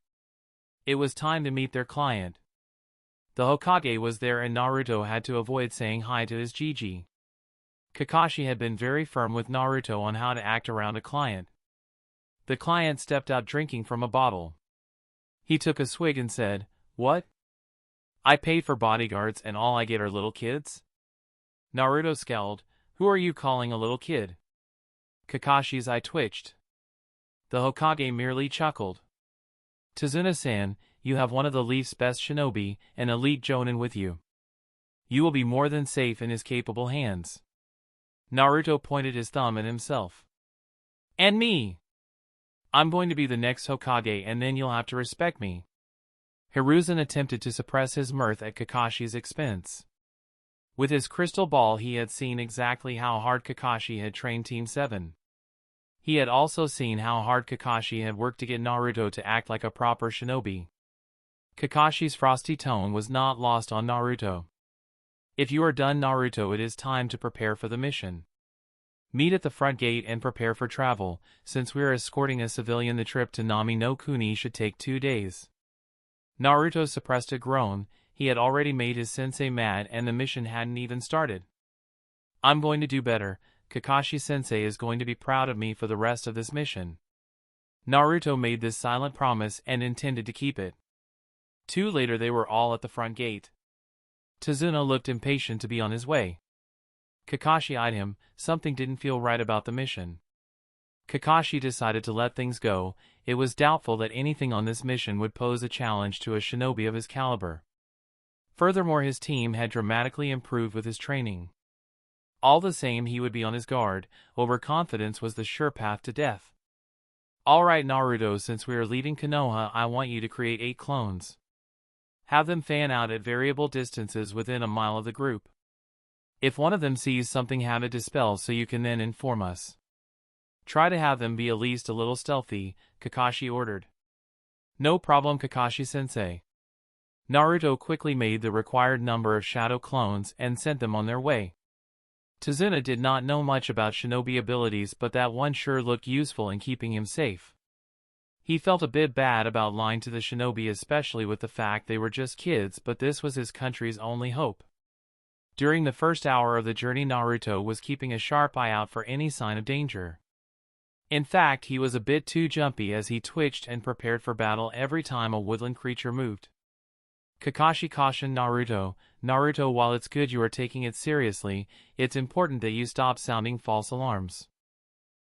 It was time to meet their client. The Hokage was there and Naruto had to avoid saying hi to his Gigi. Kakashi had been very firm with Naruto on how to act around a client. The client stepped out drinking from a bottle. He took a swig and said, "What? I paid for bodyguards and all I get are little kids?" Naruto scowled. "Who are you calling a little kid?" Kakashi's eye twitched. The Hokage merely chuckled. "Tazuna-san, you have one of the Leaf's best shinobi, an elite jonin with you. You will be more than safe in his capable hands." Naruto pointed his thumb at himself. "And me! I'm going to be the next Hokage and then you'll have to respect me." Hiruzen attempted to suppress his mirth at Kakashi's expense. With his crystal ball he had seen exactly how hard Kakashi had trained Team 7. He had also seen how hard Kakashi had worked to get Naruto to act like a proper shinobi. Kakashi's frosty tone was not lost on Naruto. "If you are done, Naruto, it is time to prepare for the mission. Meet at the front gate and prepare for travel. Since we are escorting a civilian, the trip to Nami no Kuni should take 2 days. Naruto suppressed a groan. He had already made his sensei mad and the mission hadn't even started. "I'm going to do better. Kakashi-sensei is going to be proud of me for the rest of this mission." Naruto made this silent promise and intended to keep it. 2 later they were all at the front gate. Tazuna looked impatient to be on his way. Kakashi eyed him. Something didn't feel right about the mission. Kakashi decided to let things go. It was doubtful that anything on this mission would pose a challenge to a shinobi of his caliber. Furthermore, his team had dramatically improved with his training. All the same, he would be on his guard. Overconfidence was the sure path to death. "Alright, Naruto, since we are leaving Konoha, I want you to create 8 clones. Have them fan out at variable distances within a mile of the group. If one of them sees something, have it dispel so you can then inform us. Try to have them be at least a little stealthy," Kakashi ordered. "No problem, Kakashi-sensei." Naruto quickly made the required number of shadow clones and sent them on their way. Tazuna did not know much about shinobi abilities, but that one sure looked useful in keeping him safe. He felt a bit bad about lying to the shinobi, especially with the fact they were just kids, but this was his country's only hope. During the first hour of the journey, Naruto was keeping a sharp eye out for any sign of danger. In fact, he was a bit too jumpy as he twitched and prepared for battle every time a woodland creature moved. Kakashi cautioned Naruto, "Naruto, while it's good you are taking it seriously, it's important that you stop sounding false alarms."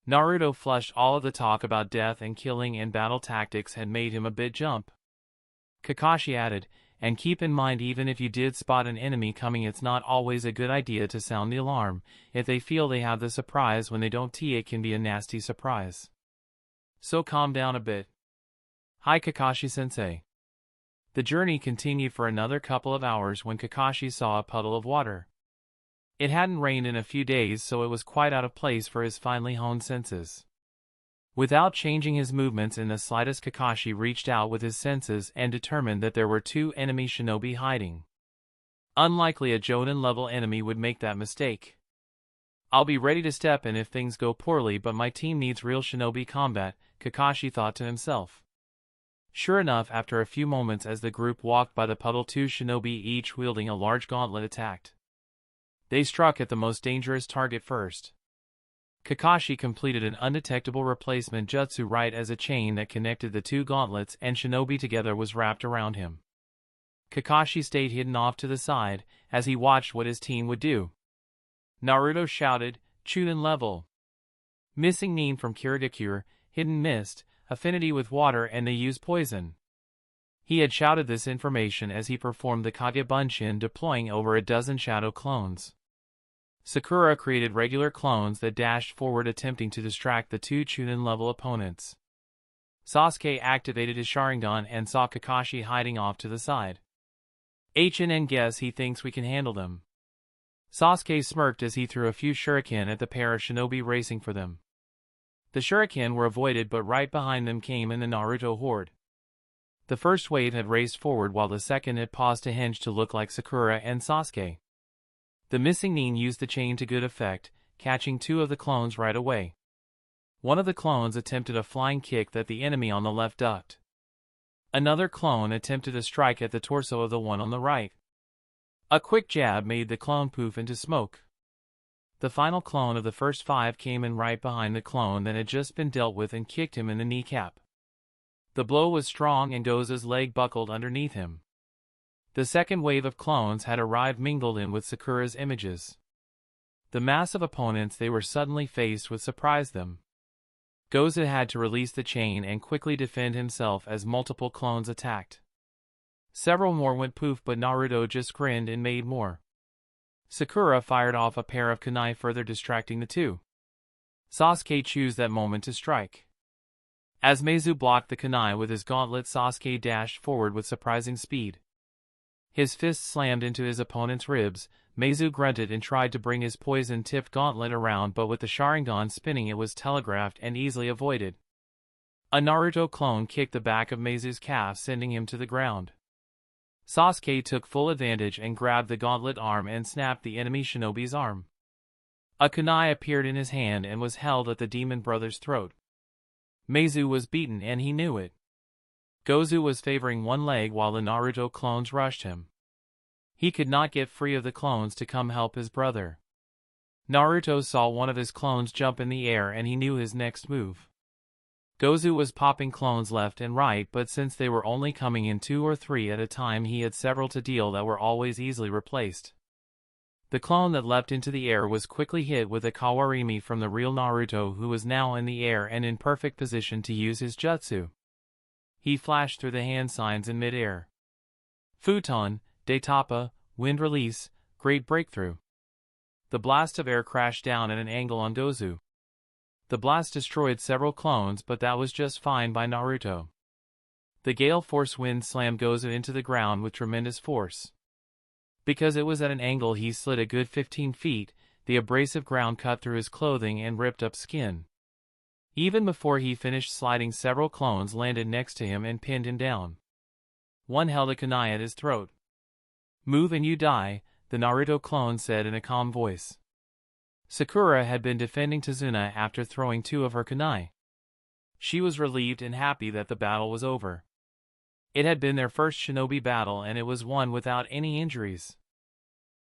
Naruto flushed. All of the talk about death and killing and battle tactics had made him a bit jump. Kakashi added, "And keep in mind, even if you did spot an enemy coming, it's not always a good idea to sound the alarm. If they feel they have the surprise when they don't, it can be a nasty surprise. So calm down a bit." "Hi Kakashi-sensei." The journey continued for another couple of hours when Kakashi saw a puddle of water. It hadn't rained in a few days, so it was quite out of place for his finely honed senses. Without changing his movements in the slightest, Kakashi reached out with his senses and determined that there were 2 enemy shinobi hiding. Unlikely a Jonin-level enemy would make that mistake. "I'll be ready to step in if things go poorly, but my team needs real shinobi combat," Kakashi thought to himself. Sure enough, after a few moments as the group walked by the puddle, 2 shinobi, each wielding a large gauntlet, attacked. They struck at the most dangerous target first. Kakashi completed an undetectable replacement jutsu right as a chain that connected the 2 gauntlets and shinobi together was wrapped around him. Kakashi stayed hidden off to the side as he watched what his team would do. Naruto shouted, "Chunin level. Missing nin from Kiridakure, hidden mist, affinity with water, and they use poison." He had shouted this information as he performed the Kage Bunshin, deploying over a dozen shadow clones. Sakura created regular clones that dashed forward, attempting to distract the 2 Chunin-level opponents. Sasuke activated his Sharingan and saw Kakashi hiding off to the side. "HNN, guess he thinks we can handle them." Sasuke smirked as he threw a few shuriken at the pair of shinobi racing for them. The shuriken were avoided, but right behind them came in the Naruto horde. The first wave had raced forward while the second had paused to hinge to look like Sakura and Sasuke. The missing nin used the chain to good effect, catching 2 of the clones right away. One of the clones attempted a flying kick that the enemy on the left ducked. Another clone attempted a strike at the torso of the one on the right. A quick jab made the clone poof into smoke. The final clone of the first 5 came in right behind the clone that had just been dealt with and kicked him in the kneecap. The blow was strong and Goza's leg buckled underneath him. The second wave of clones had arrived, mingled in with Sakura's images. The mass of opponents they were suddenly faced with surprised them. Goza had to release the chain and quickly defend himself as multiple clones attacked. Several more went poof, but Naruto just grinned and made more. Sakura fired off a pair of kunai, further distracting the 2. Sasuke chose that moment to strike. As Meizu blocked the kunai with his gauntlet, Sasuke dashed forward with surprising speed. His fist slammed into his opponent's ribs. Meizu grunted and tried to bring his poison-tipped gauntlet around, but with the Sharingan spinning it was telegraphed and easily avoided. A Naruto clone kicked the back of Meizu's calf, sending him to the ground. Sasuke took full advantage and grabbed the gauntlet arm and snapped the enemy shinobi's arm. A kunai appeared in his hand and was held at the demon brother's throat. Meizu was beaten and he knew it. Gozu was favoring one leg while the Naruto clones rushed him. He could not get free of the clones to come help his brother. Naruto saw one of his clones jump in the air and he knew his next move. Gozu was popping clones left and right, but since they were only coming in 2 or 3 at a time, he had several to deal that were always easily replaced. The clone that leapt into the air was quickly hit with a kawarimi from the real Naruto, who was now in the air and in perfect position to use his jutsu. He flashed through the hand signs in mid-air. Futon, Daitapa, wind release, great breakthrough. The blast of air crashed down at an angle on Gozu. The blast destroyed several clones, but that was just fine by Naruto. The gale force wind slammed Gozu into the ground with tremendous force. Because it was at an angle, he slid a good 15 feet, the abrasive ground cut through his clothing and ripped up skin. Even before he finished sliding, several clones landed next to him and pinned him down. One held a kunai at his throat. "Move and you die," the Naruto clone said in a calm voice. Sakura had been defending Tazuna after throwing 2 of her kunai. She was relieved and happy that the battle was over. It had been their first shinobi battle and it was won without any injuries.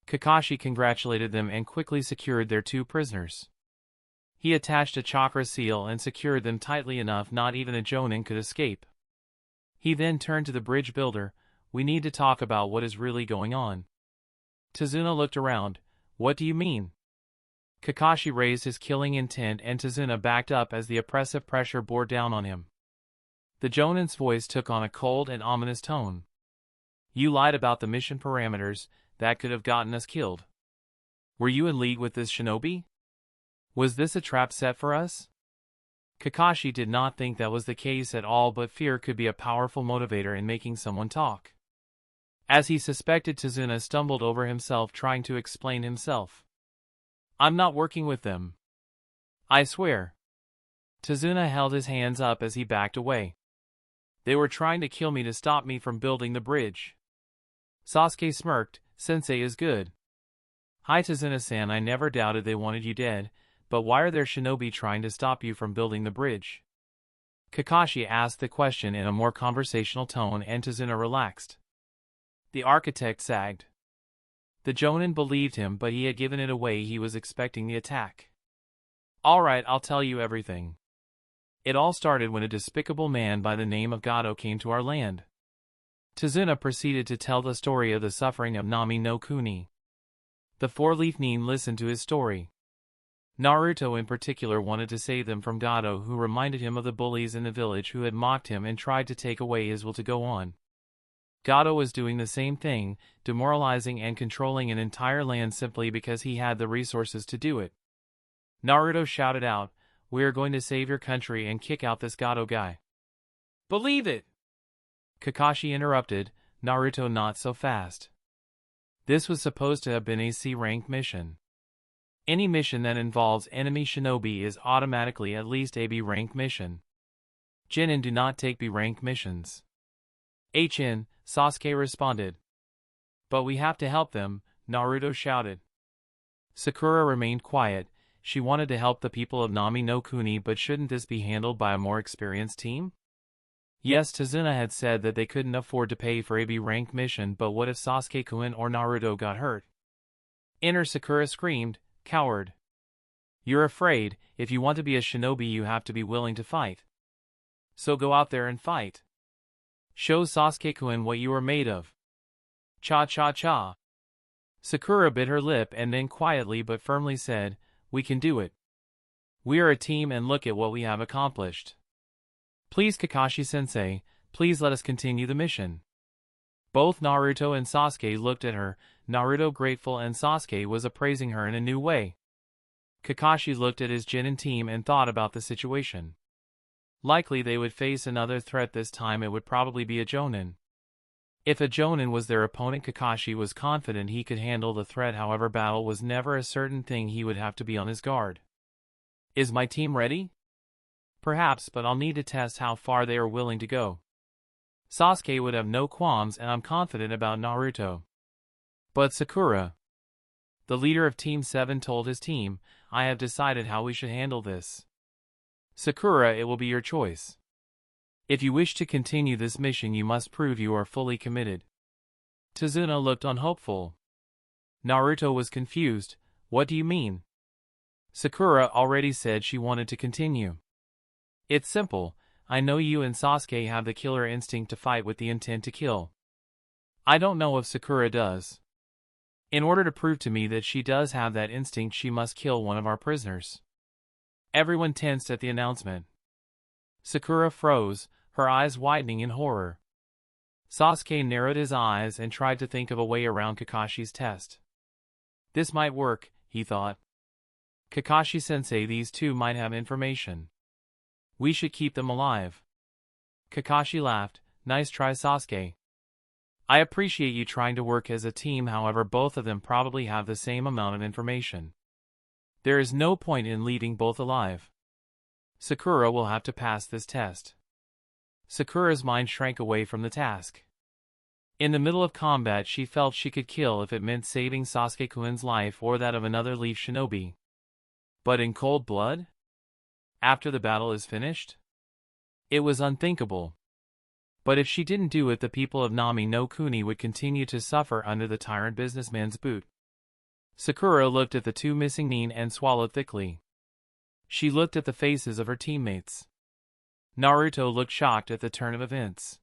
Kakashi congratulated them and quickly secured their 2 prisoners. He attached a chakra seal and secured them tightly enough not even a Jonin could escape. He then turned to the bridge builder. we need to talk about what is really going on. Tazuna looked around. What do you mean? Kakashi raised his killing intent and Tazuna backed up as the oppressive pressure bore down on him. The Jonin's voice took on a cold and ominous tone. You lied about the mission parameters, that could have gotten us killed. Were you in league with this shinobi? Was this a trap set for us? Kakashi did not think that was the case at all, but fear could be a powerful motivator in making someone talk. As he suspected, Tazuna stumbled over himself trying to explain himself. I'm not working with them. I swear. Tazuna held his hands up as he backed away. They were trying to kill me to stop me from building the bridge. Sasuke smirked. Sensei is good. Hi Tazuna-san, I never doubted they wanted you dead, but why are there shinobi trying to stop you from building the bridge? Kakashi asked the question in a more conversational tone and Tazuna relaxed. The architect sagged. The Jonin believed him, but he had given it away. He was expecting the attack. Alright, I'll tell you everything. It all started when a despicable man by the name of Gato came to our land. Tazuna proceeded to tell the story of the suffering of Nami no Kuni. The four-leaf nin listened to his story. Naruto in particular wanted to save them from Gato, who reminded him of the bullies in the village who had mocked him and tried to take away his will to go on. Gato was doing the same thing, demoralizing and controlling an entire land simply because he had the resources to do it. Naruto shouted out, "We are going to save your country and kick out this Gato guy." Believe it! Kakashi interrupted, Naruto not so fast. This was supposed to have been a C-rank mission. Any mission that involves enemy shinobi is automatically at least a B-rank mission. Genin do not take B-rank missions. HN, Sasuke responded. But we have to help them, Naruto shouted. Sakura remained quiet. She wanted to help the people of Nami no Kuni, but shouldn't this be handled by a more experienced team? Yes, Tazuna had said that they couldn't afford to pay for a B-rank mission, but what if Sasuke-kun or Naruto got hurt? Inner Sakura screamed, "Coward! You're afraid. If you want to be a shinobi you have to be willing to fight. So go out there and fight. Show Sasuke-kun what you are made of." Cha-cha-cha. Sakura bit her lip and then quietly but firmly said, "We can do it. We are a team and look at what we have accomplished. Please Kakashi-sensei, please let us continue the mission." Both Naruto and Sasuke looked at her, Naruto grateful and Sasuke was appraising her in a new way. Kakashi looked at his Genin team and thought about the situation. Likely they would face another threat. This time it would probably be a Jonin. If a Jonin was their opponent, Kakashi was confident he could handle the threat. However, battle was never a certain thing. He would have to be on his guard. Is my team ready? Perhaps, but I'll need to test how far they are willing to go. Sasuke would have no qualms, and I'm confident about Naruto. But Sakura, the leader of Team 7, told his team, "I have decided how we should handle this. Sakura, it will be your choice. If you wish to continue this mission you must prove you are fully committed." Tazuna looked unhopeful. Naruto was confused. What do you mean? Sakura already said she wanted to continue. It's simple. I know you and Sasuke have the killer instinct to fight with the intent to kill. I don't know if Sakura does. In order to prove to me that she does have that instinct, she must kill one of our prisoners. Everyone tensed at the announcement. Sakura froze, her eyes widening in horror. Sasuke narrowed his eyes and tried to think of a way around Kakashi's test. This might work, he thought. Kakashi-sensei, these two might have information. We should keep them alive. Kakashi laughed. Nice try, Sasuke. I appreciate you trying to work as a team, however both of them probably have the same amount of information. There is no point in leaving both alive. Sakura will have to pass this test. Sakura's mind shrank away from the task. In the middle of combat she felt she could kill if it meant saving Sasuke-kun's life or that of another leaf shinobi. But in cold blood? After the battle is finished? It was unthinkable. But if she didn't do it, the people of Nami no Kuni would continue to suffer under the tyrant businessman's boot. Sakura looked at the two missing nin and swallowed thickly. She looked at the faces of her teammates. Naruto looked shocked at the turn of events.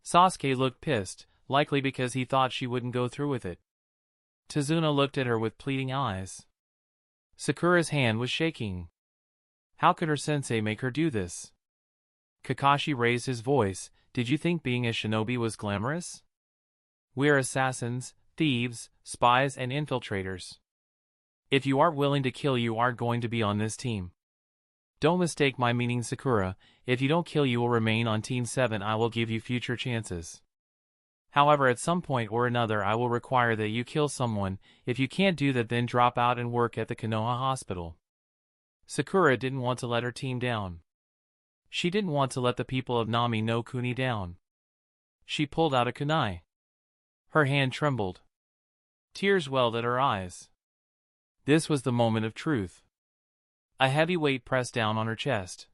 Sasuke looked pissed, likely because he thought she wouldn't go through with it. Tazuna looked at her with pleading eyes. Sakura's hand was shaking. How could her sensei make her do this? Kakashi raised his voice. Did you think being a shinobi was glamorous? We're assassins, thieves, spies, and infiltrators. If you aren't willing to kill, you aren't going to be on this team. Don't mistake my meaning, Sakura. If you don't kill, you will remain on Team 7. I will give you future chances. However, at some point or another, I will require that you kill someone. If you can't do that, then drop out and work at the Konoha hospital. Sakura didn't want to let her team down. She didn't want to let the people of Nami no Kuni down. She pulled out a kunai. Her hand trembled. Tears welled at her eyes. This was the moment of truth. A heavy weight pressed down on her chest.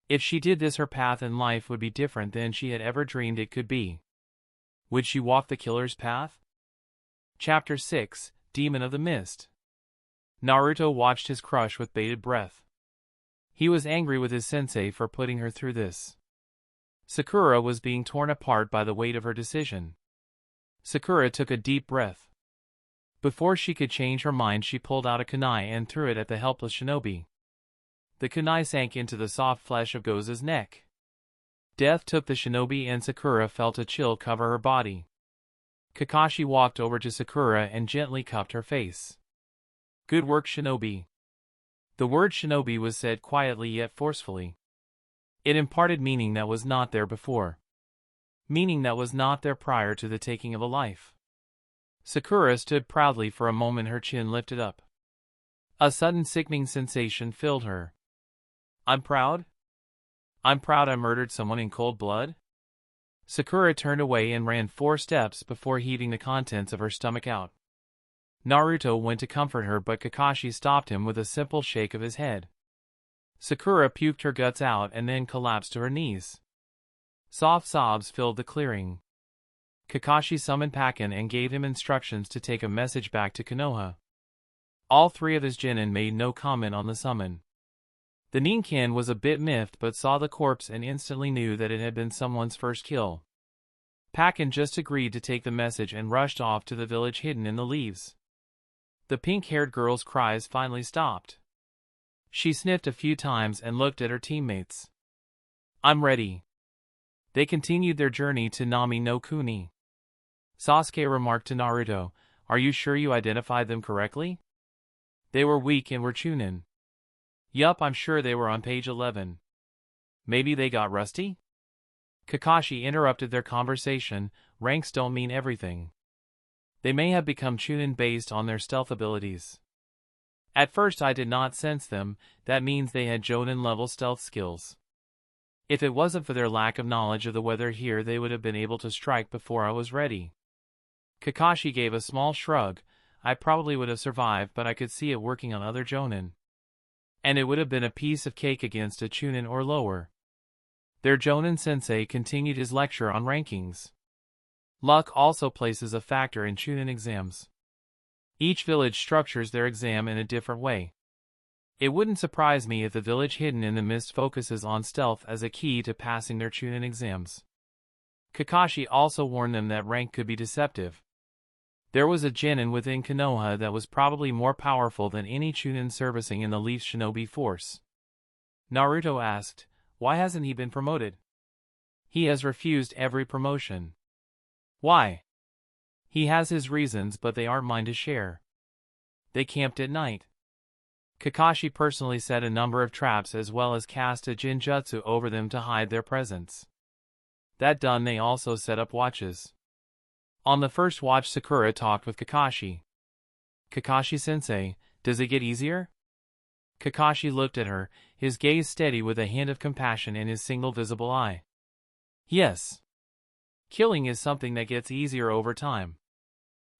If she did this, her path in life would be different than she had ever dreamed it could be. Would she walk the killer's path? Chapter 6, Demon of the Mist. Naruto watched his crush with bated breath. He was angry with his sensei for putting her through this. Sakura was being torn apart by the weight of her decision. Sakura took a deep breath. Before she could change her mind, she pulled out a kunai and threw it at the helpless shinobi. The kunai sank into the soft flesh of Goza's neck. Death took the shinobi and Sakura felt a chill cover her body. Kakashi walked over to Sakura and gently cupped her face. Good work, shinobi. The word shinobi was said quietly yet forcefully. It imparted meaning that was not there before. Meaning that was not there prior to the taking of a life. Sakura stood proudly for a moment, her chin lifted up. A sudden sickening sensation filled her. I'm proud? I'm proud I murdered someone in cold blood? Sakura turned away and ran 4 steps before heaving the contents of her stomach out. Naruto went to comfort her, but Kakashi stopped him with a simple shake of his head. Sakura puked her guts out and then collapsed to her knees. Soft sobs filled the clearing. Kakashi summoned Pakken and gave him instructions to take a message back to Konoha. All 3 of his genin made no comment on the summon. The Ninken was a bit miffed but saw the corpse and instantly knew that it had been someone's first kill. Pakken just agreed to take the message and rushed off to the village hidden in the leaves. The pink-haired girl's cries finally stopped. She sniffed a few times and looked at her teammates. I'm ready. They continued their journey to Nami no Kuni. Sasuke remarked to Naruto, are you sure you identified them correctly? They were weak and were Chunin. Yup, I'm sure they were on page 11. Maybe they got rusty? Kakashi interrupted their conversation. Ranks don't mean everything. They may have become Chunin based on their stealth abilities. At first I did not sense them. That means they had Jonin level stealth skills. If it wasn't for their lack of knowledge of the weather here, they would have been able to strike before I was ready. Kakashi gave a small shrug. I probably would have survived, but I could see it working on other Jonin. And it would have been a piece of cake against a Chunin or lower. Their Jonin sensei continued his lecture on rankings. Luck also places a factor in Chunin exams. Each village structures their exam in a different way. It wouldn't surprise me if the village hidden in the mist focuses on stealth as a key to passing their Chunin exams. Kakashi also warned them that rank could be deceptive. There was a genin within Konoha that was probably more powerful than any Chunin servicing in the Leaf Shinobi force. Naruto asked, why hasn't he been promoted? He has refused every promotion. Why? He has his reasons, but they aren't mine to share. They camped at night. Kakashi personally set a number of traps as well as cast a jinjutsu over them to hide their presence. That done, they also set up watches. On the first watch, Sakura talked with Kakashi. Kakashi-sensei, does it get easier? Kakashi looked at her, his gaze steady with a hint of compassion in his single visible eye. Yes. Killing is something that gets easier over time.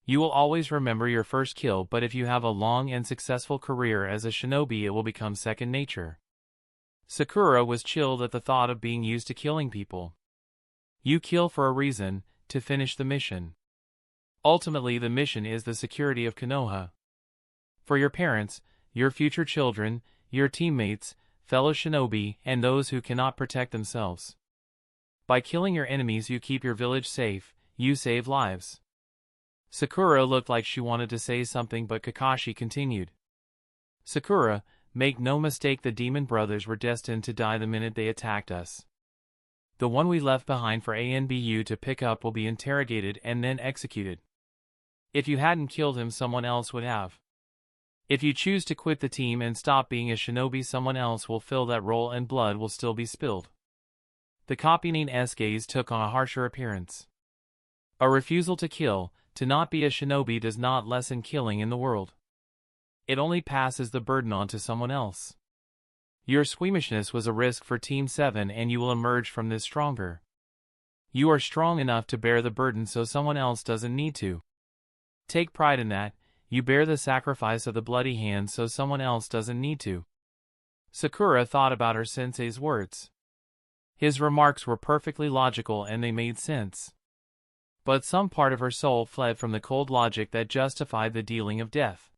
You will always remember your first kill, but if you have a long and successful career as a shinobi, it will become second nature. Sakura was chilled at the thought of being used to killing people. You kill for a reason, to finish the mission. Ultimately, the mission is the security of Konoha. For your parents, your future children, your teammates, fellow shinobi, and those who cannot protect themselves. By killing your enemies, you keep your village safe, you save lives. Sakura looked like she wanted to say something, but Kakashi continued. Sakura, make no mistake, the demon brothers were destined to die the minute they attacked us. The one we left behind for ANBU to pick up will be interrogated and then executed. If you hadn't killed him, someone else would have. If you choose to quit the team and stop being a shinobi, someone else will fill that role and blood will still be spilled. The copying's gaze took on a harsher appearance. A refusal to kill, to not be a shinobi, does not lessen killing in the world. It only passes the burden on to someone else. Your squeamishness was a risk for Team 7 and you will emerge from this stronger. You are strong enough to bear the burden so someone else doesn't need to. Take pride in that. You bear the sacrifice of the bloody hand so someone else doesn't need to. Sakura thought about her sensei's words. His remarks were perfectly logical and they made sense. But some part of her soul fled from the cold logic that justified the dealing of death.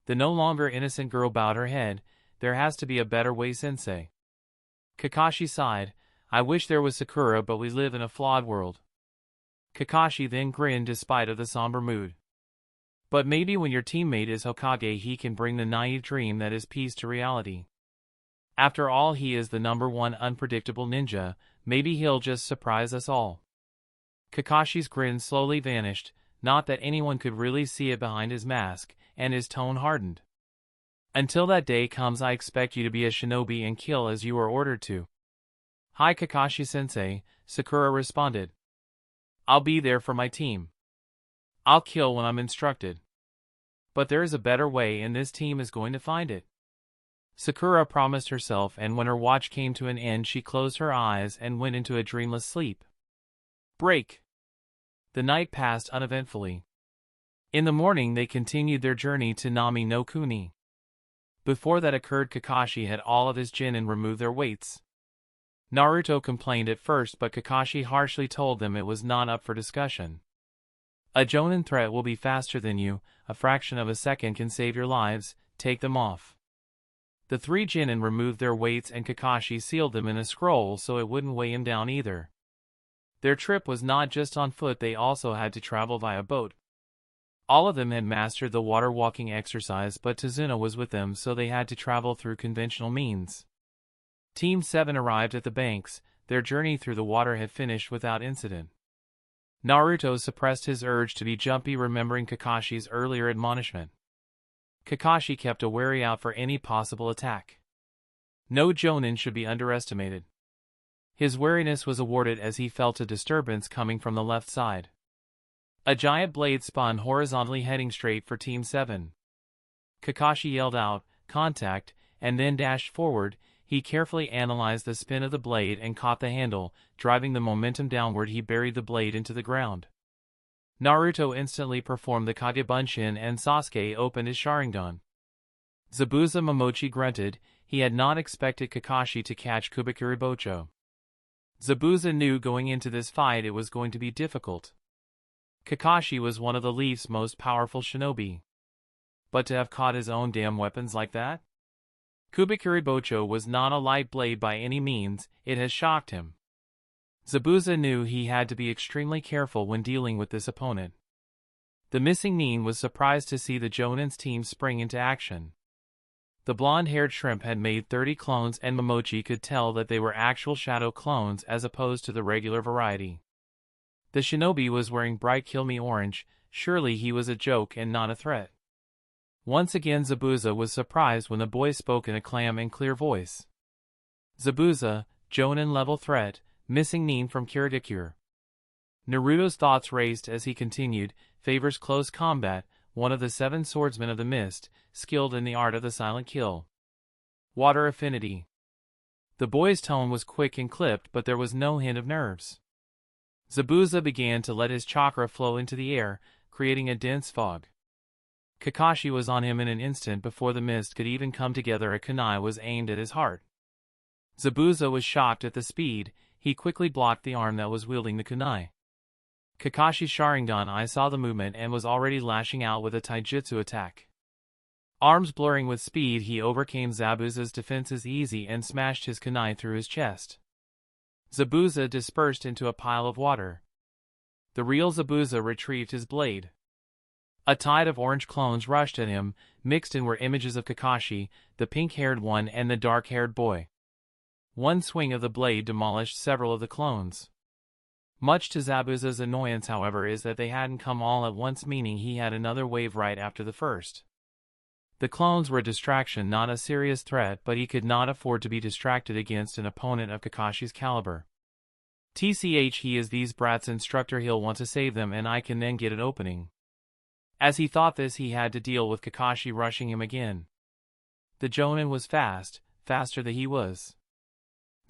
The no longer innocent girl bowed her head. There has to be a better way, sensei. Kakashi sighed. I wish there was Sakura, but we live in a flawed world. Kakashi then grinned despite of the somber mood. But maybe when your teammate is Hokage, he can bring the naive dream that is peace to reality. After all, he is the #1 unpredictable ninja. Maybe he'll just surprise us all. Kakashi's grin slowly vanished, not that anyone could really see it behind his mask, and his tone hardened. Until that day comes, I expect you to be a shinobi and kill as you are ordered to. Hi Kakashi-sensei, Sakura responded. I'll be there for my team. I'll kill when I'm instructed. But there is a better way and this team is going to find it. Sakura promised herself, and when her watch came to an end she closed her eyes and went into a dreamless sleep. Break. The night passed uneventfully. In the morning they continued their journey to Nami no Kuni. Before that occurred, Kakashi had all of his genin remove their weights. Naruto complained at first, but Kakashi harshly told them it was not up for discussion. A jonin threat will be faster than you, a fraction of a second can save your lives, take them off. The 3 genin removed their weights and Kakashi sealed them in a scroll so it wouldn't weigh him down either. Their trip was not just on foot, they also had to travel via boat. All of them had mastered the water walking exercise, but Tazuna was with them so they had to travel through conventional means. Team 7 arrived at the banks. Their journey through the water had finished without incident. Naruto suppressed his urge to be jumpy, remembering Kakashi's earlier admonishment. Kakashi kept a wary eye out for any possible attack. No jonin should be underestimated. His wariness was awarded as he felt a disturbance coming from the left side. A giant blade spun horizontally, heading straight for Team 7. Kakashi yelled out, "Contact," and then dashed forward. He carefully analyzed the spin of the blade and caught the handle. Driving the momentum downward, he buried the blade into the ground. Naruto instantly performed the Kage Bunshin and Sasuke opened his Sharingan. Zabuza Momochi grunted. He had not expected Kakashi to catch Kubikiri Bocho. Zabuza knew going into this fight it was going to be difficult. Kakashi was one of the Leaf's most powerful shinobi. But to have caught his own damn weapons like that? Kubikiri Bocho was not a light blade by any means, it has shocked him. Zabuza knew he had to be extremely careful when dealing with this opponent. The missing Nin was surprised to see the Jonin's team spring into action. The blonde-haired shrimp had made 30 clones and Momochi could tell that they were actual shadow clones as opposed to the regular variety. The shinobi was wearing bright kill-me orange. Surely he was a joke and not a threat. Once again Zabuza was surprised when the boy spoke in a calm and clear voice. Zabuza, Jonin level threat, missing Nin from Kiridikure. Naruto's thoughts raced as he continued, favors close combat, one of the 7 swordsmen of the mist, skilled in the art of the silent kill. Water affinity. The boy's tone was quick and clipped, but there was no hint of nerves. Zabuza began to let his chakra flow into the air, creating a dense fog. Kakashi was on him in an instant before the mist could even come together. A kunai was aimed at his heart. Zabuza was shocked at the speed. He quickly blocked the arm that was wielding the kunai. Kakashi's Sharingan eye saw the movement and was already lashing out with a taijutsu attack. Arms blurring with speed, he overcame Zabuza's defenses easy and smashed his kunai through his chest. Zabuza dispersed into a pile of water. The real Zabuza retrieved his blade. A tide of orange clones rushed at him, mixed in were images of Kakashi, the pink-haired one and the dark-haired boy. One swing of the blade demolished several of the clones. Much to Zabuza's annoyance, however, is that they hadn't come all at once, meaning he had another wave right after the first. The clones were a distraction, not a serious threat, but he could not afford to be distracted against an opponent of Kakashi's caliber. TCH, he is these brats' instructor, he'll want to save them and I can then get an opening. As he thought this, he had to deal with Kakashi rushing him again. The Jonin was faster than he was.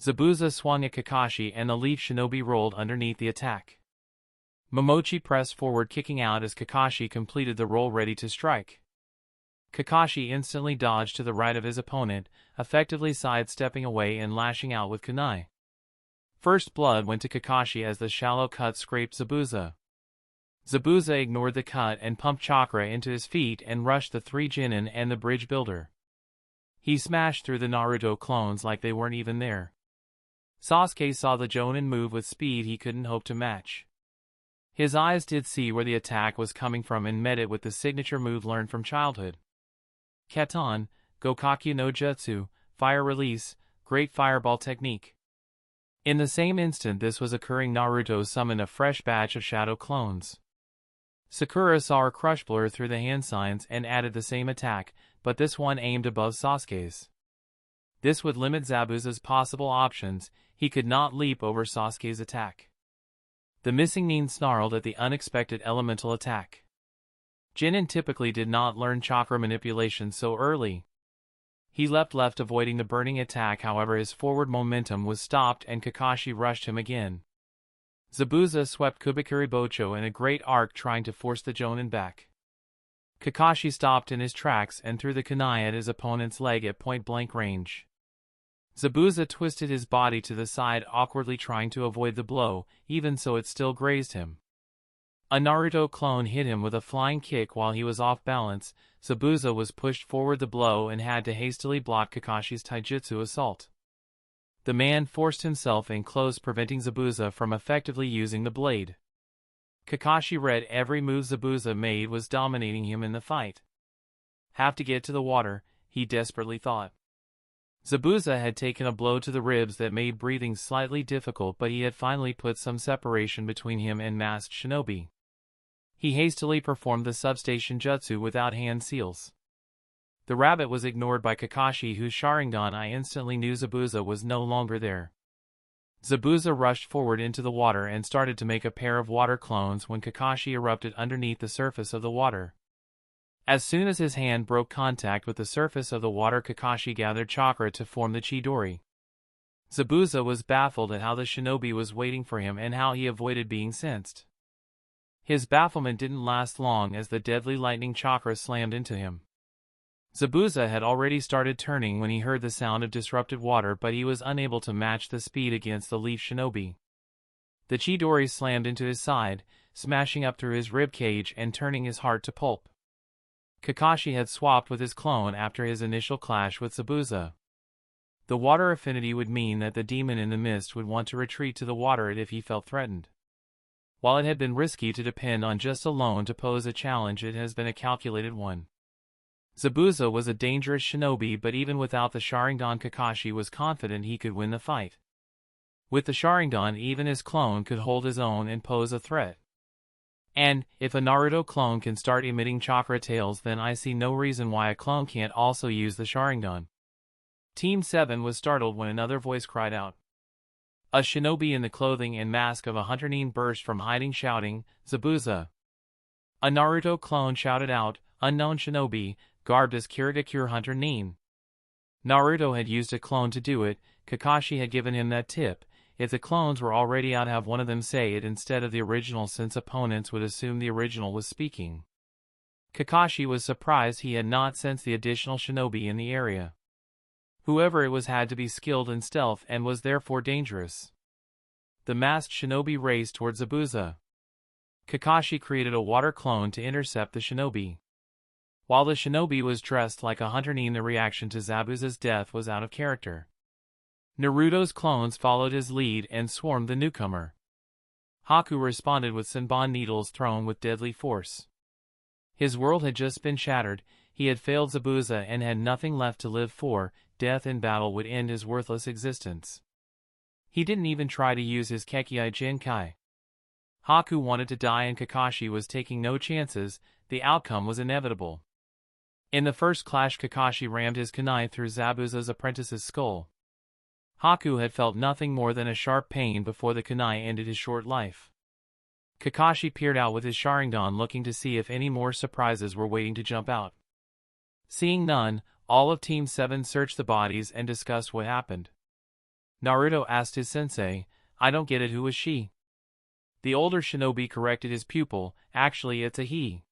Zabuza swung at Kakashi and the leaf shinobi rolled underneath the attack. Momochi pressed forward, kicking out as Kakashi completed the roll, ready to strike. Kakashi instantly dodged to the right of his opponent, effectively sidestepping away and lashing out with kunai. First blood went to Kakashi as the shallow cut scraped Zabuza. Zabuza ignored the cut and pumped chakra into his feet and rushed the 3 genin and the bridge builder. He smashed through the Naruto clones like they weren't even there. Sasuke saw the Jonin move with speed he couldn't hope to match. His eyes did see where the attack was coming from and met it with the signature move learned from childhood. Katon, Gokakyu no Jutsu, Fire Release, Great Fireball Technique. In the same instant this was occurring, Naruto summoned a fresh batch of shadow clones. Sakura saw her crush blur through the hand signs and added the same attack, but this one aimed above Sasuke's. This would limit Zabuza's possible options. He could not leap over Sasuke's attack. The missing nin snarled at the unexpected elemental attack. Genin typically did not learn chakra manipulation so early. He leapt left, avoiding the burning attack, however his forward momentum was stopped and Kakashi rushed him again. Zabuza swept Kubikuri Bocho in a great arc, trying to force the Jonin back. Kakashi stopped in his tracks and threw the kunai at his opponent's leg at point-blank range. Zabuza twisted his body to the side, awkwardly trying to avoid the blow, even so it still grazed him. A Naruto clone hit him with a flying kick while he was off balance. Zabuza was pushed forward the blow and had to hastily block Kakashi's taijutsu assault. The man forced himself in close, preventing Zabuza from effectively using the blade. Kakashi read every move Zabuza made was dominating him in the fight. Have to get to the water, he desperately thought. Zabuza had taken a blow to the ribs that made breathing slightly difficult, but he had finally put some separation between him and masked shinobi. He hastily performed the substation jutsu without hand seals. The rabbit was ignored by Kakashi, whose Sharingan I instantly knew Zabuza was no longer there. Zabuza rushed forward into the water and started to make a pair of water clones when Kakashi erupted underneath the surface of the water. As soon as his hand broke contact with the surface of the water, Kakashi gathered chakra to form the Chidori. Zabuza was baffled at how the shinobi was waiting for him and how he avoided being sensed. His bafflement didn't last long as the deadly lightning chakra slammed into him. Zabuza had already started turning when he heard the sound of disrupted water, but he was unable to match the speed against the leaf shinobi. The Chidori slammed into his side, smashing up through his rib cage and turning his heart to pulp. Kakashi had swapped with his clone after his initial clash with Zabuza. The water affinity would mean that the demon in the mist would want to retreat to the water if he felt threatened. While it had been risky to depend on just alone to pose a challenge, it has been a calculated one. Zabuza was a dangerous shinobi, but even without the Sharingan, Kakashi was confident he could win the fight. With the Sharingan, even his clone could hold his own and pose a threat. And, if a Naruto clone can start emitting chakra tails, then I see no reason why a clone can't also use the Sharingan. Team 7 was startled when another voice cried out. A shinobi in the clothing and mask of a hunter nin burst from hiding, shouting, "Zabuza!" A Naruto clone shouted out, "Unknown shinobi, garbed as Kirigakure hunter nin." Naruto had used a clone to do it. Kakashi had given him that tip. If the clones were already out, have one of them say it instead of the original, since opponents would assume the original was speaking. Kakashi was surprised he had not sensed the additional shinobi in the area. Whoever it was had to be skilled in stealth and was therefore dangerous. The masked shinobi raced towards Zabuza. Kakashi created a water clone to intercept the shinobi. While the shinobi was dressed like a hunter nin, the reaction to Zabuza's death was out of character. Naruto's clones followed his lead and swarmed the newcomer. Haku responded with Senbon needles thrown with deadly force. His world had just been shattered, he had failed Zabuza and had nothing left to live for, death in battle would end his worthless existence. He didn't even try to use his Kekkei Jinkai. Haku wanted to die and Kakashi was taking no chances, the outcome was inevitable. In the first clash Kakashi rammed his kunai through Zabuza's apprentice's skull. Haku had felt nothing more than a sharp pain before the kunai ended his short life. Kakashi peered out with his Sharingan looking to see if any more surprises were waiting to jump out. Seeing none, all of Team 7 searched the bodies and discussed what happened. Naruto asked his sensei, "I don't get it, who was she?" The older shinobi corrected his pupil, "Actually it's a he."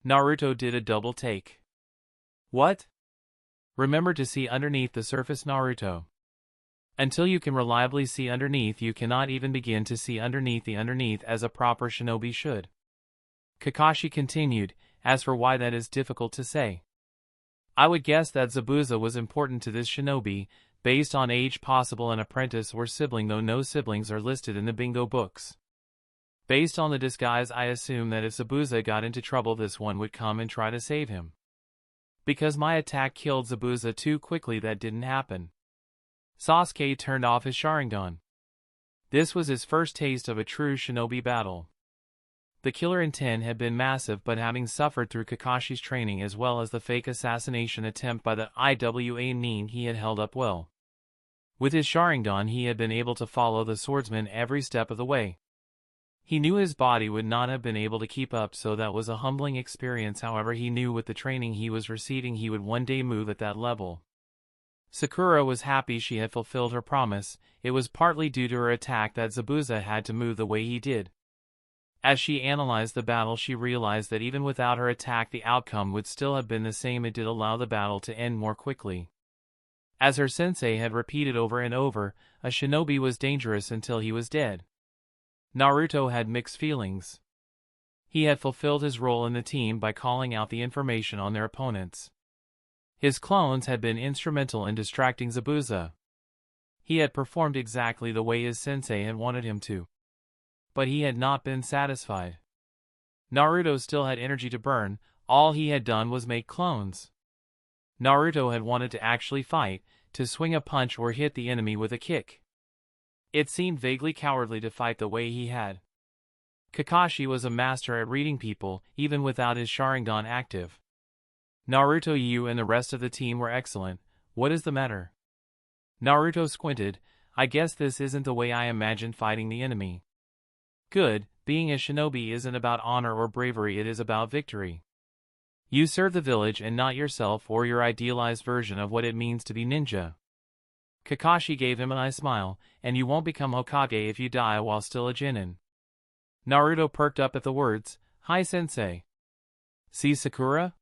Naruto did a double take. "What?" Remember to see underneath the surface, Naruto. Until you can reliably see underneath, you cannot even begin to see underneath the underneath as a proper shinobi should. Kakashi continued, "As for why that is difficult to say. I would guess that Zabuza was important to this shinobi, based on age, possible an apprentice or sibling, though no siblings are listed in the bingo books. Based on the disguise, I assume that if Zabuza got into trouble, this one would come and try to save him. Because my attack killed Zabuza too quickly, that didn't happen." Sasuke turned off his Sharingan. This was his first taste of a true shinobi battle. The killer intent had been massive, but having suffered through Kakashi's training as well as the fake assassination attempt by the Iwa Nin, he had held up well. With his Sharingan he had been able to follow the swordsman every step of the way. He knew his body would not have been able to keep up, so that was a humbling experience. However, he knew with the training he was receiving he would one day move at that level. Sakura was happy she had fulfilled her promise. It was partly due to her attack that Zabuza had to move the way he did. As she analyzed the battle, she realized that even without her attack the outcome would still have been the same. It did allow the battle to end more quickly. As her sensei had repeated over and over, a shinobi was dangerous until he was dead. Naruto had mixed feelings. He had fulfilled his role in the team by calling out the information on their opponents. His clones had been instrumental in distracting Zabuza. He had performed exactly the way his sensei had wanted him to. But he had not been satisfied. Naruto still had energy to burn, all he had done was make clones. Naruto had wanted to actually fight, to swing a punch or hit the enemy with a kick. It seemed vaguely cowardly to fight the way he had. Kakashi was a master at reading people, even without his Sharingan active. "Naruto, you and the rest of the team were excellent. What is the matter?" Naruto squinted. "I guess this isn't the way I imagined fighting the enemy." "Good, being a shinobi isn't about honor or bravery, it is about victory. You serve the village and not yourself or your idealized version of what it means to be ninja." Kakashi gave him a nice smile, "And you won't become Hokage if you die while still a genin." Naruto perked up at the words. "Hi, sensei. See Sakura?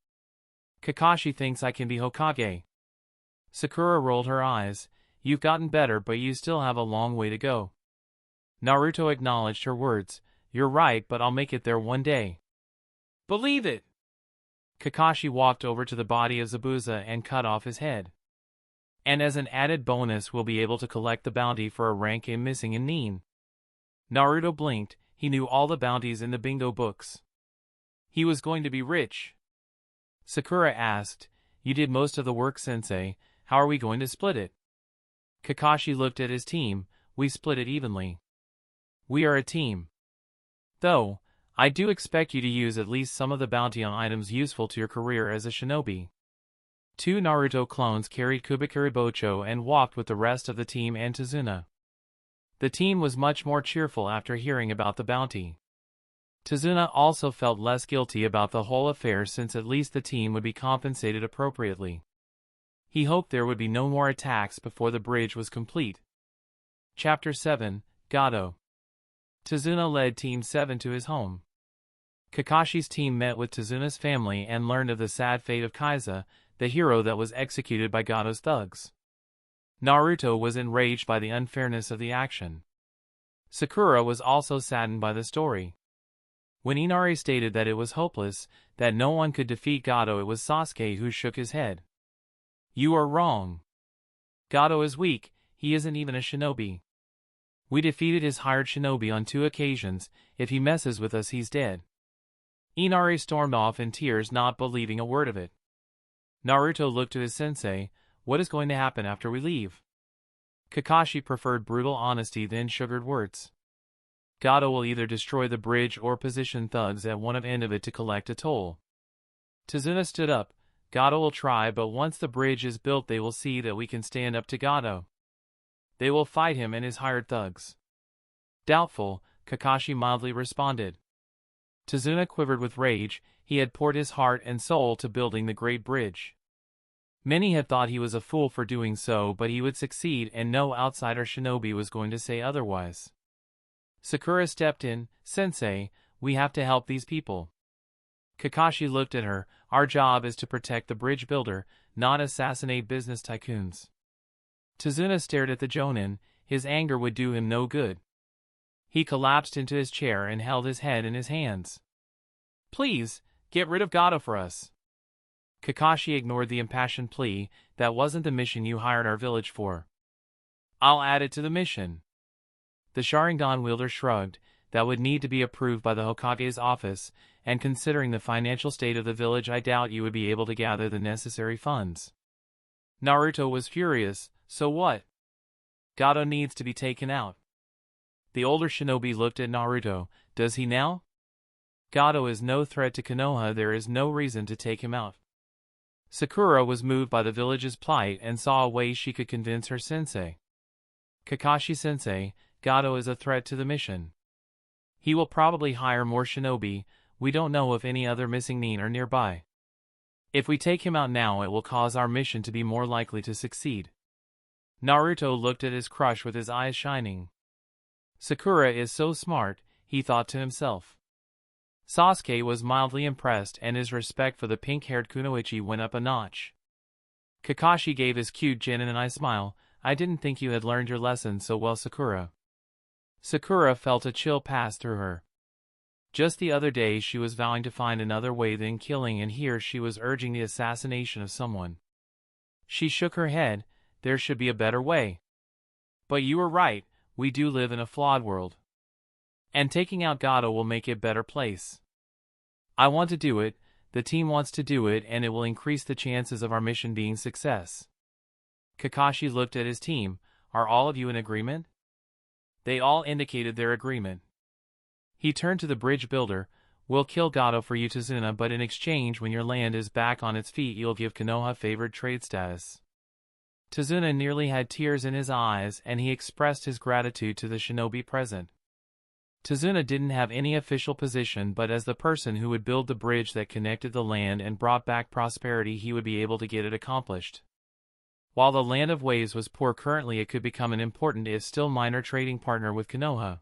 Kakashi thinks I can be Hokage." Sakura rolled her eyes. "You've gotten better, but you still have a long way to go." Naruto acknowledged her words. "You're right, but I'll make it there one day." "Believe it!" Kakashi walked over to the body of Zabuza and cut off his head. "And as an added bonus, we'll be able to collect the bounty for a rank in missing in Nin." Naruto blinked. He knew all the bounties in the bingo books. He was going to be rich. Sakura asked, "You did most of the work, sensei. How are we going to split it?" Kakashi looked at his team. "We split it evenly. We are a team. Though, I do expect you to use at least some of the bounty on items useful to your career as a shinobi." Two Naruto clones carried Kubikuribocho and walked with the rest of the team and Tazuna. The team was much more cheerful after hearing about the bounty. Tazuna also felt less guilty about the whole affair since at least the team would be compensated appropriately. He hoped there would be no more attacks before the bridge was complete. Chapter 7, Gato. Tazuna led Team 7 to his home. Kakashi's team met with Tazuna's family and learned of the sad fate of Kaiza, the hero that was executed by Gato's thugs. Naruto was enraged by the unfairness of the action. Sakura was also saddened by the story. When Inari stated that it was hopeless, that no one could defeat Gato, it was Sasuke who shook his head. "You are wrong. Gato is weak, he isn't even a shinobi. We defeated his hired shinobi on 2 occasions. If he messes with us, he's dead." Inari stormed off in tears, not believing a word of it. Naruto looked to his sensei. "What is going to happen after we leave?" Kakashi preferred brutal honesty than sugared words. "Gato will either destroy the bridge or position thugs at one end of it to collect a toll." Tazuna stood up. "Gato will try, but once the bridge is built they will see that we can stand up to Gato. They will fight him and his hired thugs." "Doubtful," Kakashi mildly responded. Tazuna quivered with rage. He had poured his heart and soul to building the great bridge. Many had thought he was a fool for doing so, but he would succeed, and no outsider shinobi was going to say otherwise. Sakura stepped in. "Sensei, we have to help these people." Kakashi looked at her. "Our job is to protect the bridge builder, not assassinate business tycoons." Tazuna stared at the jonin. His anger would do him no good. He collapsed into his chair and held his head in his hands. "Please, get rid of Gato for us." Kakashi ignored the impassioned plea. "That wasn't the mission you hired our village for." "I'll add it to the mission." The Sharingan wielder shrugged. "That would need to be approved by the Hokage's office, and considering the financial state of the village, I doubt you would be able to gather the necessary funds." Naruto was furious. "So what? Gato needs to be taken out." The older shinobi looked at Naruto. "Does he now?" "Gato is no threat to Konoha. There is no reason to take him out." Sakura was moved by the village's plight and saw a way she could convince her sensei. "Kakashi-sensei, Gato is a threat to the mission. He will probably hire more shinobi. We don't know if any other missing nin are nearby. If we take him out now, it will cause our mission to be more likely to succeed." Naruto looked at his crush with his eyes shining. "Sakura is so smart," he thought to himself. Sasuke was mildly impressed, and his respect for the pink-haired kunoichi went up a notch. Kakashi gave his cute genin an eye smile. "I didn't think you had learned your lesson so well, Sakura." Sakura felt a chill pass through her. Just the other day she was vowing to find another way than killing, and here she was urging the assassination of someone. She shook her head. "There should be a better way." "But you were right, we do live in a flawed world. And taking out Gato will make it a better place. I want to do it, the team wants to do it, and it will increase the chances of our mission being success." Kakashi looked at his team. "Are all of you in agreement?" They all indicated their agreement. He turned to the bridge builder. "We'll kill Gato for you, Tazuna, but in exchange, when your land is back on its feet, you'll give Konoha favored trade status." Tazuna nearly had tears in his eyes, and he expressed his gratitude to the shinobi present. Tazuna didn't have any official position, but as the person who would build the bridge that connected the land and brought back prosperity, he would be able to get it accomplished. While the Land of Waves was poor currently, it could become an important, if still minor, trading partner with Konoha.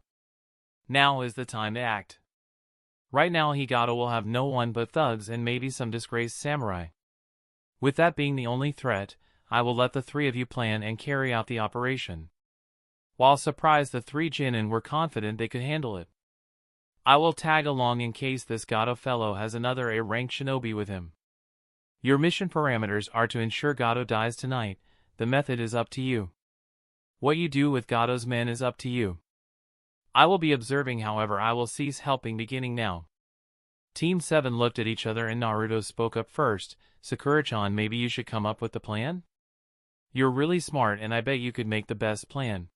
Now is the time to act. Right now Gato will have no one but thugs and maybe some disgraced samurai. With that being the only threat, I will let the 3 of you plan and carry out the operation. While surprised, the 3 genin were confident they could handle it. I will tag along in case this Gato fellow has another A-ranked shinobi with him. Your mission parameters are to ensure Gato dies tonight. The method is up to you. What you do with Gato's men is up to you. I will be observing, however I will cease helping beginning now." Team 7 looked at each other and Naruto spoke up first. "Sakura-chan, maybe you should come up with the plan? You're really smart and I bet you could make the best plan."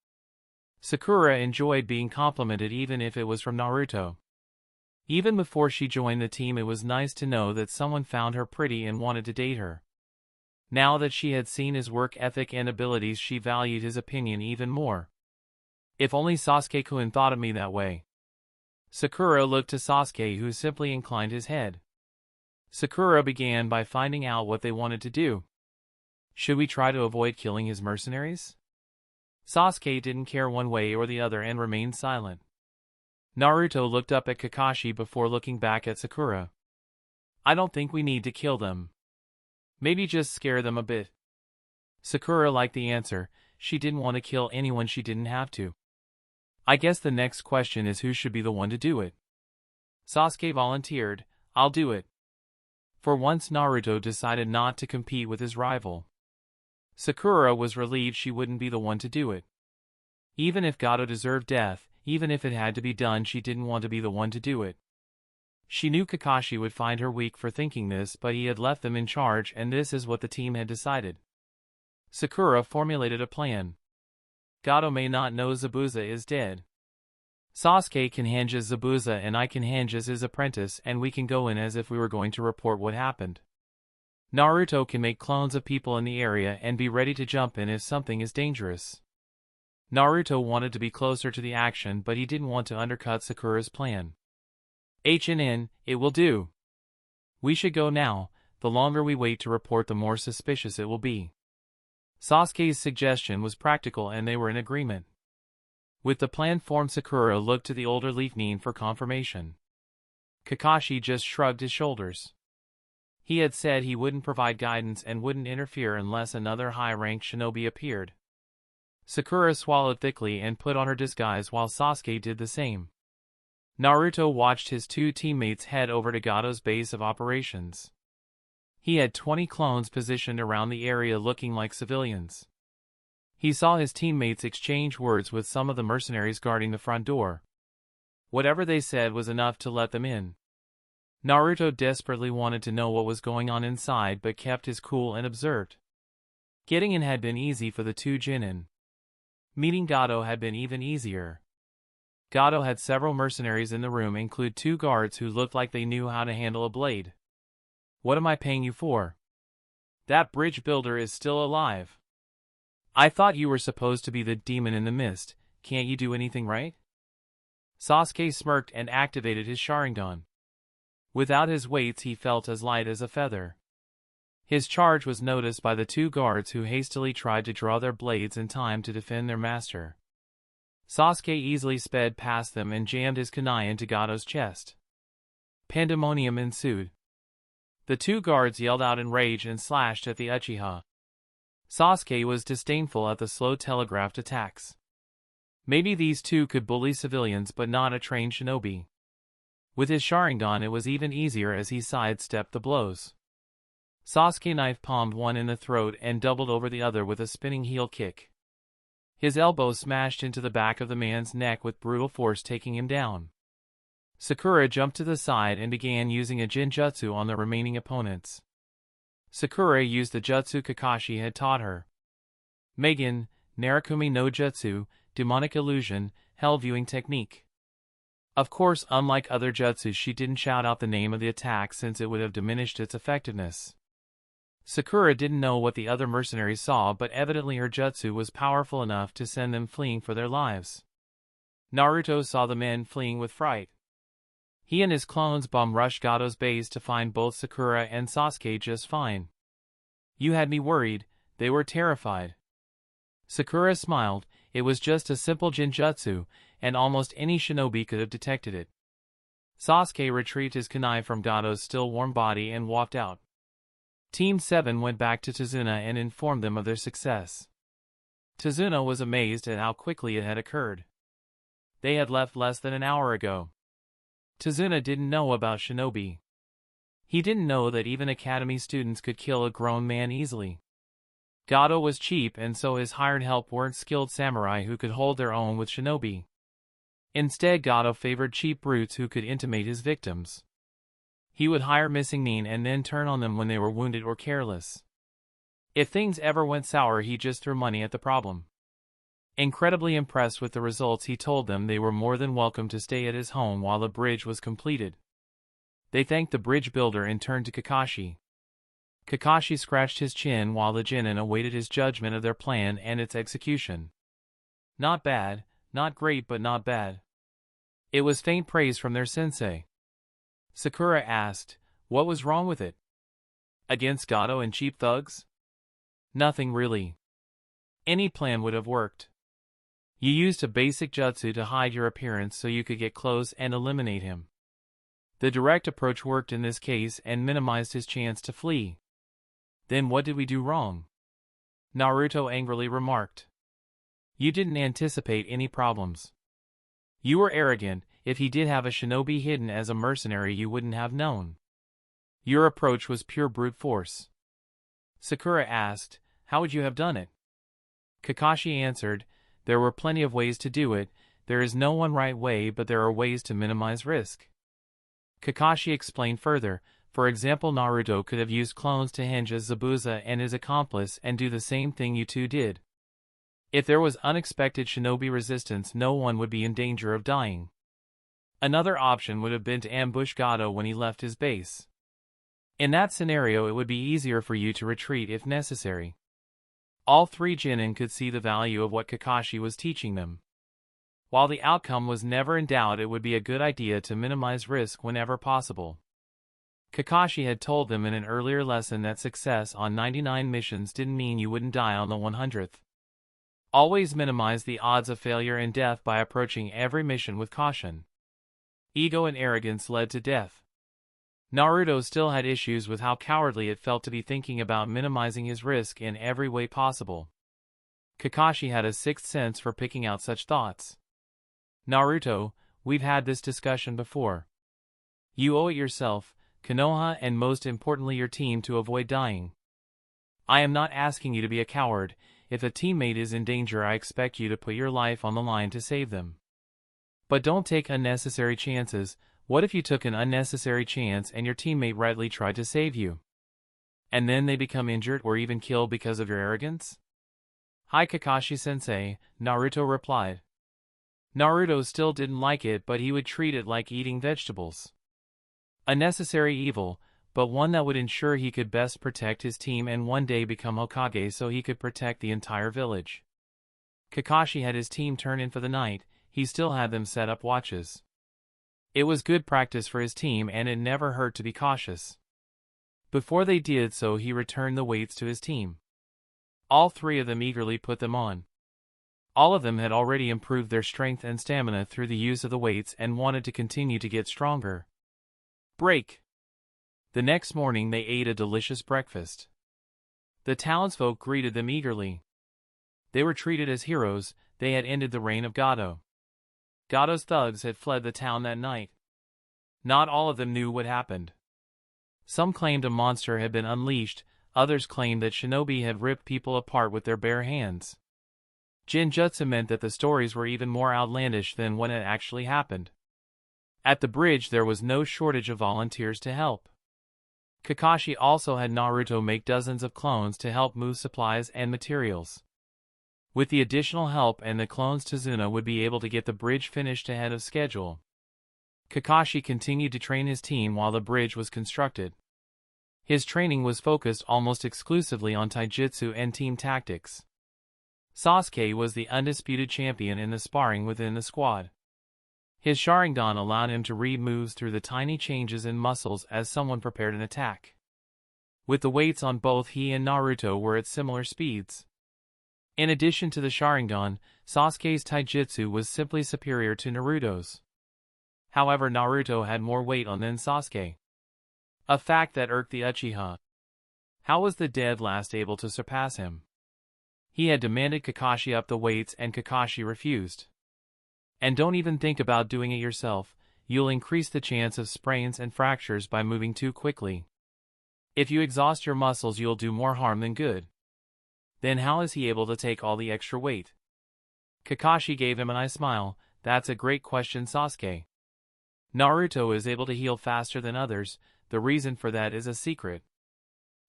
Sakura enjoyed being complimented, even if it was from Naruto. Even before she joined the team, it was nice to know that someone found her pretty and wanted to date her. Now that she had seen his work ethic and abilities, she valued his opinion even more. "If only Sasuke-kun thought of me that way." Sakura looked to Sasuke, who simply inclined his head. Sakura began by finding out what they wanted to do. Should we try to avoid killing his mercenaries? Sasuke didn't care one way or the other and remained silent. Naruto looked up at Kakashi before looking back at Sakura. "I don't think we need to kill them. Maybe just scare them a bit." Sakura liked the answer. She didn't want to kill anyone she didn't have to. "I guess the next question is who should be the one to do it." Sasuke volunteered. "I'll do it." For once Naruto decided not to compete with his rival. Sakura was relieved she wouldn't be the one to do it. Even if Gato deserved death, even if it had to be done, she didn't want to be the one to do it. She knew Kakashi would find her weak for thinking this, but he had left them in charge, and this is what the team had decided. Sakura formulated a plan. Gato may not know Zabuza is dead. Sasuke can hand us Zabuza and I can hand us his apprentice, and we can go in as if we were going to report what happened. Naruto can make clones of people in the area and be ready to jump in if something is dangerous. Naruto wanted to be closer to the action, but he didn't want to undercut Sakura's plan. HNN, it will do. We should go now. The longer we wait to report, the more suspicious it will be. Sasuke's suggestion was practical and they were in agreement. With the plan formed, Sakura looked to the older Leaf Nin for confirmation. Kakashi just shrugged his shoulders. He had said he wouldn't provide guidance and wouldn't interfere unless another high-ranked shinobi appeared. Sakura swallowed thickly and put on her disguise while Sasuke did the same. Naruto watched his two teammates head over to Gato's base of operations. He had 20 clones positioned around the area looking like civilians. He saw his teammates exchange words with some of the mercenaries guarding the front door. Whatever they said was enough to let them in. Naruto desperately wanted to know what was going on inside but kept his cool and observed. Getting in had been easy for the two genin. Meeting Gato had been even easier. Gato had several mercenaries in the room, include 2 guards who looked like they knew how to handle a blade. What am I paying you for? That bridge builder is still alive. I thought you were supposed to be the demon in the mist. Can't you do anything right? Sasuke smirked and activated his Sharingan. Without his weights he felt as light as a feather. His charge was noticed by the 2 guards who hastily tried to draw their blades in time to defend their master. Sasuke easily sped past them and jammed his kunai into Gato's chest. Pandemonium ensued. The 2 guards yelled out in rage and slashed at the Uchiha. Sasuke was disdainful at the slow telegraphed attacks. Maybe these 2 could bully civilians but not a trained shinobi. With his Sharingan it was even easier as he sidestepped the blows. Sasuke knife-palmed one in the throat and doubled over the other with a spinning heel kick. His elbow smashed into the back of the man's neck with brutal force, taking him down. Sakura jumped to the side and began using a Jinjutsu on the remaining opponents. Sakura used the jutsu Kakashi had taught her. Megan, Narakumi no Jutsu, demonic illusion, hell viewing technique. Of course, unlike other jutsus, she didn't shout out the name of the attack since it would have diminished its effectiveness. Sakura didn't know what the other mercenaries saw, but evidently her jutsu was powerful enough to send them fleeing for their lives. Naruto saw the men fleeing with fright. He and his clones bomb-rushed Gato's base to find both Sakura and Sasuke just fine. You had me worried, they were terrified. Sakura smiled. It was just a simple Jinjutsu, and almost any shinobi could have detected it. Sasuke retrieved his kunai from Gato's still warm body and walked out. Team 7 went back to Tazuna and informed them of their success. Tazuna was amazed at how quickly it had occurred. They had left less than an hour ago. Tazuna didn't know about shinobi. He didn't know that even academy students could kill a grown man easily. Gato was cheap, and so his hired help weren't skilled samurai who could hold their own with shinobi. Instead, Gato favored cheap brutes who could intimidate his victims. He would hire missing men and then turn on them when they were wounded or careless. If things ever went sour, he just threw money at the problem. Incredibly impressed with the results, he told them they were more than welcome to stay at his home while the bridge was completed. They thanked the bridge builder and turned to Kakashi. Kakashi scratched his chin while the genin awaited his judgment of their plan and its execution. Not bad, not great, but not bad. It was faint praise from their sensei. Sakura asked, what was wrong with it? Against Gato and cheap thugs? Nothing really. Any plan would have worked. You used a basic jutsu to hide your appearance so you could get close and eliminate him. The direct approach worked in this case and minimized his chance to flee. Then what did we do wrong? Naruto angrily remarked. You didn't anticipate any problems. You were arrogant. If he did have a shinobi hidden as a mercenary, you wouldn't have known. Your approach was pure brute force. Sakura asked, how would you have done it? Kakashi answered, there were plenty of ways to do it. There is no one right way, but there are ways to minimize risk. Kakashi explained further. For example, Naruto could have used clones to hinge as Zabuza and his accomplice and do the same thing you two did. If there was unexpected shinobi resistance, no one would be in danger of dying. Another option would have been to ambush Gato when he left his base. In that scenario, it would be easier for you to retreat if necessary. All three genin could see the value of what Kakashi was teaching them. While the outcome was never in doubt, it would be a good idea to minimize risk whenever possible. Kakashi had told them in an earlier lesson that success on 99 missions didn't mean you wouldn't die on the 100th. Always minimize the odds of failure and death by approaching every mission with caution. Ego and arrogance led to death. Naruto still had issues with how cowardly it felt to be thinking about minimizing his risk in every way possible. Kakashi had a sixth sense for picking out such thoughts. Naruto, we've had this discussion before. You owe it yourself, Konoha, and most importantly your team to avoid dying. I am not asking you to be a coward. If a teammate is in danger, I expect you to put your life on the line to save them. But don't take unnecessary chances. What if you took an unnecessary chance and your teammate rightly tried to save you? And then they become injured or even killed because of your arrogance? Hi Kakashi-sensei, Naruto replied. Naruto still didn't like it, but he would treat it like eating vegetables. A necessary evil, but one that would ensure he could best protect his team and one day become Hokage so he could protect the entire village. Kakashi had his team turn in for the night. He still had them set up watches. It was good practice for his team and it never hurt to be cautious. Before they did so, he returned the weights to his team. All three of them eagerly put them on. All of them had already improved their strength and stamina through the use of the weights and wanted to continue to get stronger. Break. The next morning they ate a delicious breakfast. The townsfolk greeted them eagerly. They were treated as heroes. They had ended the reign of Gato. Gato's thugs had fled the town that night. Not all of them knew what happened. Some claimed a monster had been unleashed, others claimed that shinobi had ripped people apart with their bare hands. Genjutsu meant that the stories were even more outlandish than what had actually happened. At the bridge there was no shortage of volunteers to help. Kakashi also had Naruto make dozens of clones to help move supplies and materials. With the additional help and the clones, Tazuna would be able to get the bridge finished ahead of schedule. Kakashi continued to train his team while the bridge was constructed. His training was focused almost exclusively on taijutsu and team tactics. Sasuke was the undisputed champion in the sparring within the squad. His Sharingan allowed him to read moves through the tiny changes in muscles as someone prepared an attack. With the weights on, both he and Naruto were at similar speeds. In addition to the Sharingan, Sasuke's taijutsu was simply superior to Naruto's. However, Naruto had more weight on than Sasuke. A fact that irked the Uchiha. How was the dead last able to surpass him? He had demanded Kakashi up the weights and Kakashi refused. And don't even think about doing it yourself, you'll increase the chance of sprains and fractures by moving too quickly. If you exhaust your muscles, you'll do more harm than good. Then how is he able to take all the extra weight? Kakashi gave him a nice smile. That's a great question, Sasuke. Naruto is able to heal faster than others. The reason for that is a secret.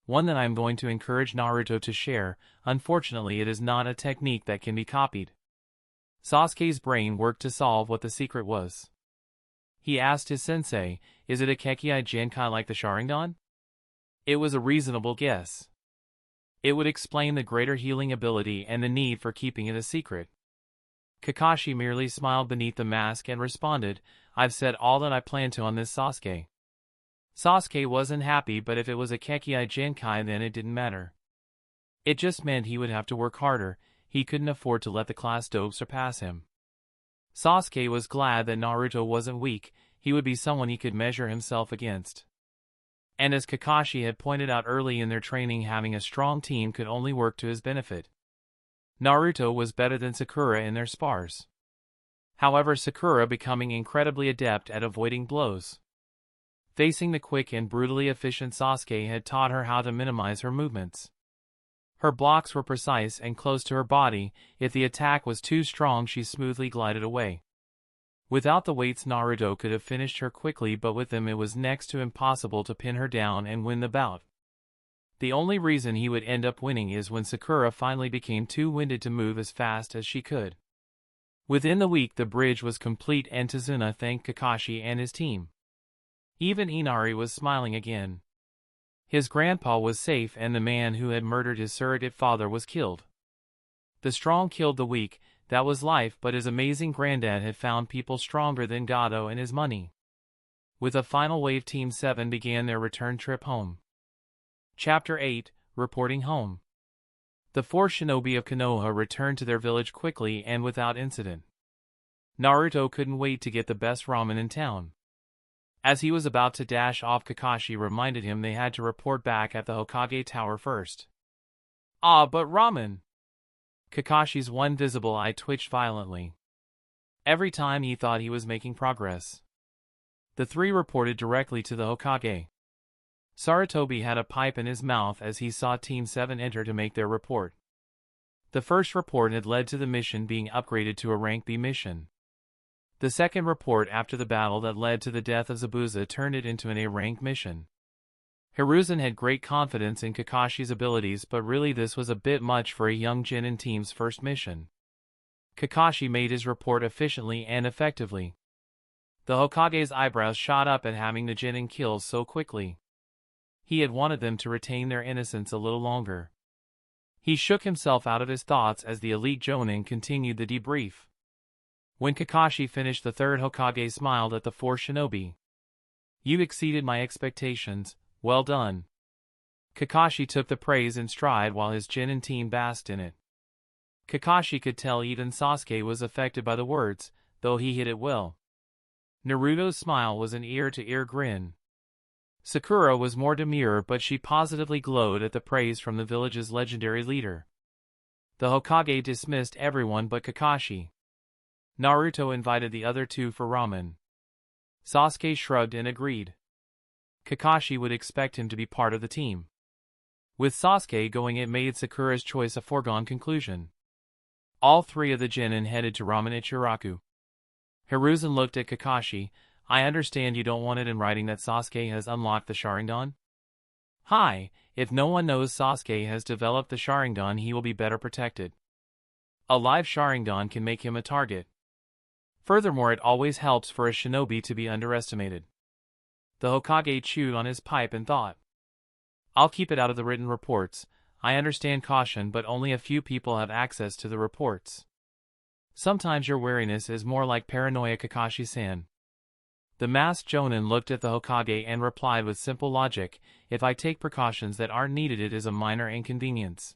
One that I'm going to encourage Naruto to share. Unfortunately, it is not a technique that can be copied. Sasuke's brain worked to solve what the secret was. He asked his sensei, is it a Kekkai Genkai like the Sharingan? It was a reasonable guess. It would explain the greater healing ability and the need for keeping it a secret. Kakashi merely smiled beneath the mask and responded, I've said all that I plan to on this, Sasuke. Sasuke wasn't happy, but if it was a Kekkai Genkai then it didn't matter. It just meant he would have to work harder. He couldn't afford to let the class dope surpass him. Sasuke was glad that Naruto wasn't weak. He would be someone he could measure himself against. And as Kakashi had pointed out early in their training, having a strong team could only work to his benefit. Naruto was better than Sakura in their spars. However, Sakura becoming incredibly adept at avoiding blows. Facing the quick and brutally efficient Sasuke had taught her how to minimize her movements. Her blocks were precise and close to her body. If the attack was too strong, she smoothly glided away. Without the weights, Naruto could have finished her quickly, but with them it was next to impossible to pin her down and win the bout. The only reason he would end up winning is when Sakura finally became too winded to move as fast as she could. Within the week the bridge was complete and Tazuna thanked Kakashi and his team. Even Inari was smiling again. His grandpa was safe and the man who had murdered his surrogate father was killed. The strong killed the weak, that was life, but his amazing granddad had found people stronger than Gato and his money. With a final wave, Team 7 began their return trip home. Chapter 8, Reporting Home. The 4 shinobi of Konoha returned to their village quickly and without incident. Naruto couldn't wait to get the best ramen in town. As he was about to dash off, Kakashi reminded him they had to report back at the Hokage Tower first. Ah, but ramen! Kakashi's one visible eye twitched violently. Every time he thought he was making progress. The 3 reported directly to the Hokage. Sarutobi had a pipe in his mouth as he saw Team 7 enter to make their report. The first report had led to the mission being upgraded to a rank B mission. The second report after the battle that led to the death of Zabuza turned it into an A rank mission. Hiruzen had great confidence in Kakashi's abilities, but really this was a bit much for a young genin team's first mission. Kakashi made his report efficiently and effectively. The Hokage's eyebrows shot up at having the genin kills so quickly. He had wanted them to retain their innocence a little longer. He shook himself out of his thoughts as the elite Jonin continued the debrief. When Kakashi finished, the 3rd Hokage smiled at the 4 shinobi. "You exceeded my expectations, well done." Kakashi took the praise in stride while his genin team basked in it. Kakashi could tell even Sasuke was affected by the words, though he hid it well. Naruto's smile was an ear-to-ear grin. Sakura was more demure, but she positively glowed at the praise from the village's legendary leader. The Hokage dismissed everyone but Kakashi. Naruto invited the other 2 for ramen. Sasuke shrugged and agreed. Kakashi would expect him to be part of the team. With Sasuke going, it made Sakura's choice a foregone conclusion. All 3 of the genin headed to Ramen Ichiraku. Hiruzen looked at Kakashi. "I understand you don't want it in writing that Sasuke has unlocked the Sharingan?" "Hi, if no one knows Sasuke has developed the Sharingan, he will be better protected. A live Sharingan can make him a target. Furthermore, it always helps for a shinobi to be underestimated." The Hokage chewed on his pipe and thought. "I'll keep it out of the written reports. I understand caution, but only a few people have access to the reports. Sometimes your wariness is more like paranoia, Kakashi-san." The masked Jonin looked at the Hokage and replied with simple logic, "If I take precautions that aren't needed, it is a minor inconvenience.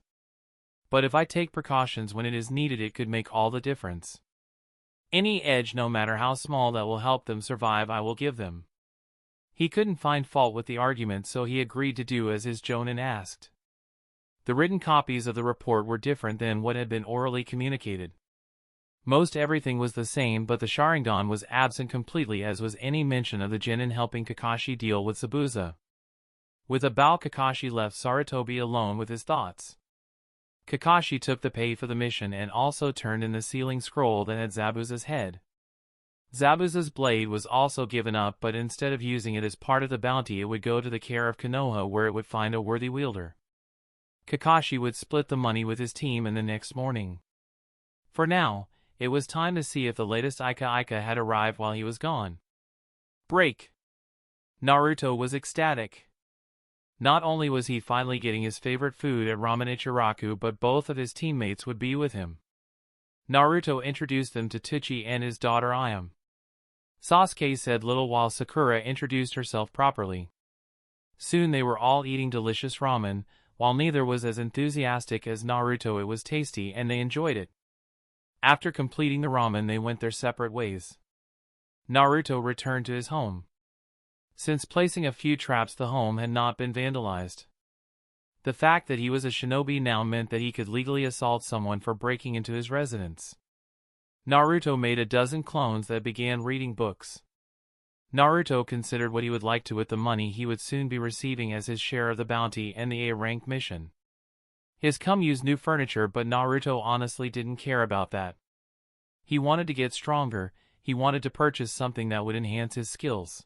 But if I take precautions when it is needed, it could make all the difference. Any edge, no matter how small, that will help them survive, I will give them." He couldn't find fault with the argument, so he agreed to do as his Jonin asked. The written copies of the report were different than what had been orally communicated. Most everything was the same, but the Sharingan was absent completely, as was any mention of the genin helping Kakashi deal with Zabuza. With a bow, Kakashi left Sarutobi alone with his thoughts. Kakashi took the pay for the mission and also turned in the sealing scroll that had Zabuza's head. Zabuza's blade was also given up, but instead of using it as part of the bounty, it would go to the care of Konoha, where it would find a worthy wielder. Kakashi would split the money with his team in the next morning. For now, it was time to see if the latest Ika had arrived while he was gone. Break! Naruto was ecstatic. Not only was he finally getting his favorite food at Ramen Ichiraku, but both of his teammates would be with him. Naruto introduced them to Tsuchi and his daughter Ayame. Sasuke said little while Sakura introduced herself properly. Soon they were all eating delicious ramen. While neither was as enthusiastic as Naruto, it was tasty and they enjoyed it. After completing the ramen, they went their separate ways. Naruto returned to his home. Since placing a few traps, the home had not been vandalized. The fact that he was a shinobi now meant that he could legally assault someone for breaking into his residence. Naruto made a dozen clones that began reading books. Naruto considered what he would like to with the money he would soon be receiving as his share of the bounty and the A-rank mission. His cum used new furniture, but Naruto honestly didn't care about that. He wanted to get stronger, he wanted to purchase something that would enhance his skills.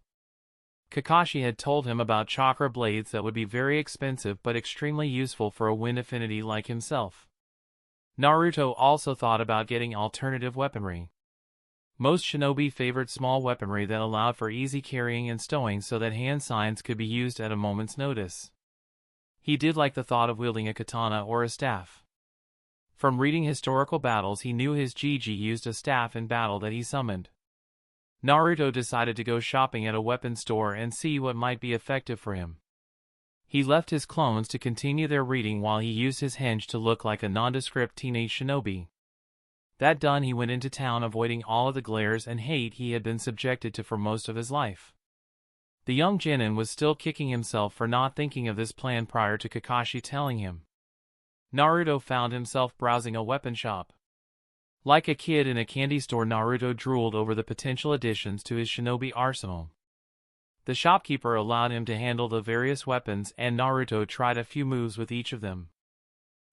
Kakashi had told him about chakra blades that would be very expensive but extremely useful for a wind affinity like himself. Naruto also thought about getting alternative weaponry. Most shinobi favored small weaponry that allowed for easy carrying and stowing so that hand signs could be used at a moment's notice. He did like the thought of wielding a katana or a staff. From reading historical battles, he knew his Gigi used a staff in battle that he summoned. Naruto decided to go shopping at a weapon store and see what might be effective for him. He left his clones to continue their reading while he used his henge to look like a nondescript teenage shinobi. That done, he went into town, avoiding all of the glares and hate he had been subjected to for most of his life. The young genin was still kicking himself for not thinking of this plan prior to Kakashi telling him. Naruto found himself browsing a weapon shop. Like a kid in a candy store, Naruto drooled over the potential additions to his shinobi arsenal. The shopkeeper allowed him to handle the various weapons, and Naruto tried a few moves with each of them.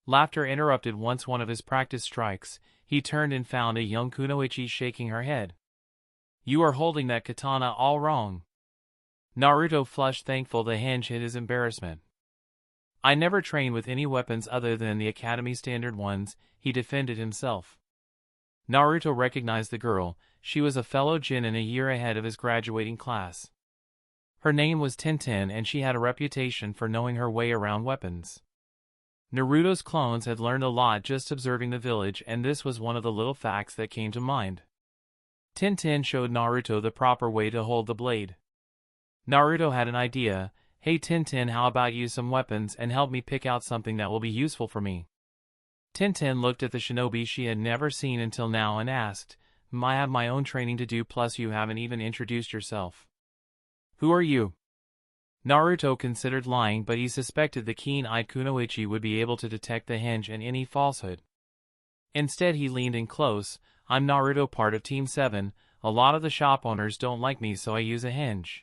Laughter interrupted once one of his practice strikes. He turned and found a young kunoichi shaking her head. "You are holding that katana all wrong." Naruto flushed, thankful the henge hid his embarrassment. "I never trained with any weapons other than the academy standard ones," he defended himself. Naruto recognized the girl. She was a fellow genin a year ahead of his graduating class. Her name was Tintin, and she had a reputation for knowing her way around weapons. Naruto's clones had learned a lot just observing the village, and this was one of the little facts that came to mind. Tintin showed Naruto the proper way to hold the blade. Naruto had an idea. "Hey Tintin, how about you some weapons and help me pick out something that will be useful for me?" Tintin looked at the shinobi she had never seen until now and asked, "I have my own training to do, plus you haven't even introduced yourself." "Who are you?" Naruto considered lying, but he suspected the keen-eyed kunoichi would be able to detect the henge and any falsehood. Instead, he leaned in close. "I'm Naruto, part of Team 7. A lot of the shop owners don't like me, so I use a henge."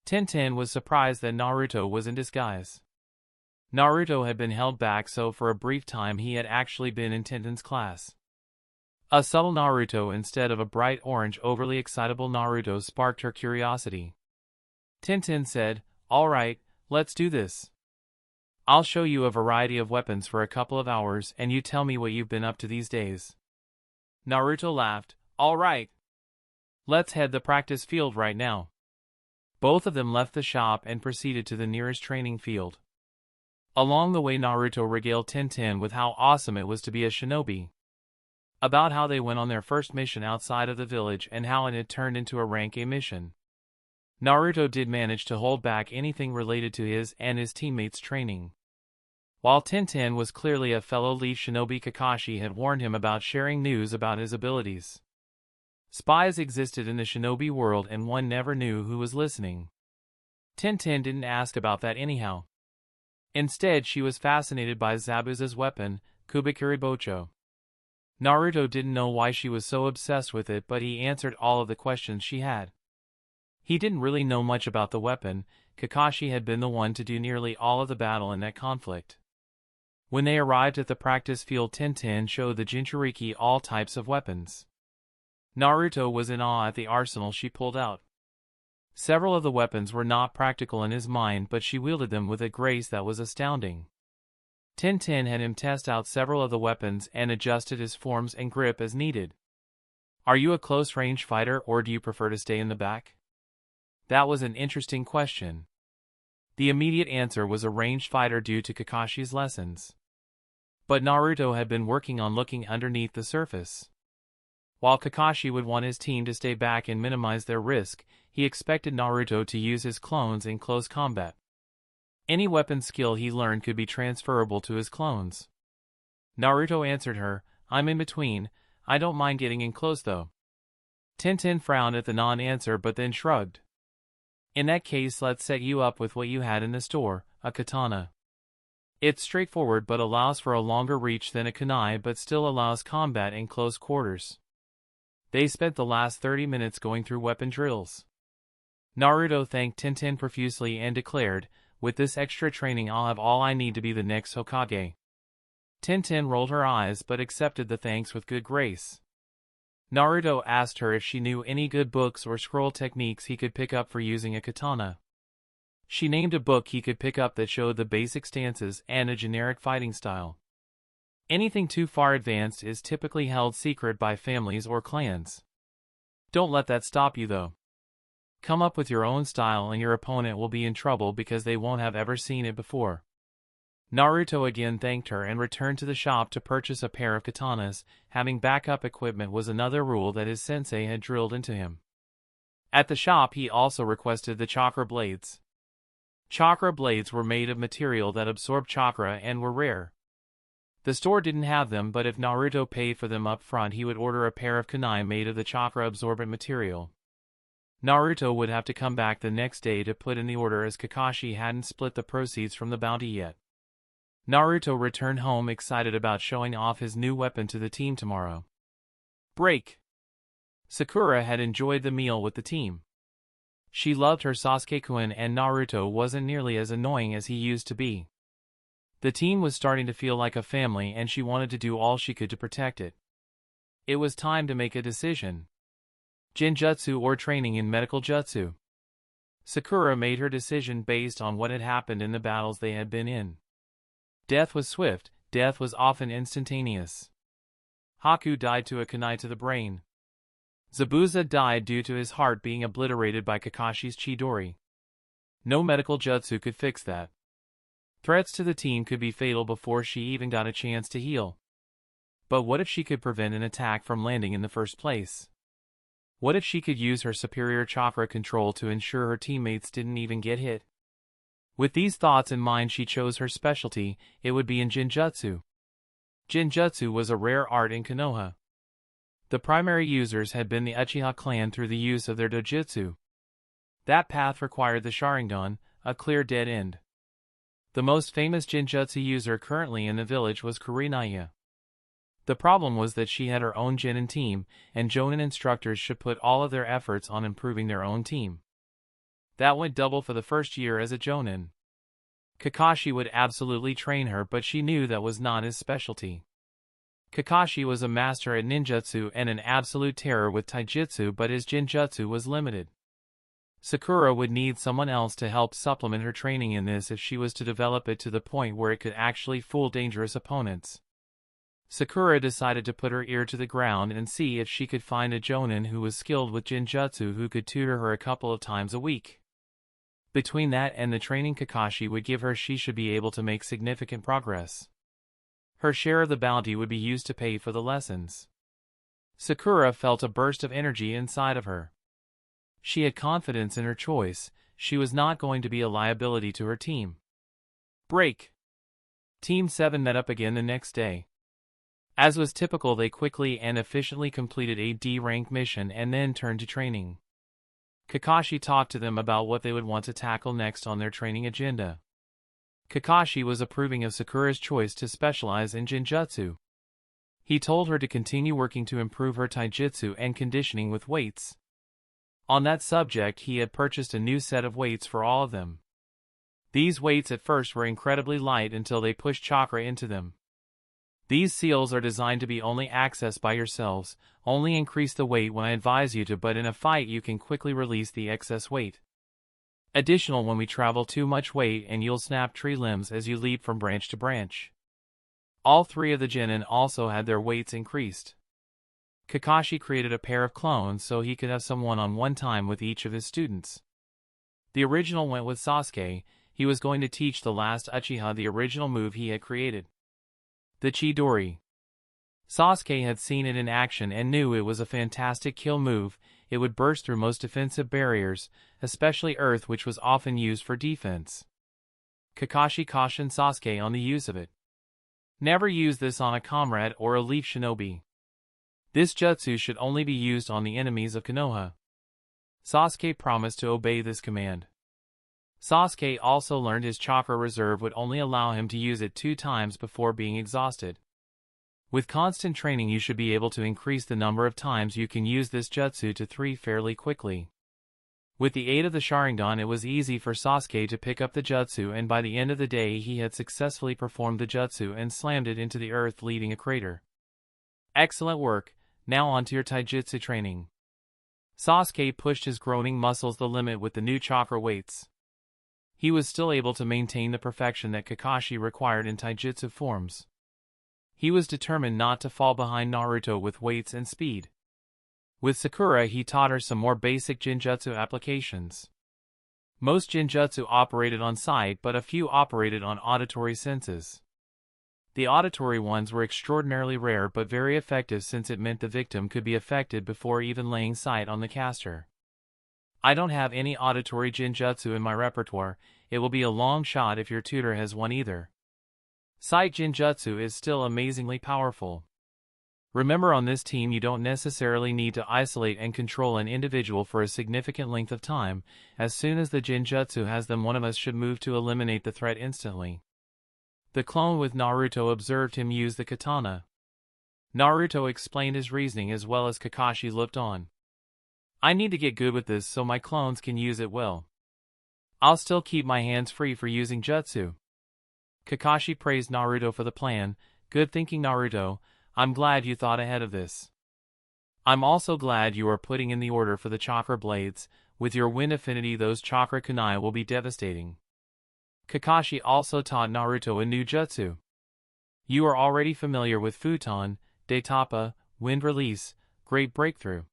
Tintin was surprised that Naruto was in disguise. Naruto had been held back, so for a brief time he had actually been in Tintin's class. A subtle Naruto instead of a bright orange, overly excitable Naruto sparked her curiosity. Tintin said, "All right, let's do this. I'll show you a variety of weapons for a couple of hours, and you tell me what you've been up to these days." Naruto laughed. "All right. Let's head the practice field right now." Both of them left the shop and proceeded to the nearest training field. Along the way, Naruto regaled Tintin with how awesome it was to be a shinobi, about how they went on their first mission outside of the village and how it had turned into a rank A mission. Naruto did manage to hold back anything related to his and his teammates' training. While Tintin was clearly a fellow leaf shinobi, Kakashi had warned him about sharing news about his abilities. Spies existed in the shinobi world, and one never knew who was listening. Tintin didn't ask about that anyhow. Instead, she was fascinated by Zabuza's weapon, Kubikiri Bocho. Naruto didn't know why she was so obsessed with it, but he answered all of the questions she had. He didn't really know much about the weapon. Kakashi had been the one to do nearly all of the battle in that conflict. When they arrived at the practice field, Tintin showed the Jinchuriki all types of weapons. Naruto was in awe at the arsenal she pulled out. Several of the weapons were not practical in his mind, but she wielded them with a grace that was astounding. Tintin had him test out several of the weapons and adjusted his forms and grip as needed. "Are you a close-range fighter, or do you prefer to stay in the back?" That was an interesting question. The immediate answer was a ranged fighter due to Kakashi's lessons. But Naruto had been working on looking underneath the surface. While Kakashi would want his team to stay back and minimize their risk, he expected Naruto to use his clones in close combat. Any weapon skill he learned could be transferable to his clones. Naruto answered her, "I'm in between. I don't mind getting in close though." Tintin frowned at the non-answer but then shrugged. "In that case, let's set you up with what you had in the store, a katana. It's straightforward but allows for a longer reach than a kunai, but still allows combat in close quarters." They spent the last 30 minutes going through weapon drills. Naruto thanked Tintin profusely and declared, "With this extra training I'll have all I need to be the next Hokage." Tintin rolled her eyes but accepted the thanks with good grace. Naruto asked her if she knew any good books or scroll techniques he could pick up for using a katana. She named a book he could pick up that showed the basic stances and a generic fighting style. Anything too far advanced is typically held secret by families or clans. Don't let that stop you though. Come up with your own style and your opponent will be in trouble because they won't have ever seen it before. Naruto again thanked her and returned to the shop to purchase a pair of katanas. Having backup equipment was another rule that his sensei had drilled into him. At the shop he also requested the chakra blades. Chakra blades were made of material that absorbed chakra and were rare. The store didn't have them, but if Naruto paid for them up front he would order a pair of kunai made of the chakra-absorbent material. Naruto would have to come back the next day to put in the order as Kakashi hadn't split the proceeds from the bounty yet. Naruto returned home excited about showing off his new weapon to the team tomorrow. Break. Sakura had enjoyed the meal with the team. She loved her Sasuke-kun and Naruto wasn't nearly as annoying as he used to be. The team was starting to feel like a family and she wanted to do all she could to protect it. It was time to make a decision. Genjutsu or training in medical jutsu. Sakura made her decision based on what had happened in the battles they had been in. Death was swift, death was often instantaneous. Haku died to a kunai to the brain. Zabuza died due to his heart being obliterated by Kakashi's Chidori. No medical jutsu could fix that. Threats to the team could be fatal before she even got a chance to heal. But what if she could prevent an attack from landing in the first place? What if she could use her superior chakra control to ensure her teammates didn't even get hit? With these thoughts in mind she chose her specialty. It would be in Genjutsu. Genjutsu was a rare art in Konoha. The primary users had been the Uchiha clan through the use of their dojutsu. That path required the Sharingan, a clear dead end. The most famous Genjutsu user currently in the village was Kurinaya. The problem was that she had her own genin team, and jonin instructors should put all of their efforts on improving their own team. That went double for the first year as a jonin. Kakashi would absolutely train her, but she knew that was not his specialty. Kakashi was a master at ninjutsu and an absolute terror with taijutsu, but his genjutsu was limited. Sakura would need someone else to help supplement her training in this if she was to develop it to the point where it could actually fool dangerous opponents. Sakura decided to put her ear to the ground and see if she could find a jonin who was skilled with genjutsu who could tutor her a couple of times a week. Between that and the training Kakashi would give her, she should be able to make significant progress. Her share of the bounty would be used to pay for the lessons. Sakura felt a burst of energy inside of her. She had confidence in her choice. She was not going to be a liability to her team. Break. Team 7 met up again the next day. As was typical, they quickly and efficiently completed a D-rank mission and then turned to training. Kakashi talked to them about what they would want to tackle next on their training agenda. Kakashi was approving of Sakura's choice to specialize in Genjutsu. He told her to continue working to improve her taijutsu and conditioning with weights. On that subject, he had purchased a new set of weights for all of them. These weights at first were incredibly light until they pushed chakra into them. These seals are designed to be only accessed by yourselves. Only increase the weight when I advise you to, but in a fight you can quickly release the excess weight. Additional, when we travel too much weight and you'll snap tree limbs as you leap from branch to branch. All three of the genin also had their weights increased. Kakashi created a pair of clones so he could have some one-on-one time with each of his students. The original went with Sasuke. He was going to teach the last Uchiha the original move he had created. The Chidori. Sasuke had seen it in action and knew it was a fantastic kill move. It would burst through most defensive barriers, especially earth, which was often used for defense. Kakashi cautioned Sasuke on the use of it. Never use this on a comrade or a leaf shinobi. This jutsu should only be used on the enemies of Konoha. Sasuke promised to obey this command. Sasuke also learned his chakra reserve would only allow him to use it 2 times before being exhausted. With constant training you should be able to increase the number of times you can use this jutsu to 3 fairly quickly. With the aid of the Sharingan, it was easy for Sasuke to pick up the jutsu, and by the end of the day he had successfully performed the jutsu and slammed it into the earth, leaving a crater. Excellent work, now on to your taijutsu training. Sasuke pushed his groaning muscles the limit with the new chakra weights. He was still able to maintain the perfection that Kakashi required in taijutsu forms. He was determined not to fall behind Naruto with weights and speed. With Sakura, he taught her some more basic Jinjutsu applications. Most Jinjutsu operated on sight, but a few operated on auditory senses. The auditory ones were extraordinarily rare but very effective, since it meant the victim could be affected before even laying sight on the caster. I don't have any auditory Jinjutsu in my repertoire. It will be a long shot if your tutor has one either. Sight Jinjutsu is still amazingly powerful. Remember, on this team you don't necessarily need to isolate and control an individual for a significant length of time. As soon as the Jinjutsu has them, one of us should move to eliminate the threat instantly. The clone with Naruto observed him use the katana. Naruto explained his reasoning as well as Kakashi looked on. I need to get good with this so my clones can use it well. I'll still keep my hands free for using jutsu. Kakashi praised Naruto for the plan. Good thinking, Naruto. I'm glad you thought ahead of this. I'm also glad you are putting in the order for the chakra blades. With your wind affinity, those chakra kunai will be devastating. Kakashi also taught Naruto a new jutsu. You are already familiar with futon, daitapa, wind release, great breakthrough.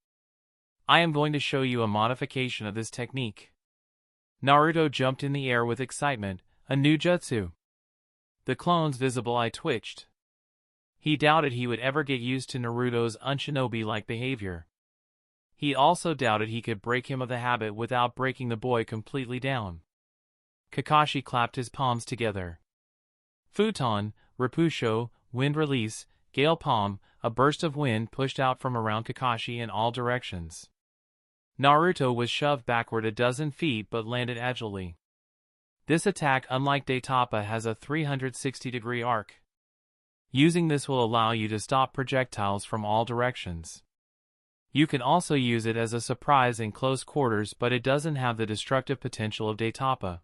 I am going to show you a modification of this technique. Naruto jumped in the air with excitement. A new jutsu. The clone's visible eye twitched. He doubted he would ever get used to Naruto's unshinobi-like behavior. He also doubted he could break him of the habit without breaking the boy completely down. Kakashi clapped his palms together. Futon, Repusho, wind release, gale palm, a burst of wind pushed out from around Kakashi in all directions. Naruto was shoved backward a dozen feet but landed agilely. This attack, unlike daitapa, has a 360-degree arc. Using this will allow you to stop projectiles from all directions. You can also use it as a surprise in close quarters, but it doesn't have the destructive potential of daitapa.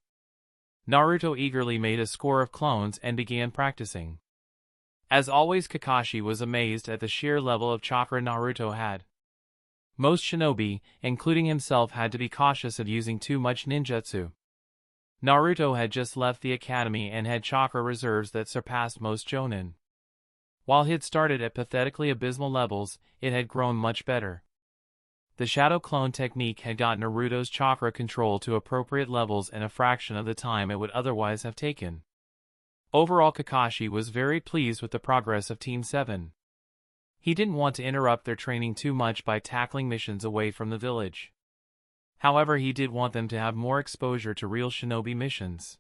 Naruto eagerly made a score of clones and began practicing. As always, Kakashi was amazed at the sheer level of chakra Naruto had. Most shinobi, including himself, had to be cautious of using too much ninjutsu. Naruto had just left the academy and had chakra reserves that surpassed most jonin. While he'd started at pathetically abysmal levels, it had grown much better. The shadow clone technique had got Naruto's chakra control to appropriate levels in a fraction of the time it would otherwise have taken. Overall, Kakashi was very pleased with the progress of Team 7. He didn't want to interrupt their training too much by tackling missions away from the village. However, he did want them to have more exposure to real shinobi missions.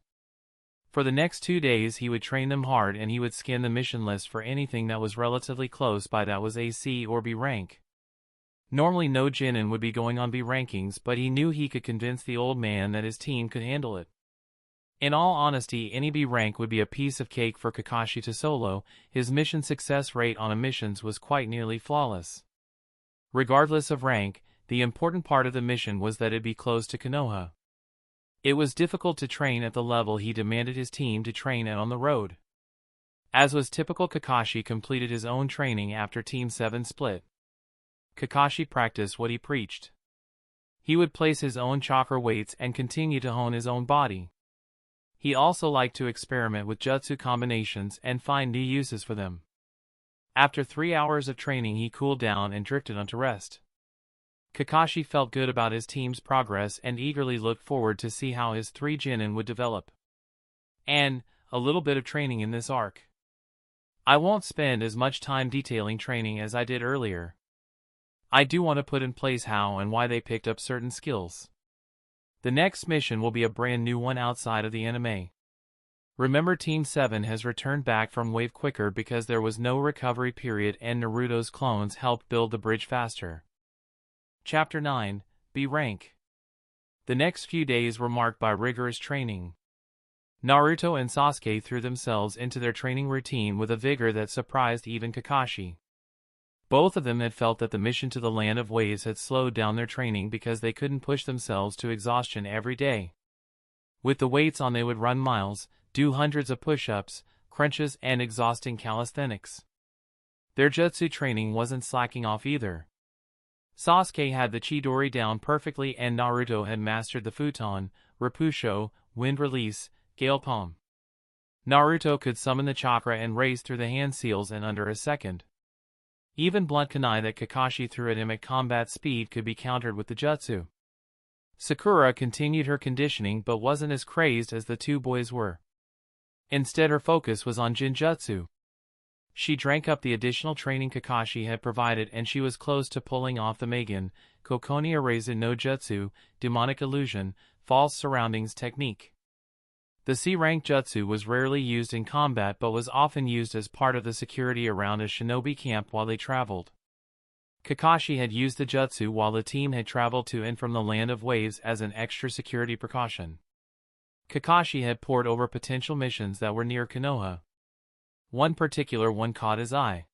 For the next 2 days he would train them hard, and he would scan the mission list for anything that was relatively close by that was AC or B rank. Normally no genin would be going on B rankings, but he knew he could convince the old man that his team could handle it. In all honesty, any B rank would be a piece of cake for Kakashi to solo. His mission success rate on missions was quite nearly flawless. Regardless of rank, the important part of the mission was that it be close to Konoha. It was difficult to train at the level he demanded his team to train at on the road. As was typical, Kakashi completed his own training after Team 7 split. Kakashi practiced what he preached. He would place his own chakra weights and continue to hone his own body. He also liked to experiment with jutsu combinations and find new uses for them. After 3 hours of training, he cooled down and drifted onto rest. Kakashi felt good about his team's progress and eagerly looked forward to see how his 3 genin would develop. And a little bit of training in this arc. I won't spend as much time detailing training as I did earlier. I do want to put in place how and why they picked up certain skills. The next mission will be a brand new one outside of the anime. Remember, Team 7 has returned back from Wave quicker because there was no recovery period and Naruto's clones helped build the bridge faster. Chapter 9, B Rank. The next few days were marked by rigorous training. Naruto and Sasuke threw themselves into their training routine with a vigor that surprised even Kakashi. Both of them had felt that the mission to the Land of Waves had slowed down their training because they couldn't push themselves to exhaustion every day. With the weights on, they would run miles, do hundreds of push-ups, crunches, and exhausting calisthenics. Their jutsu training wasn't slacking off either. Sasuke had the Chidori down perfectly, and Naruto had mastered the futon, Rapusho, wind release, gale palm. Naruto could summon the chakra and race through the hand seals in under a second. Even blunt kunai that Kakashi threw at him at combat speed could be countered with the jutsu. Sakura continued her conditioning but wasn't as crazed as the two boys were. Instead, her focus was on Jinjutsu. She drank up the additional training Kakashi had provided, and she was close to pulling off the Magen, Kokoni Erase no Jutsu, demonic illusion, false surroundings technique. The C-rank jutsu was rarely used in combat but was often used as part of the security around a shinobi camp while they traveled. Kakashi had used the jutsu while the team had traveled to and from the Land of Waves as an extra security precaution. Kakashi had pored over potential missions that were near Konoha. One particular one caught his eye.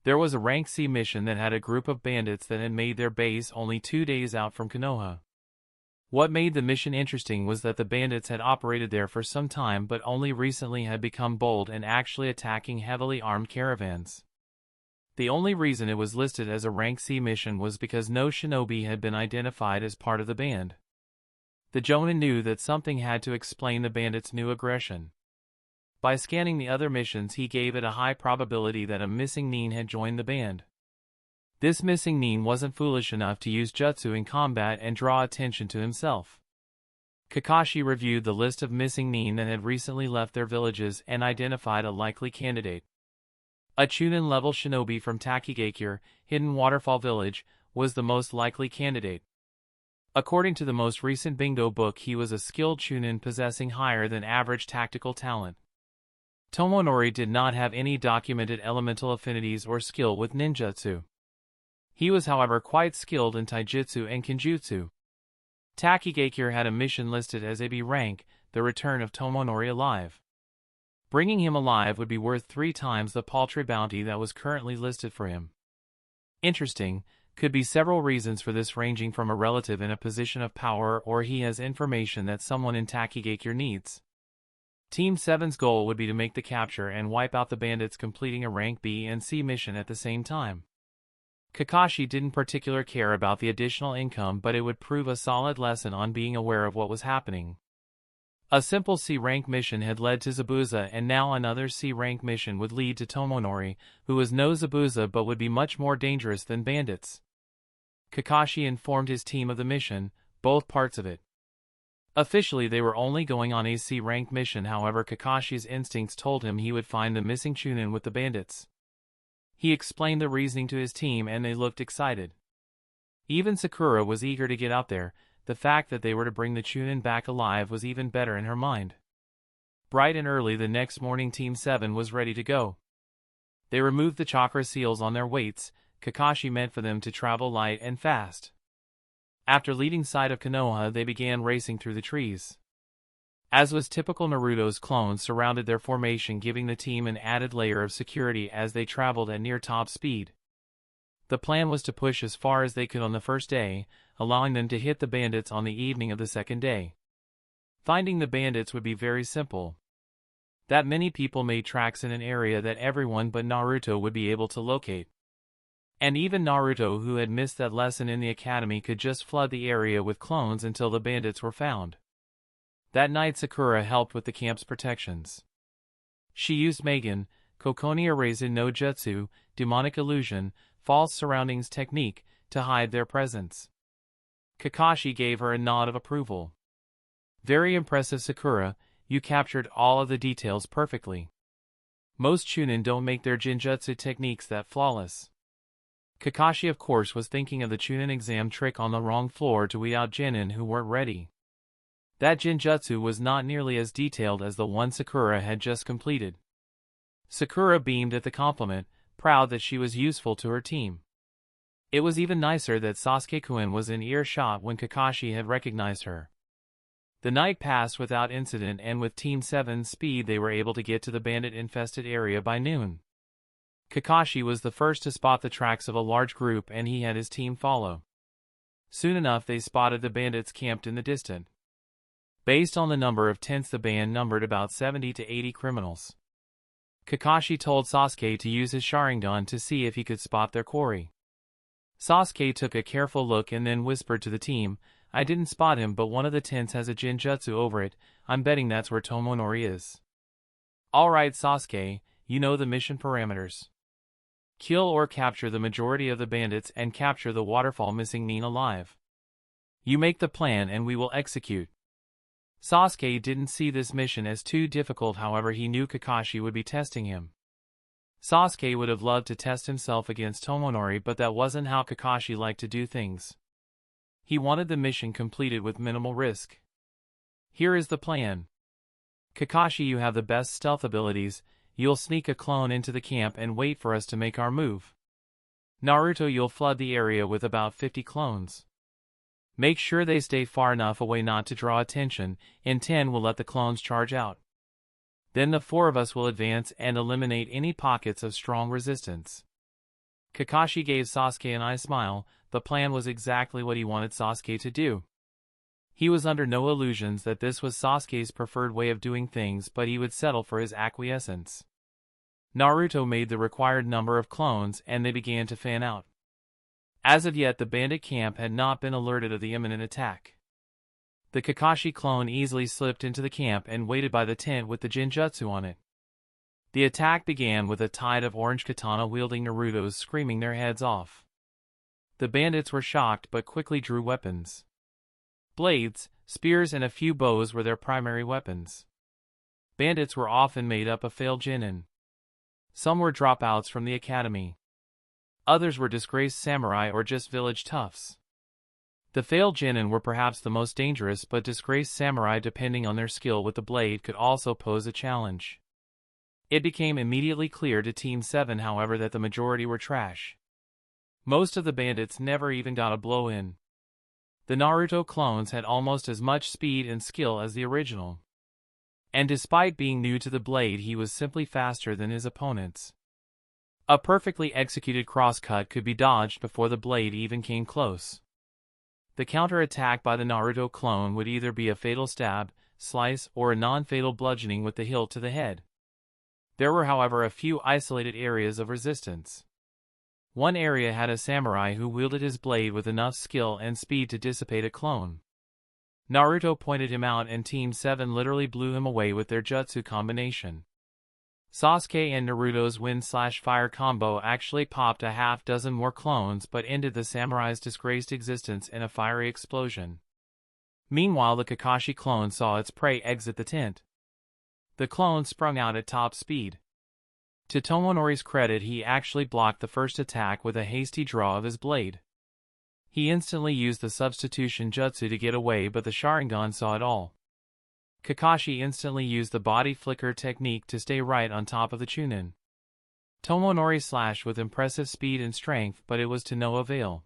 There was a rank C mission that had a group of bandits that had made their base only 2 days out from Konoha. What made the mission interesting was that the bandits had operated there for some time but only recently had become bold and actually attacking heavily armed caravans. The only reason it was listed as a rank C mission was because no shinobi had been identified as part of the band. The Jonin knew that something had to explain the bandits' new aggression. By scanning the other missions, he gave it a high probability that a missing nin had joined the band. This missing nin wasn't foolish enough to use jutsu in combat and draw attention to himself. Kakashi reviewed the list of missing nin that had recently left their villages and identified a likely candidate. A Chunin-level shinobi from Takigakure, Hidden Waterfall Village, was the most likely candidate. According to the most recent bingo book, he was a skilled Chunin possessing higher than average tactical talent. Tomonori did not have any documented elemental affinities or skill with ninjutsu. He was, however, quite skilled in taijutsu and kenjutsu. Takigakure had a mission listed as AB rank, the return of Tomonori alive. Bringing him alive would be worth 3 times the paltry bounty that was currently listed for him. Interesting, could be several reasons for this, ranging from a relative in a position of power or he has information that someone in Takigakure needs. Team 7's goal would be to make the capture and wipe out the bandits, completing a rank B and C mission at the same time. Kakashi didn't particularly care about the additional income, but it would prove a solid lesson on being aware of what was happening. A simple C-rank mission had led to Zabuza, and now another C-rank mission would lead to Tomonori, who was no Zabuza but would be much more dangerous than bandits. Kakashi informed his team of the mission, both parts of it. Officially, they were only going on a C-rank mission, however Kakashi's instincts told him he would find the missing Chunin with the bandits. He explained the reasoning to his team and they looked excited. Even Sakura was eager to get out there. The fact that they were to bring the Chunin back alive was even better in her mind. Bright and early the next morning, Team 7 was ready to go. They removed the chakra seals on their weights. Kakashi meant for them to travel light and fast. After leaving sight of Konoha, they began racing through the trees. As was typical, Naruto's clones surrounded their formation, giving the team an added layer of security as they traveled at near top speed. The plan was to push as far as they could on the first day, allowing them to hit the bandits on the evening of the second day. Finding the bandits would be very simple. That many people made tracks in an area that everyone but Naruto would be able to locate. And even Naruto, who had missed that lesson in the academy, could just flood the area with clones until the bandits were found. That night Sakura helped with the camp's protections. She used Magen, Kokoni Erase no Jutsu, demonic illusion, false surroundings technique, to hide their presence. Kakashi gave her a nod of approval. Very impressive, Sakura, you captured all of the details perfectly. Most Chunin don't make their Jinjutsu techniques that flawless. Kakashi, of course, was thinking of the Chunin exam trick on the wrong floor to weed out genin who weren't ready. That Jinjutsu was not nearly as detailed as the one Sakura had just completed. Sakura beamed at the compliment, proud that she was useful to her team. It was even nicer that Sasuke-kun was in earshot when Kakashi had recognized her. The night passed without incident, and with Team 7's speed they were able to get to the bandit-infested area by noon. Kakashi was the first to spot the tracks of a large group and he had his team follow. Soon enough they spotted the bandits camped in the distance. Based on the number of tents, the band numbered about 70 to 80 criminals. Kakashi told Sasuke to use his Sharingan to see if he could spot their quarry. Sasuke took a careful look and then whispered to the team, "I didn't spot him, but one of the tents has a genjutsu over it. I'm betting that's where Tomonori is." "Alright Sasuke, you know the mission parameters. Kill or capture the majority of the bandits and capture the waterfall missing Nin alive. You make the plan and we will execute." Sasuke didn't see this mission as too difficult, however he knew Kakashi would be testing him. Sasuke would have loved to test himself against Tomonori, but that wasn't how Kakashi liked to do things. He wanted the mission completed with minimal risk. "Here is the plan. Kakashi, you have the best stealth abilities. You'll sneak a clone into the camp and wait for us to make our move. Naruto, you'll flood the area with about 50 clones. Make sure they stay far enough away not to draw attention. In 10 we'll let the clones charge out. Then the 4 of us will advance and eliminate any pockets of strong resistance." Kakashi gave Sasuke an eye smile. The plan was exactly what he wanted Sasuke to do. He was under no illusions that this was Sasuke's preferred way of doing things, but he would settle for his acquiescence. Naruto made the required number of clones and they began to fan out. As of yet, the bandit camp had not been alerted of the imminent attack. The Kakashi clone easily slipped into the camp and waited by the tent with the genjutsu on it. The attack began with a tide of orange katana-wielding Narutos screaming their heads off. The bandits were shocked but quickly drew weapons. Blades, spears and a few bows were their primary weapons. Bandits were often made up of failed genin. Some were dropouts from the academy. Others were disgraced samurai or just village toughs. The failed genin were perhaps the most dangerous, but disgraced samurai, depending on their skill with the blade, could also pose a challenge. It became immediately clear to Team 7, however, that the majority were trash. Most of the bandits never even got a blow in. The Naruto clones had almost as much speed and skill as the original. And despite being new to the blade, he was simply faster than his opponents. A perfectly executed crosscut could be dodged before the blade even came close. The counter-attack by the Naruto clone would either be a fatal stab, slice, or a non-fatal bludgeoning with the hilt to the head. There were, however, a few isolated areas of resistance. One area had a samurai who wielded his blade with enough skill and speed to dissipate a clone. Naruto pointed him out and Team 7 literally blew him away with their jutsu combination. Sasuke and Naruto's wind/fire combo actually popped a half-dozen more clones but ended the samurai's disgraced existence in a fiery explosion. Meanwhile, the Kakashi clone saw its prey exit the tent. The clone sprung out at top speed. To Tomonori's credit, he actually blocked the first attack with a hasty draw of his blade. He instantly used the substitution jutsu to get away, but the Sharingan saw it all. Kakashi instantly used the body flicker technique to stay right on top of the Chunin. Tomonori slashed with impressive speed and strength, but it was to no avail.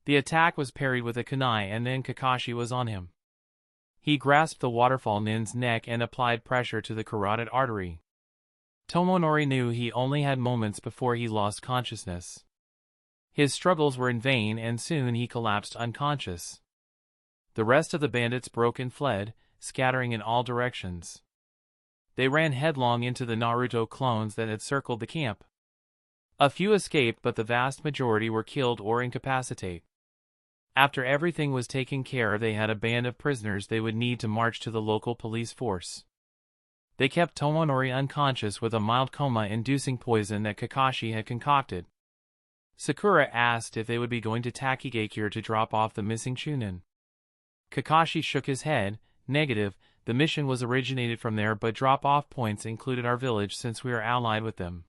The attack was parried with a kunai and then Kakashi was on him. He grasped the waterfall nin's neck and applied pressure to the carotid artery. Tomonori knew he only had moments before he lost consciousness. His struggles were in vain and soon he collapsed unconscious. The rest of the bandits broke and fled, scattering in all directions. They ran headlong into the Naruto clones that had circled the camp. A few escaped, but the vast majority were killed or incapacitated. After everything was taken care of, they had a band of prisoners they would need to march to the local police force. They kept Tomonori unconscious with a mild coma-inducing poison that Kakashi had concocted. Sakura asked if they would be going to Takigakure to drop off the missing Chunin. Kakashi shook his head. Negative, the mission was originated from there, but drop-off points included our village since we are allied with them.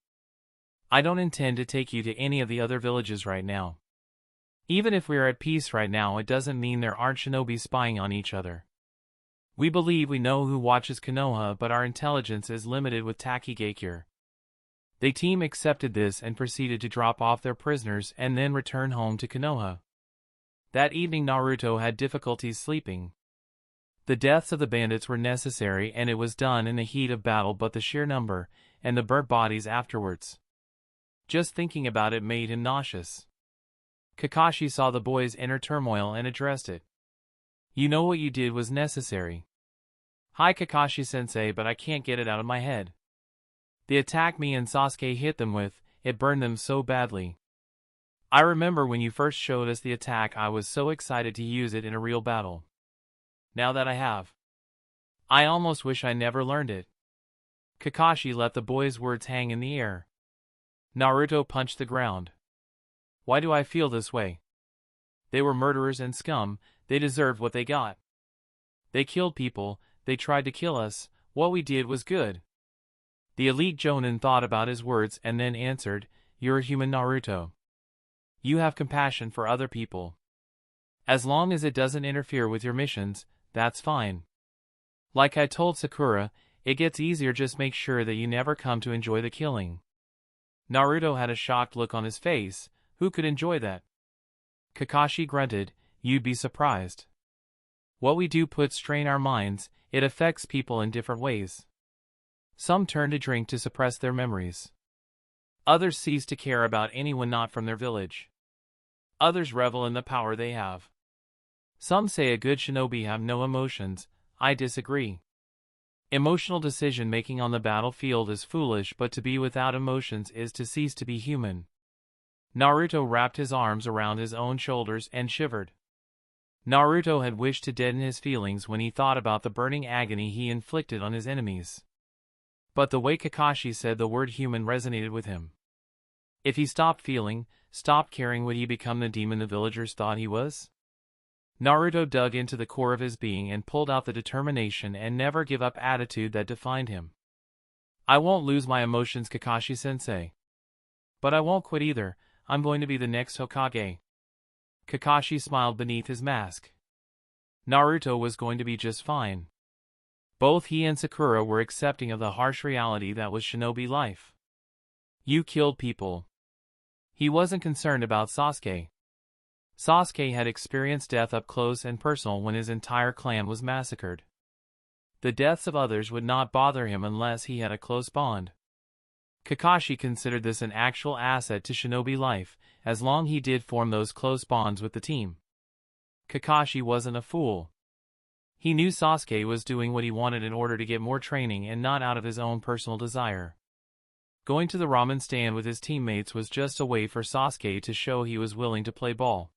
I don't intend to take you to any of the other villages right now. Even if we are at peace right now, it doesn't mean there aren't shinobi spying on each other. We believe we know who watches Konoha, but our intelligence is limited with Takigakure. The team accepted this and proceeded to drop off their prisoners and then return home to Konoha. That evening Naruto had difficulties sleeping. The deaths of the bandits were necessary and it was done in the heat of battle, but the sheer number, and the burnt bodies afterwards. Just thinking about it made him nauseous. Kakashi saw the boy's inner turmoil and addressed it. You know what you did was necessary. Hi Kakashi-sensei, but I can't get it out of my head. The attack me and Sasuke hit them with, it burned them so badly. I remember when you first showed us the attack, I was so excited to use it in a real battle. Now that I have, I almost wish I never learned it. Kakashi let the boy's words hang in the air. Naruto punched the ground. Why do I feel this way? They were murderers and scum, they deserved what they got. They killed people, they tried to kill us, what we did was good. The elite Jonin thought about his words and then answered, You're a human, Naruto. You have compassion for other people. As long as it doesn't interfere with your missions, that's fine. Like I told Sakura, it gets easier, just make sure that you never come to enjoy the killing. Naruto had a shocked look on his face. Who could enjoy that? Kakashi grunted, You'd be surprised. What we do puts strain our minds, it affects people in different ways. Some turn to drink to suppress their memories. Others cease to care about anyone not from their village. Others revel in the power they have. Some say a good shinobi have no emotions. I disagree. Emotional decision-making on the battlefield is foolish, but to be without emotions is to cease to be human. Naruto wrapped his arms around his own shoulders and shivered. Naruto had wished to deaden his feelings when he thought about the burning agony he inflicted on his enemies. But the way Kakashi said the word human resonated with him. If he stopped feeling, stopped caring, would he become the demon the villagers thought he was? Naruto dug into the core of his being and pulled out the determination and never give up attitude that defined him. I won't lose my emotions, Kakashi-sensei. But I won't quit either, I'm going to be the next Hokage. Kakashi smiled beneath his mask. Naruto was going to be just fine. Both he and Sakura were accepting of the harsh reality that was shinobi life. You killed people. He wasn't concerned about Sasuke. Sasuke had experienced death up close and personal when his entire clan was massacred. The deaths of others would not bother him unless he had a close bond. Kakashi considered this an actual asset to shinobi life, as long as he did form those close bonds with the team. Kakashi wasn't a fool. He knew Sasuke was doing what he wanted in order to get more training and not out of his own personal desire. Going to the ramen stand with his teammates was just a way for Sasuke to show he was willing to play ball.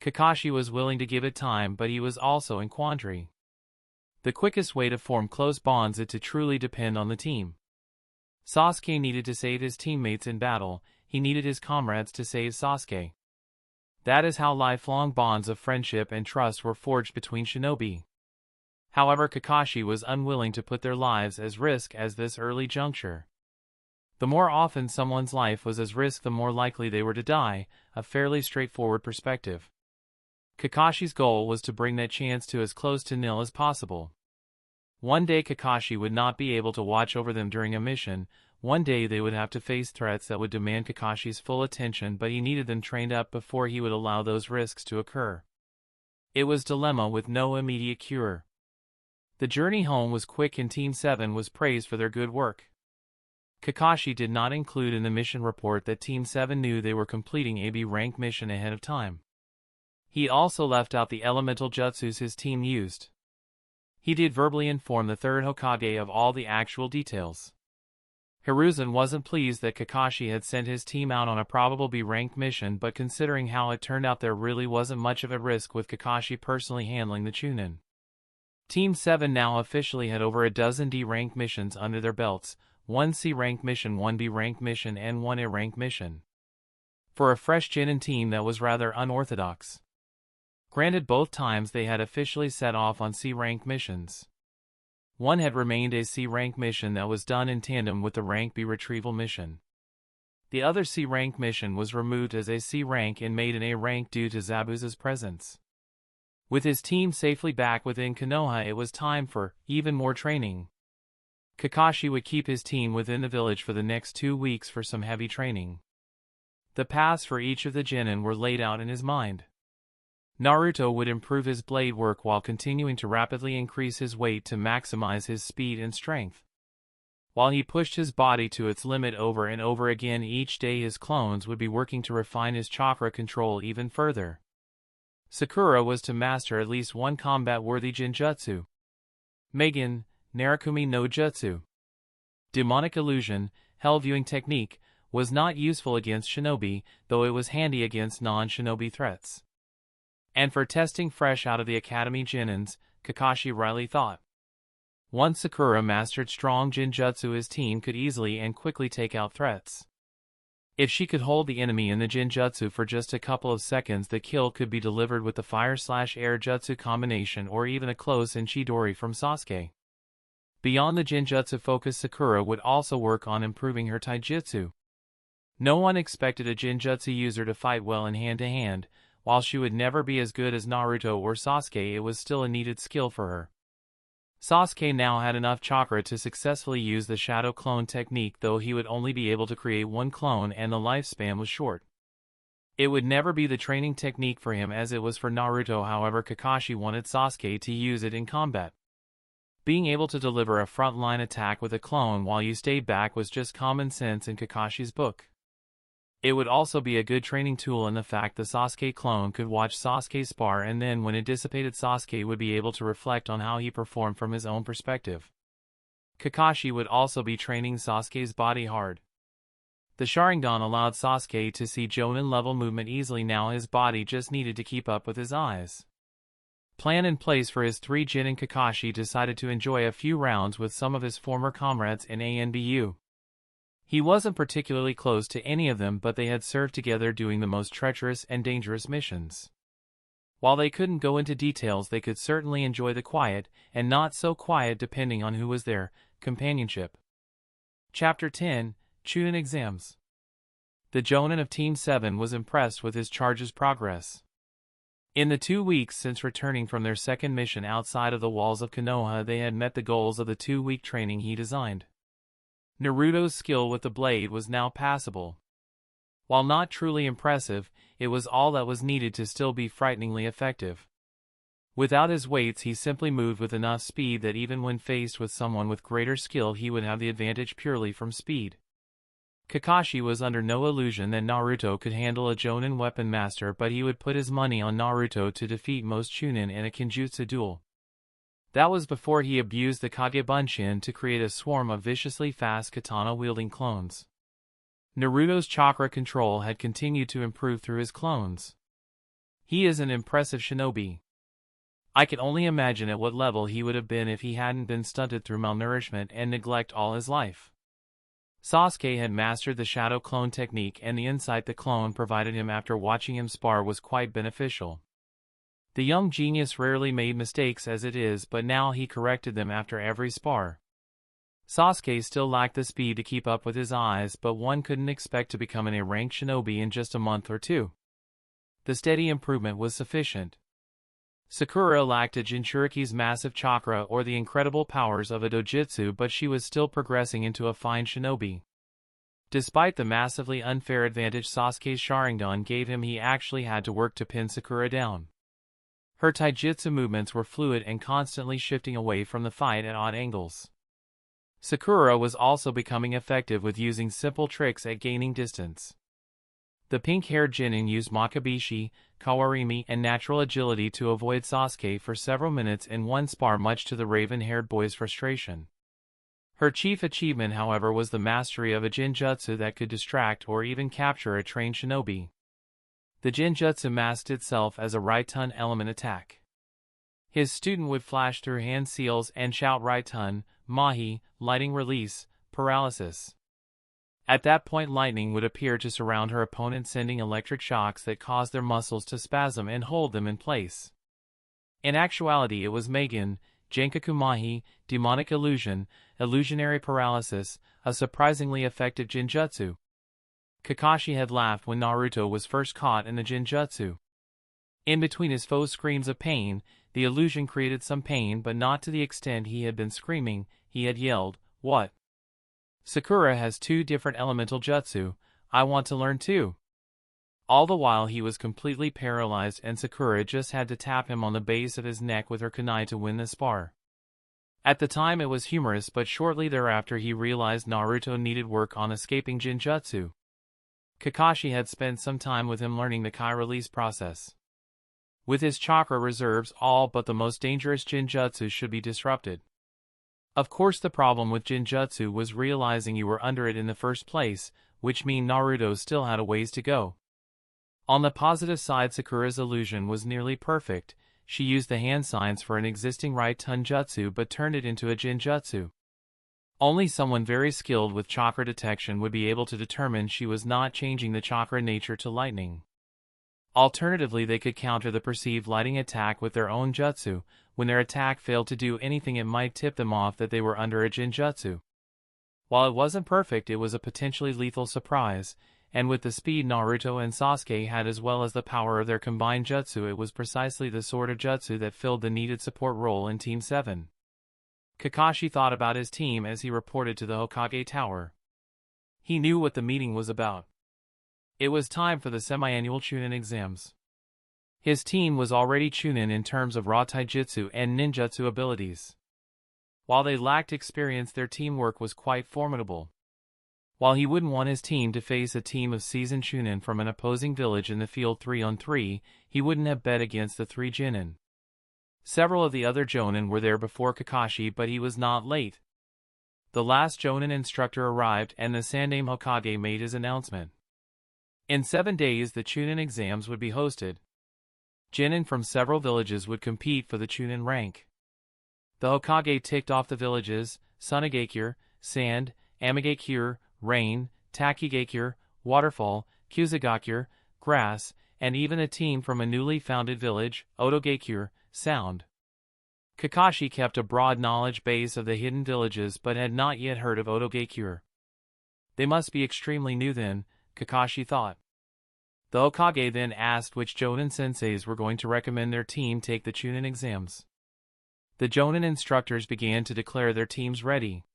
Kakashi was willing to give it time, but he was also in quandary. The quickest way to form close bonds is to truly depend on the team. Sasuke needed to save his teammates in battle, he needed his comrades to save Sasuke. That is how lifelong bonds of friendship and trust were forged between shinobi. However, Kakashi was unwilling to put their lives at risk at this early juncture. The more often someone's life was at risk, the more likely they were to die, a fairly straightforward perspective. Kakashi's goal was to bring that chance to as close to nil as possible. One day Kakashi would not be able to watch over them during a mission, one day they would have to face threats that would demand Kakashi's full attention, but he needed them trained up before he would allow those risks to occur. It was a dilemma with no immediate cure. The journey home was quick and Team 7 was praised for their good work. Kakashi did not include in the mission report that Team 7 knew they were completing a B-rank mission ahead of time. He also left out the elemental jutsus his team used. He did verbally inform the third Hokage of all the actual details. Hiruzen wasn't pleased that Kakashi had sent his team out on a probable B-ranked mission, but considering how it turned out, there really wasn't much of a risk with Kakashi personally handling the Chunin. Team 7 now officially had over a dozen D-ranked missions under their belts, 1 C-ranked mission, 1 B-ranked mission, and 1 A-ranked mission. For a fresh genin team, that was rather unorthodox. Granted, both times they had officially set off on C-ranked missions. One had remained a C-rank mission that was done in tandem with the rank B retrieval mission. The other C-rank mission was removed as a C rank and made an A rank due to Zabuza's presence. With his team safely back within Konoha, it was time for even more training. Kakashi would keep his team within the village for the next 2 weeks for some heavy training. The paths for each of the genin were laid out in his mind. Naruto would improve his blade work while continuing to rapidly increase his weight to maximize his speed and strength. While he pushed his body to its limit over and over again each day, his clones would be working to refine his chakra control even further. Sakura was to master at least one combat-worthy genjutsu. Megan, Narakumi no Jutsu. Demonic illusion, hell viewing technique, was not useful against shinobi, though it was handy against non-shinobi threats. And for testing fresh out of the academy genins, Kakashi rightly thought. Once Sakura mastered strong genjutsu, his team could easily and quickly take out threats. If she could hold the enemy in the genjutsu for just a couple of seconds, the kill could be delivered with the fire/air jutsu combination or even a close-in chidori from Sasuke. Beyond the genjutsu focus, Sakura would also work on improving her taijutsu. No one expected a genjutsu user to fight well in hand-to-hand. While she would never be as good as Naruto or Sasuke, it was still a needed skill for her. Sasuke now had enough chakra to successfully use the shadow clone technique, though he would only be able to create one clone and the lifespan was short. It would never be the training technique for him as it was for Naruto. However, Kakashi wanted Sasuke to use it in combat. Being able to deliver a front-line attack with a clone while you stayed back was just common sense in Kakashi's book. It would also be a good training tool in the fact the Sasuke clone could watch Sasuke spar, and then when it dissipated, Sasuke would be able to reflect on how he performed from his own perspective. Kakashi would also be training Sasuke's body hard. The Sharingan allowed Sasuke to see Jonin-level movement easily. Now his body just needed to keep up with his eyes. Plan in place for his 3 genin, Kakashi decided to enjoy a few rounds with some of his former comrades in AnBu. He wasn't particularly close to any of them, but they had served together doing the most treacherous and dangerous missions. While they couldn't go into details, they could certainly enjoy the quiet, and not so quiet depending on who was there, companionship. Chapter 10, Chunin Exams. The Jonin of Team 7 was impressed with his charge's progress. In the 2 weeks since returning from their second mission outside of the walls of Konoha, they had met the goals of the 2-week training he designed. Naruto's skill with the blade was now passable. While not truly impressive, it was all that was needed to still be frighteningly effective. Without his weights, he simply moved with enough speed that even when faced with someone with greater skill, he would have the advantage purely from speed. Kakashi was under no illusion that Naruto could handle a Jonin weapon master, but he would put his money on Naruto to defeat most Chunin in a Kenjutsu duel. That was before he abused the Kage Bunshin to create a swarm of viciously fast katana-wielding clones. Naruto's chakra control had continued to improve through his clones. He is an impressive shinobi. I can only imagine at what level he would have been if he hadn't been stunted through malnourishment and neglect all his life. Sasuke had mastered the shadow clone technique, and the insight the clone provided him after watching him spar was quite beneficial. The young genius rarely made mistakes as it is, but now he corrected them after every spar. Sasuke still lacked the speed to keep up with his eyes, but one couldn't expect to become an A-rank shinobi in just a month or two. The steady improvement was sufficient. Sakura lacked a Jinchuriki's massive chakra or the incredible powers of a dojutsu, but she was still progressing into a fine shinobi. Despite the massively unfair advantage Sasuke's Sharingan gave him, he actually had to work to pin Sakura down. Her taijutsu movements were fluid and constantly shifting away from the fight at odd angles. Sakura was also becoming effective with using simple tricks at gaining distance. The pink-haired genin used Makabishi, Kawarimi, and natural agility to avoid Sasuke for several minutes in one spar, much to the raven-haired boy's frustration. Her chief achievement, however, was the mastery of a genjutsu that could distract or even capture a trained shinobi. The genjutsu masked itself as a right-ton element attack. His student would flash through hand seals and shout right-ton, mahi, lighting release, paralysis. At that point, lightning would appear to surround her opponent, sending electric shocks that caused their muscles to spasm and hold them in place. In actuality, it was Megan, Genkaku Mahi, demonic illusion, illusionary paralysis, a surprisingly effective genjutsu. Kakashi had laughed when Naruto was first caught in the genjutsu. In between his foe's screams of pain, the illusion created some pain, but not to the extent he had been screaming. He had yelled, "What? Sakura has 2 different elemental jutsu, I want to learn too." All the while he was completely paralyzed, and Sakura just had to tap him on the base of his neck with her kunai to win the spar. At the time it was humorous, but shortly thereafter he realized Naruto needed work on escaping Jinjutsu. Kakashi had spent some time with him learning the Kai release process. With his chakra reserves, all but the most dangerous Jinjutsu should be disrupted. Of course, the problem with Jinjutsu was realizing you were under it in the first place, which meant Naruto still had a ways to go. On the positive side, Sakura's illusion was nearly perfect. She used the hand signs for an existing right Tunjutsu but turned it into a Jinjutsu. Only someone very skilled with chakra detection would be able to determine she was not changing the chakra nature to lightning. Alternatively, they could counter the perceived lighting attack with their own jutsu. When their attack failed to do anything, it might tip them off that they were under a Jinjutsu. While it wasn't perfect, it was a potentially lethal surprise, and with the speed Naruto and Sasuke had as well as the power of their combined jutsu, it was precisely the sort of jutsu that filled the needed support role in Team 7. Kakashi thought about his team as he reported to the Hokage Tower. He knew what the meeting was about. It was time for the semi-annual Chunin exams. His team was already Chunin in terms of raw taijutsu and ninjutsu abilities. While they lacked experience, their teamwork was quite formidable. While he wouldn't want his team to face a team of seasoned Chunin from an opposing village in the field 3-on-3, he wouldn't have bet against the 3 genin. Several of the other jonin were there before Kakashi, but he was not late. The last jonin instructor arrived and the Sandaime Hokage made his announcement. In 7 days the Chunin exams would be hosted. Genin from several villages would compete for the Chunin rank. The Hokage ticked off the villages: Sunagakure, Sand, Amigakure, Rain, Takigakure, Waterfall, Kusagakure, Grass, and even a team from a newly founded village, Otogakure, Sound. Kakashi kept a broad knowledge base of the hidden villages but had not yet heard of Otogakure. They must be extremely new then, Kakashi thought. The Hokage then asked which Jonin senseis were going to recommend their team take the Chunin exams. The Jonin instructors began to declare their teams ready.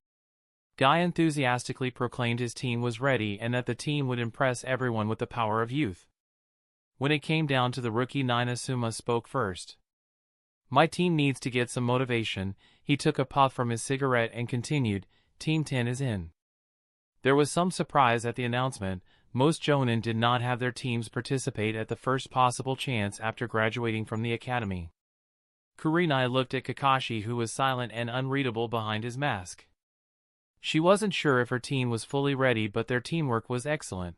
Guy enthusiastically proclaimed his team was ready and that the team would impress everyone with the power of youth. When it came down to the rookie, Asuma spoke first. My team needs to get some motivation. He took a puff from his cigarette and continued, Team 10 is in. There was some surprise at the announcement. Most Jonin did not have their teams participate at the first possible chance after graduating from the academy. Kurenai looked at Kakashi, who was silent and unreadable behind his mask. She wasn't sure if her team was fully ready, but their teamwork was excellent.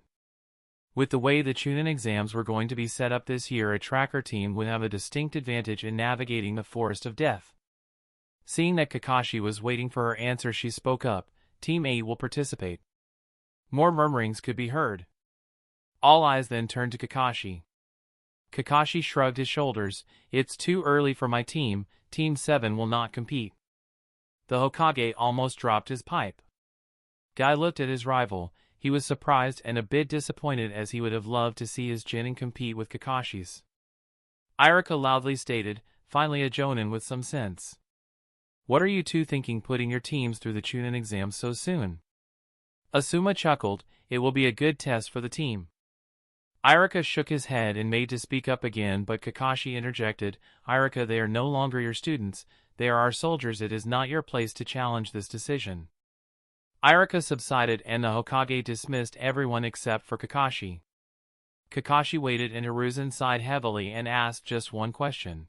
With the way the Chunin exams were going to be set up this year, a tracker team would have a distinct advantage in navigating the forest of death. Seeing that Kakashi was waiting for her answer, she spoke up, Team 8 will participate. More murmurings could be heard. All eyes then turned to Kakashi. Kakashi shrugged his shoulders. It's too early for my team. Team 7 will not compete. The Hokage almost dropped his pipe. Guy looked at his rival. He was surprised and a bit disappointed, as he would have loved to see his genin compete with Kakashi's. Irika loudly stated, finally a jonin with some sense. What are you two thinking, putting your teams through the Chunin exam so soon? Asuma chuckled, it will be a good test for the team. Irika shook his head and made to speak up again, but Kakashi interjected, Irika, they are no longer your students, they are our soldiers. It is not your place to challenge this decision. Irika subsided and the Hokage dismissed everyone except for Kakashi. Kakashi waited and Hiruzen sighed heavily and asked just one question.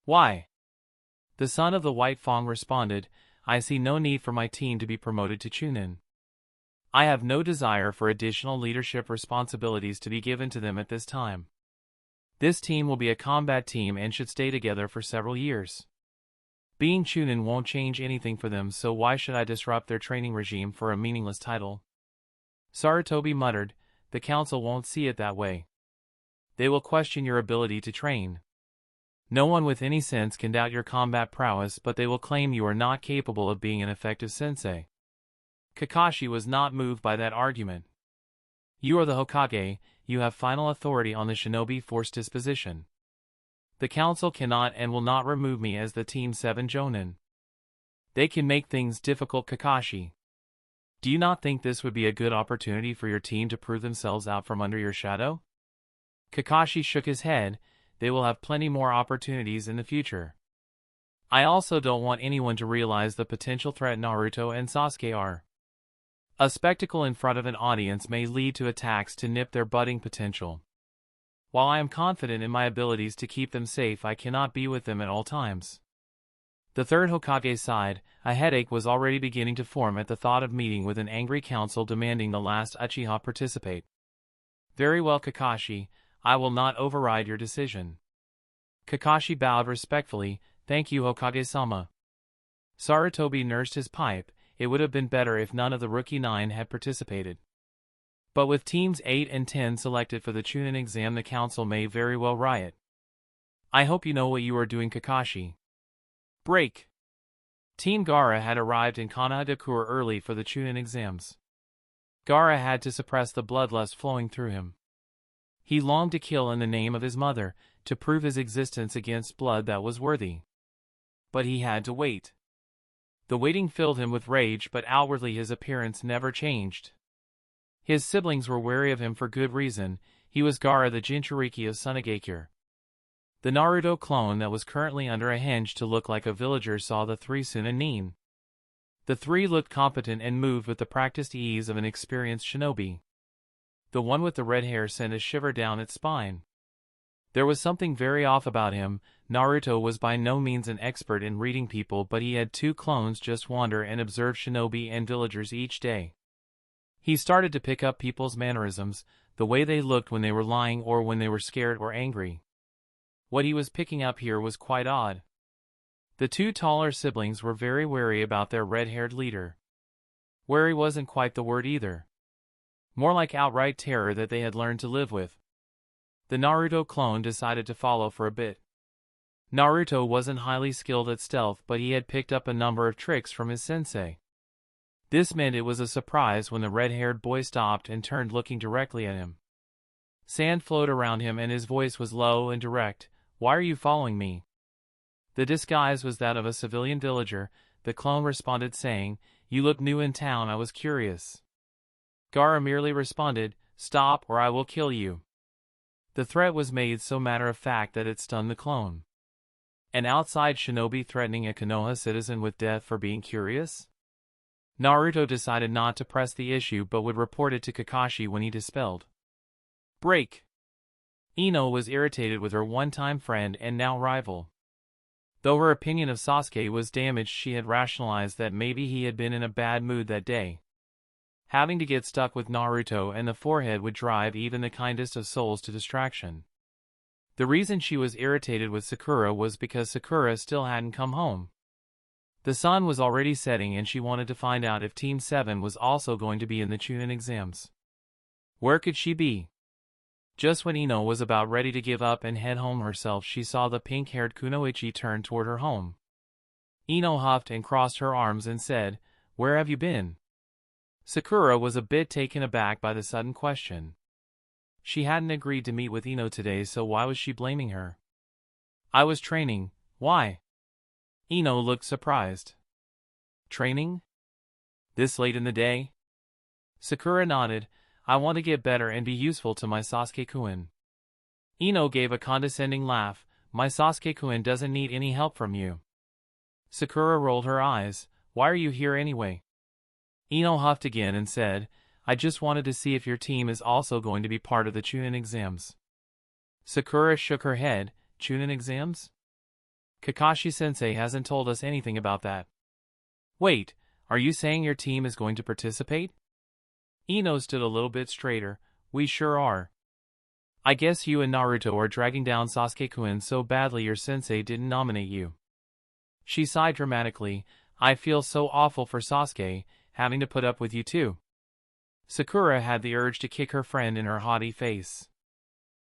Why? The son of the White Fang responded, I see no need for my team to be promoted to Chunin. I have no desire for additional leadership responsibilities to be given to them at this time. This team will be a combat team and should stay together for several years. Being Chunin won't change anything for them, so why should I disrupt their training regime for a meaningless title? Sarutobi muttered, the council won't see it that way. They will question your ability to train. No one with any sense can doubt your combat prowess, but they will claim you are not capable of being an effective sensei. Kakashi was not moved by that argument. You are the Hokage, you have final authority on the shinobi force disposition. The council cannot and will not remove me as the Team 7 jonin. They can make things difficult, Kakashi. Do you not think this would be a good opportunity for your team to prove themselves out from under your shadow? Kakashi shook his head. They will have plenty more opportunities in the future. I also don't want anyone to realize the potential threat Naruto and Sasuke are. A spectacle in front of an audience may lead to attacks to nip their budding potential. While I am confident in my abilities to keep them safe, I cannot be with them at all times. The third Hokage sighed. A headache was already beginning to form at the thought of meeting with an angry council demanding the last Uchiha participate. Very well, Kakashi, I will not override your decision. Kakashi bowed respectfully. Thank you, Hokage-sama. Sarutobi nursed his pipe. It would have been better if none of the rookie 9 had participated. But with teams 8 and 10 selected for the Chunin exam, the council may very well riot. I hope you know what you are doing, Kakashi. Break. Team Gaara had arrived in Kanagakur early for the Chunin exams. Gaara had to suppress the bloodlust flowing through him. He longed to kill in the name of his mother, to prove his existence against blood that was worthy. But he had to wait. The waiting filled him with rage, but outwardly his appearance never changed. His siblings were wary of him for good reason. He was Gaara, the Jinchuriki of Sunagakure. The Naruto clone that was currently under a henge to look like a villager saw the three Chunin. The three looked competent and moved with the practiced ease of an experienced shinobi. The one with the red hair sent a shiver down its spine. There was something very off about him. Naruto was by no means an expert in reading people, but he had two clones just wander and observe shinobi and villagers each day. He started to pick up people's mannerisms, the way they looked when they were lying or when they were scared or angry. What he was picking up here was quite odd. The two taller siblings were very wary about their red-haired leader. Wary wasn't quite the word either. More like outright terror that they had learned to live with. The Naruto clone decided to follow for a bit. Naruto wasn't highly skilled at stealth, but he had picked up a number of tricks from his sensei. This meant it was a surprise when the red-haired boy stopped and turned, looking directly at him. Sand flowed around him and his voice was low and direct. Why are you following me? The disguise was that of a civilian villager. The clone responded saying, You look new in town, I was curious. Gaara merely responded, Stop or I will kill you. The threat was made so matter-of-fact that it stunned the clone. An outside shinobi threatening a Konoha citizen with death for being curious? Naruto decided not to press the issue but would report it to Kakashi when he dispelled. Break. Ino was irritated with her one-time friend and now rival. Though her opinion of Sasuke was damaged, she had rationalized that maybe he had been in a bad mood that day. Having to get stuck with Naruto and the forehead would drive even the kindest of souls to distraction. The reason she was irritated with Sakura was because Sakura still hadn't come home. The sun was already setting and she wanted to find out if Team 7 was also going to be in the Chunin exams. Where could she be? Just when Ino was about ready to give up and head home herself, she saw the pink-haired Kunoichi turn toward her home. Ino huffed and crossed her arms and said, Where have you been? Sakura was a bit taken aback by the sudden question. She hadn't agreed to meet with Ino today, so why was she blaming her? I was training. Why? Ino looked surprised. Training? This late in the day? Sakura nodded. I want to get better and be useful to my Sasuke-kun. Ino gave a condescending laugh. My Sasuke-kun doesn't need any help from you. Sakura rolled her eyes. Why are you here anyway? Ino huffed again and said, I just wanted to see if your team is also going to be part of the Chunin exams. Sakura shook her head. Chunin exams? Kakashi-sensei hasn't told us anything about that. Wait, are you saying your team is going to participate? Ino stood a little bit straighter. We sure are. I guess you and Naruto are dragging down Sasuke-kun so badly your sensei didn't nominate you. She sighed dramatically. I feel so awful for Sasuke, having to put up with you too. Sakura had the urge to kick her friend in her haughty face.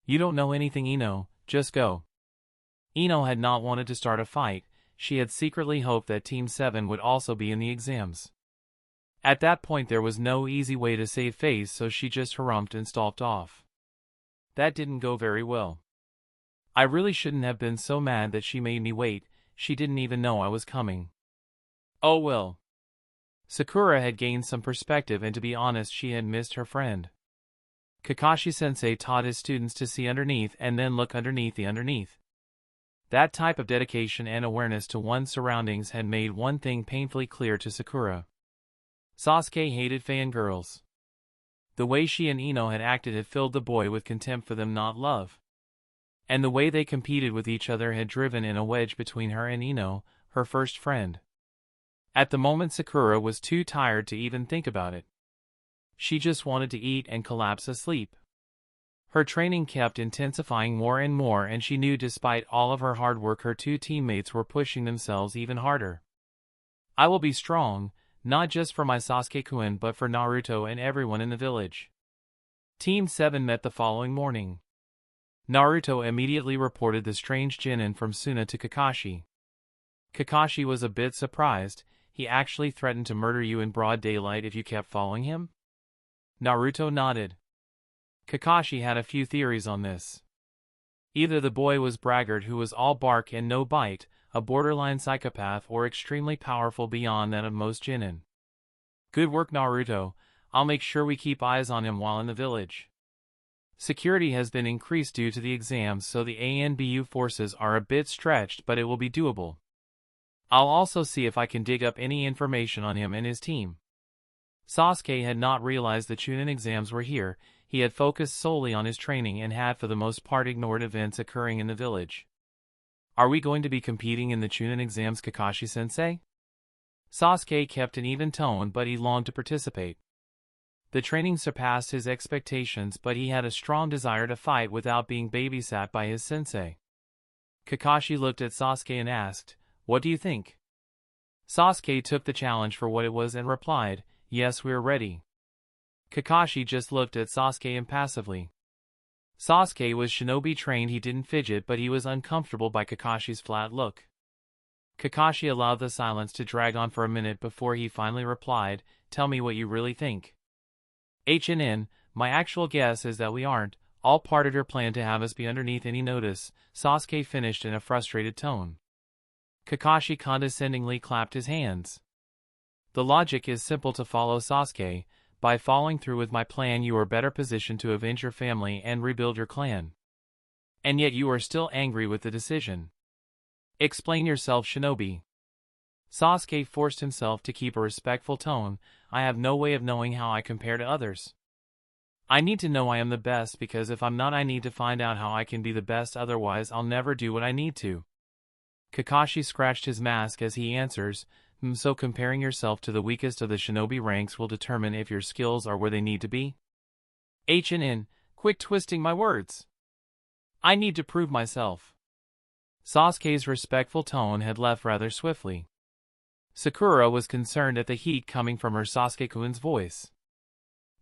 You don't know anything, Ino, just go. Ino had not wanted to start a fight. She had secretly hoped that Team 7 would also be in the exams. At that point there was no easy way to save face, so she just harumphed and stalked off. That didn't go very well. I really shouldn't have been so mad that she made me wait. She didn't even know I was coming. Oh well. Sakura had gained some perspective, and to be honest, she had missed her friend. Kakashi-sensei taught his students to see underneath and then look underneath the underneath. That type of dedication and awareness to one's surroundings had made one thing painfully clear to Sakura. Sasuke hated fangirls. The way she and Ino had acted had filled the boy with contempt for them, not love. And the way they competed with each other had driven in a wedge between her and Ino, her first friend. At the moment, Sakura was too tired to even think about it. She just wanted to eat and collapse asleep. Her training kept intensifying more and more, and she knew despite all of her hard work her two teammates were pushing themselves even harder. I will be strong, not just for my Sasuke-kun but for Naruto and everyone in the village. Team 7 met the following morning. Naruto immediately reported the strange genin from Suna to Kakashi. Kakashi was a bit surprised. He actually threatened to murder you in broad daylight if you kept following him? Naruto nodded. Kakashi had a few theories on this. Either the boy was braggart who was all bark and no bite, a borderline psychopath, or extremely powerful beyond that of most genin. Good work, Naruto. I'll make sure we keep eyes on him while in the village. Security has been increased due to the exams, so the ANBU forces are a bit stretched, but it will be doable. I'll also see if I can dig up any information on him and his team. Sasuke had not realized the Chunin exams were here. He had focused solely on his training and had for the most part ignored events occurring in the village. Are we going to be competing in the Chunin exams, Kakashi-sensei? Sasuke kept an even tone, but he longed to participate. The training surpassed his expectations, but he had a strong desire to fight without being babysat by his sensei. Kakashi looked at Sasuke and asked, "What do you think?" Sasuke took the challenge for what it was and replied, "Yes, we're ready." Kakashi just looked at Sasuke impassively. Sasuke was shinobi trained. He didn't fidget, but he was uncomfortable by Kakashi's flat look. Kakashi allowed the silence to drag on for a minute before he finally replied, "Tell me what you really think." "HNN, my actual guess is that we aren't all part of your plan to have us be underneath any notice," Sasuke finished in a frustrated tone. Kakashi condescendingly clapped his hands. "The logic is simple to follow, Sasuke. By following through with my plan you are better positioned to avenge your family and rebuild your clan. And yet you are still angry with the decision. Explain yourself, shinobi." Sasuke forced himself to keep a respectful tone. "I have no way of knowing how I compare to others. I need to know I am the best, because if I'm not I need to find out how I can be the best, otherwise I'll never do what I need to." Kakashi scratched his mask as he answers, "So comparing yourself to the weakest of the shinobi ranks will determine if your skills are where they need to be?" "HNN, quit twisting my words. I need to prove myself." Sasuke's respectful tone had left rather swiftly. Sakura was concerned at the heat coming from her Sasuke-kun's voice.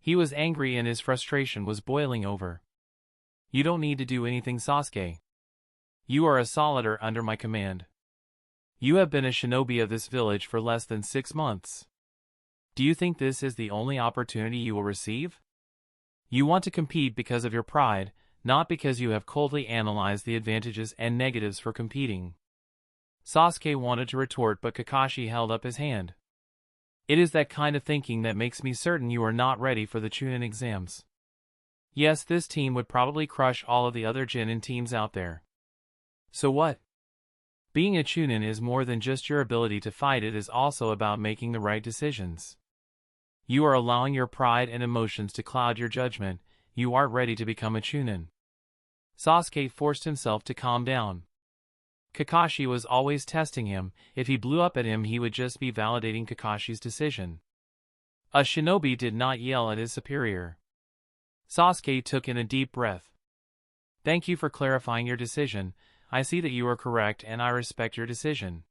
He was angry and his frustration was boiling over. "You don't need to do anything, Sasuke. You are a solider under my command. You have been a shinobi of this village for less than 6 months. Do you think this is the only opportunity you will receive? You want to compete because of your pride, not because you have coldly analyzed the advantages and negatives for competing." Sasuke wanted to retort, but Kakashi held up his hand. "It is that kind of thinking that makes me certain you are not ready for the Chunin exams. Yes, this team would probably crush all of the other genin teams out there. So what? Being a Chunin is more than just your ability to fight, it is also about making the right decisions. You are allowing your pride and emotions to cloud your judgment. You aren't ready to become a Chunin." Sasuke forced himself to calm down. Kakashi was always testing him. If he blew up at him he would just be validating Kakashi's decision. A shinobi did not yell at his superior. Sasuke took in a deep breath. "Thank you for clarifying your decision. I see that you are correct and I respect your decision."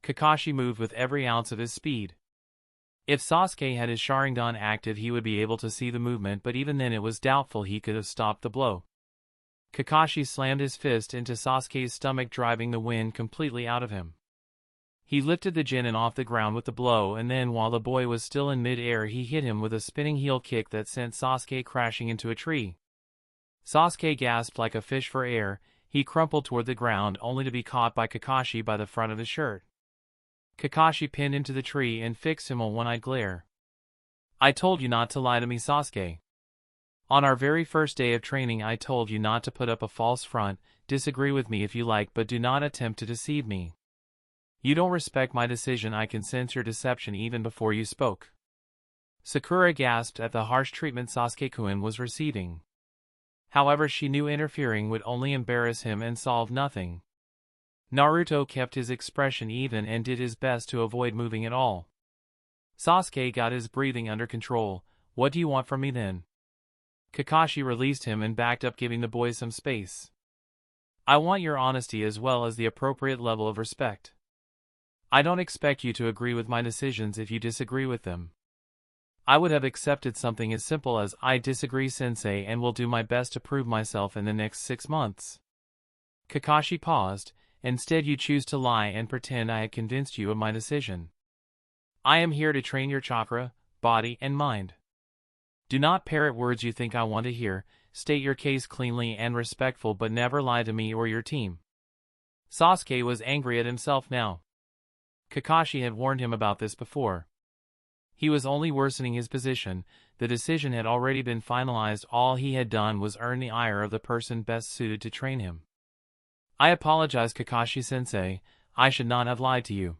Kakashi moved with every ounce of his speed. If Sasuke had his Sharingan active he would be able to see the movement, but even then it was doubtful he could have stopped the blow. Kakashi slammed his fist into Sasuke's stomach, driving the wind completely out of him. He lifted the genin off the ground with the blow, and then while the boy was still in mid-air he hit him with a spinning heel kick that sent Sasuke crashing into a tree. Sasuke gasped like a fish for air. He crumpled toward the ground only to be caught by Kakashi by the front of his shirt. Kakashi pinned him to the tree and fixed him a one-eyed glare. "I told you not to lie to me, Sasuke. On our very first day of training I told you not to put up a false front, disagree with me if you like but do not attempt to deceive me. You don't respect my decision. I can sense your deception even before you spoke. Sakura gasped at the harsh treatment Sasuke-kun was receiving. However, she knew interfering would only embarrass him and solve nothing. Naruto kept his expression even and did his best to avoid moving at all. Sasuke got his breathing under control. What do you want from me then? Kakashi released him and backed up, giving the boy some space. I want your honesty as well as the appropriate level of respect. I don't expect you to agree with my decisions if you disagree with them. I would have accepted something as simple as I disagree, sensei, and will do my best to prove myself in the next 6 months. Kakashi paused. Instead you choose to lie and pretend I had convinced you of my decision. I am here to train your chakra, body, and mind. Do not parrot words you think I want to hear. State your case cleanly and respectful, but never lie to me or your team. Sasuke was angry at himself now. Kakashi had warned him about this before. He was only worsening his position. The decision had already been finalized. All he had done was earn the ire of the person best suited to train him. I apologize, Kakashi-sensei. I should not have lied to you.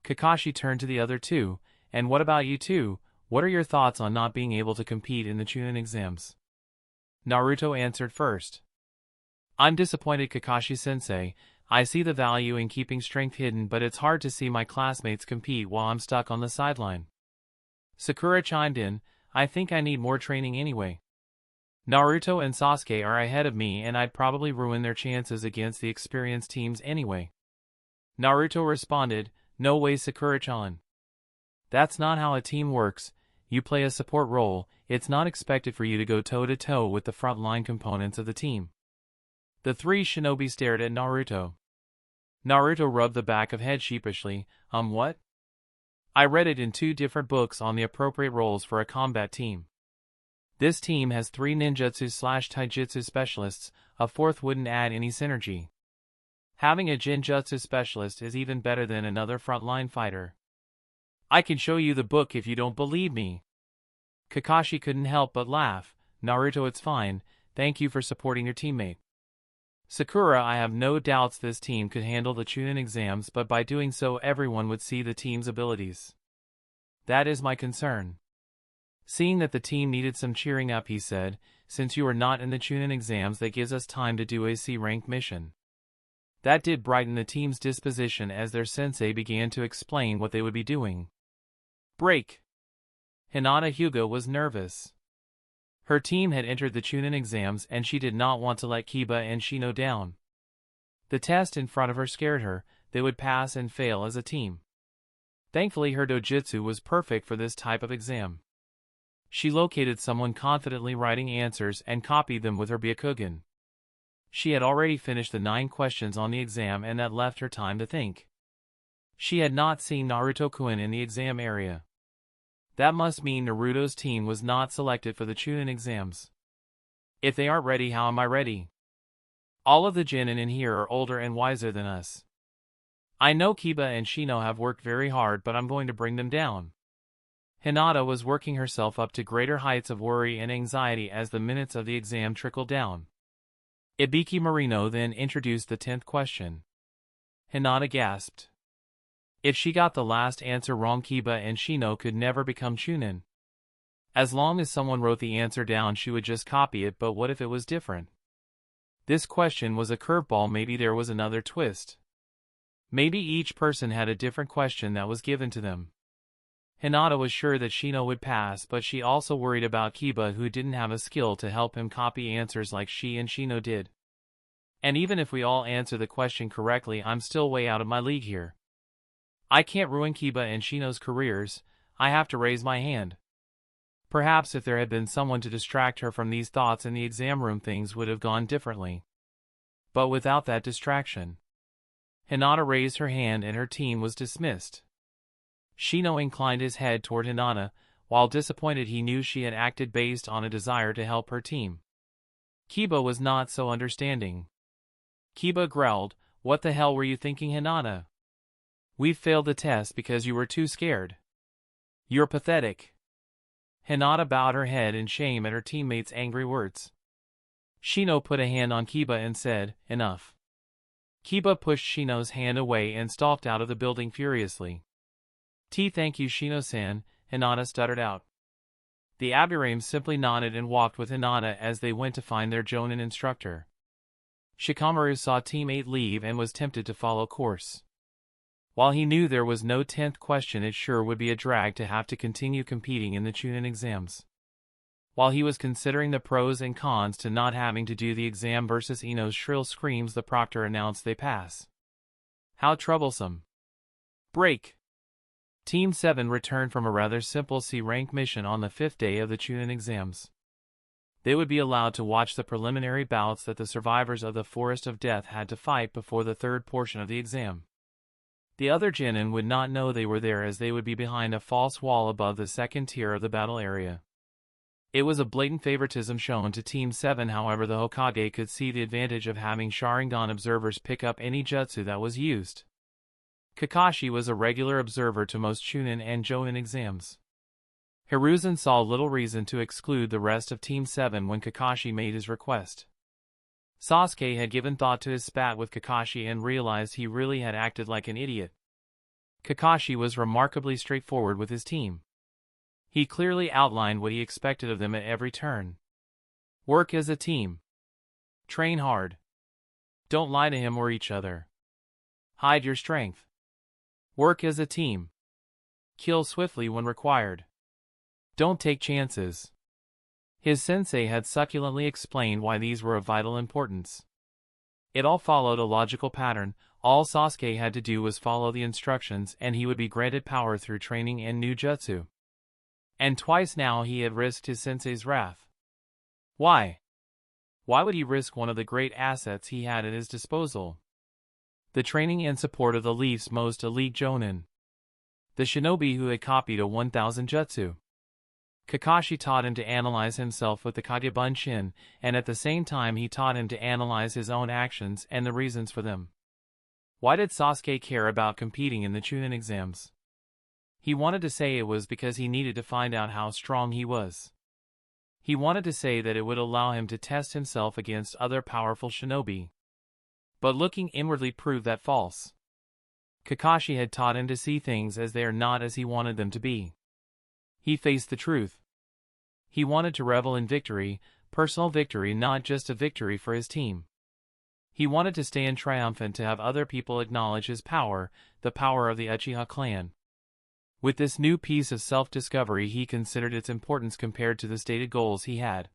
Kakashi turned to the other two. And what about you two? What are your thoughts on not being able to compete in the Chunin exams? Naruto answered first. I'm disappointed, Kakashi-sensei. I see the value in keeping strength hidden, but it's hard to see my classmates compete while I'm stuck on the sideline. Sakura chimed in. I think I need more training anyway. Naruto and Sasuke are ahead of me and I'd probably ruin their chances against the experienced teams anyway. Naruto responded, No way, Sakura-chan. That's not how a team works. You play a support role. It's not expected for you to go toe-to-toe with the front-line components of the team. The three shinobi stared at Naruto. Naruto rubbed the back of head sheepishly. What? I read it in 2 different books on the appropriate roles for a combat team. This team has 3 ninjutsu/taijutsu specialists, a 4th wouldn't add any synergy. Having a genjutsu specialist is even better than another frontline fighter. I can show you the book if you don't believe me. Kakashi couldn't help but laugh. Naruto, it's fine. Thank you for supporting your teammate. Sakura, I have no doubts this team could handle the Chunin exams, but by doing so everyone would see the team's abilities. That is my concern. Seeing that the team needed some cheering up, he said, since you are not in the Chunin exams, that gives us time to do a C-rank mission. That did brighten the team's disposition as their sensei began to explain what they would be doing. Break. Hinata Hyuga was nervous. Her team had entered the Chunin exams and she did not want to let Kiba and Shino down. The test in front of her scared her. They would pass and fail as a team. Thankfully her dojutsu was perfect for this type of exam. She located someone confidently writing answers and copied them with her Byakugan. She had already finished the 9 questions on the exam and that left her time to think. She had not seen Naruto-kun in the exam area. That must mean Naruto's team was not selected for the Chunin exams. If they aren't ready, how am I ready? All of the genin in here are older and wiser than us. I know Kiba and Shino have worked very hard, but I'm going to bring them down. Hinata was working herself up to greater heights of worry and anxiety as the minutes of the exam trickled down. Ibiki Marino then introduced the 10th question. Hinata gasped. If she got the last answer wrong, Kiba and Shino could never become Chunin. As long as someone wrote the answer down, she would just copy it, but what if it was different? This question was a curveball. Maybe there was another twist. Maybe each person had a different question that was given to them. Hinata was sure that Shino would pass, but she also worried about Kiba, who didn't have a skill to help him copy answers like she and Shino did. And even if we all answer the question correctly, I'm still way out of my league here. I can't ruin Kiba and Shino's careers. I have to raise my hand. Perhaps if there had been someone to distract her from these thoughts in the exam room, things would have gone differently. But without that distraction, Hinata raised her hand and her team was dismissed. Shino inclined his head toward Hinata. While disappointed, he knew she had acted based on a desire to help her team. Kiba was not so understanding. Kiba growled, "What the hell were you thinking, Hinata? We failed the test because you were too scared. You're pathetic." Hinata bowed her head in shame at her teammate's angry words. Shino put a hand on Kiba and said, "Enough." Kiba pushed Shino's hand away and stalked out of the building furiously. Thank you Shino-san," Hinata stuttered out. The Aburames simply nodded and walked with Hinata as they went to find their Jonin instructor. Shikamaru saw Team 8 leave and was tempted to follow course. While he knew there was no 10th question, it sure would be a drag to have to continue competing in the Chunin exams. While he was considering the pros and cons to not having to do the exam versus Ino's shrill screams, the proctor announced they pass. How troublesome. Break. Team 7 returned from a rather simple C-rank mission on the 5th day of the Chunin exams. They would be allowed to watch the preliminary bouts that the survivors of the Forest of Death had to fight before the 3rd portion of the exam. The other genin would not know they were there, as they would be behind a false wall above the 2nd tier of the battle area. It was a blatant favoritism shown to Team 7, however the Hokage could see the advantage of having Sharingan observers pick up any jutsu that was used. Kakashi was a regular observer to most Chunin and Jonin exams. Hiruzen saw little reason to exclude the rest of Team 7 when Kakashi made his request. Sasuke had given thought to his spat with Kakashi and realized he really had acted like an idiot. Kakashi was remarkably straightforward with his team. He clearly outlined what he expected of them at every turn. Work as a team. Train hard. Don't lie to him or each other. Hide your strength. Work as a team. Kill swiftly when required. Don't take chances. His sensei had succulently explained why these were of vital importance. It all followed a logical pattern. All Sasuke had to do was follow the instructions and he would be granted power through training and new jutsu. And twice now he had risked his sensei's wrath. Why? Why would he risk one of the great assets he had at his disposal? The training and support of the Leaf's most elite Jonin. The shinobi who had copied a 1000 jutsu. Kakashi taught him to analyze himself with the Kagebun-shin, and at the same time he taught him to analyze his own actions and the reasons for them. Why did Sasuke care about competing in the Chunin exams? He wanted to say it was because he needed to find out how strong he was. He wanted to say that it would allow him to test himself against other powerful shinobi. But looking inwardly proved that false. Kakashi had taught him to see things as they are, not as he wanted them to be. He faced the truth. He wanted to revel in victory, personal victory, not just a victory for his team. He wanted to stand triumphant, to have other people acknowledge his power, the power of the Uchiha clan. With this new piece of self-discovery, he considered its importance compared to the stated goals he had.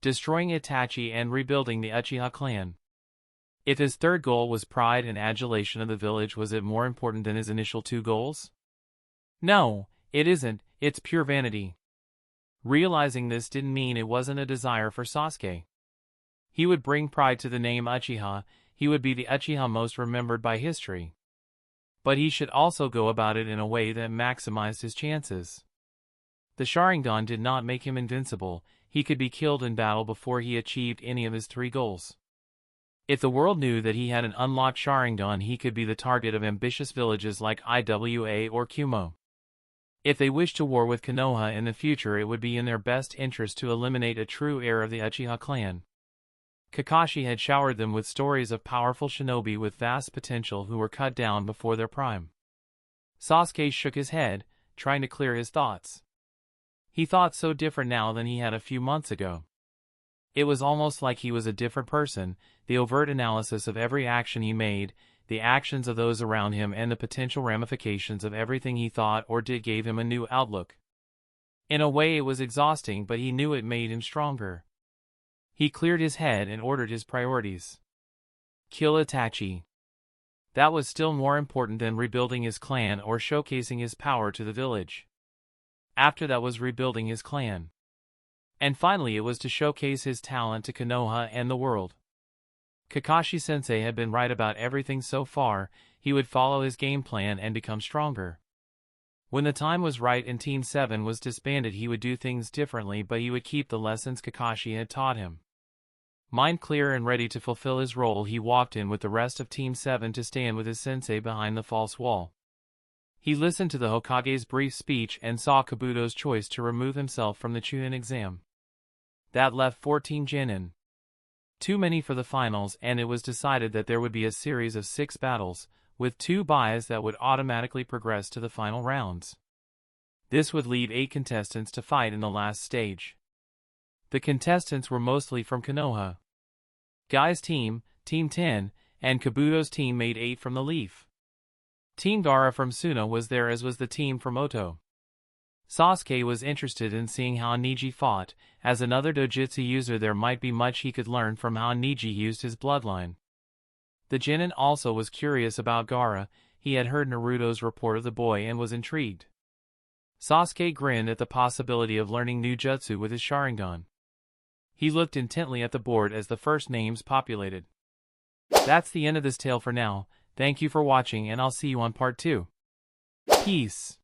Destroying Itachi and rebuilding the Uchiha clan. If his third goal was pride and adulation of the village, was it more important than his initial 2 goals? No, it isn't, it's pure vanity. Realizing this didn't mean it wasn't a desire for Sasuke. He would bring pride to the name Uchiha, he would be the Uchiha most remembered by history. But he should also go about it in a way that maximized his chances. The Sharingan did not make him invincible, he could be killed in battle before he achieved any of his 3 goals. If the world knew that he had an unlocked Sharingan, he could be the target of ambitious villages like Iwa or Kumo. If they wished to war with Konoha in the future, it would be in their best interest to eliminate a true heir of the Uchiha clan. Kakashi had showered them with stories of powerful shinobi with vast potential who were cut down before their prime. Sasuke shook his head, trying to clear his thoughts. He thought so different now than he had a few months ago. It was almost like he was a different person. The overt analysis of every action he made, the actions of those around him, and the potential ramifications of everything he thought or did gave him a new outlook. In a way it was exhausting, but he knew it made him stronger. He cleared his head and ordered his priorities. Kill Itachi. That was still more important than rebuilding his clan or showcasing his power to the village. After that was rebuilding his clan. And finally it was to showcase his talent to Konoha and the world. Kakashi-sensei had been right about everything so far. He would follow his game plan and become stronger. When the time was right and Team 7 was disbanded, he would do things differently, but he would keep the lessons Kakashi had taught him. Mind clear and ready to fulfill his role, he walked in with the rest of Team 7 to stand with his sensei behind the false wall. He listened to the Hokage's brief speech and saw Kabuto's choice to remove himself from the Chunin exam. That left 14 genin. Too many for the finals, and it was decided that there would be a series of 6 battles, with 2 buys that would automatically progress to the final rounds. This would leave 8 contestants to fight in the last stage. The contestants were mostly from Konoha. Guy's team, Team 10, and Kabuto's team made 8 from the Leaf. Team Gaara from Suna was there, as was the team from Oto. Sasuke was interested in seeing how Neji fought. As another dojutsu user, there might be much he could learn from how Neji used his bloodline. The genin also was curious about Gaara. He had heard Naruto's report of the boy and was intrigued. Sasuke grinned at the possibility of learning new jutsu with his Sharingan. He looked intently at the board as the first names populated. That's the end of this tale for now. Thank you for watching, and I'll see you on part 2. Peace.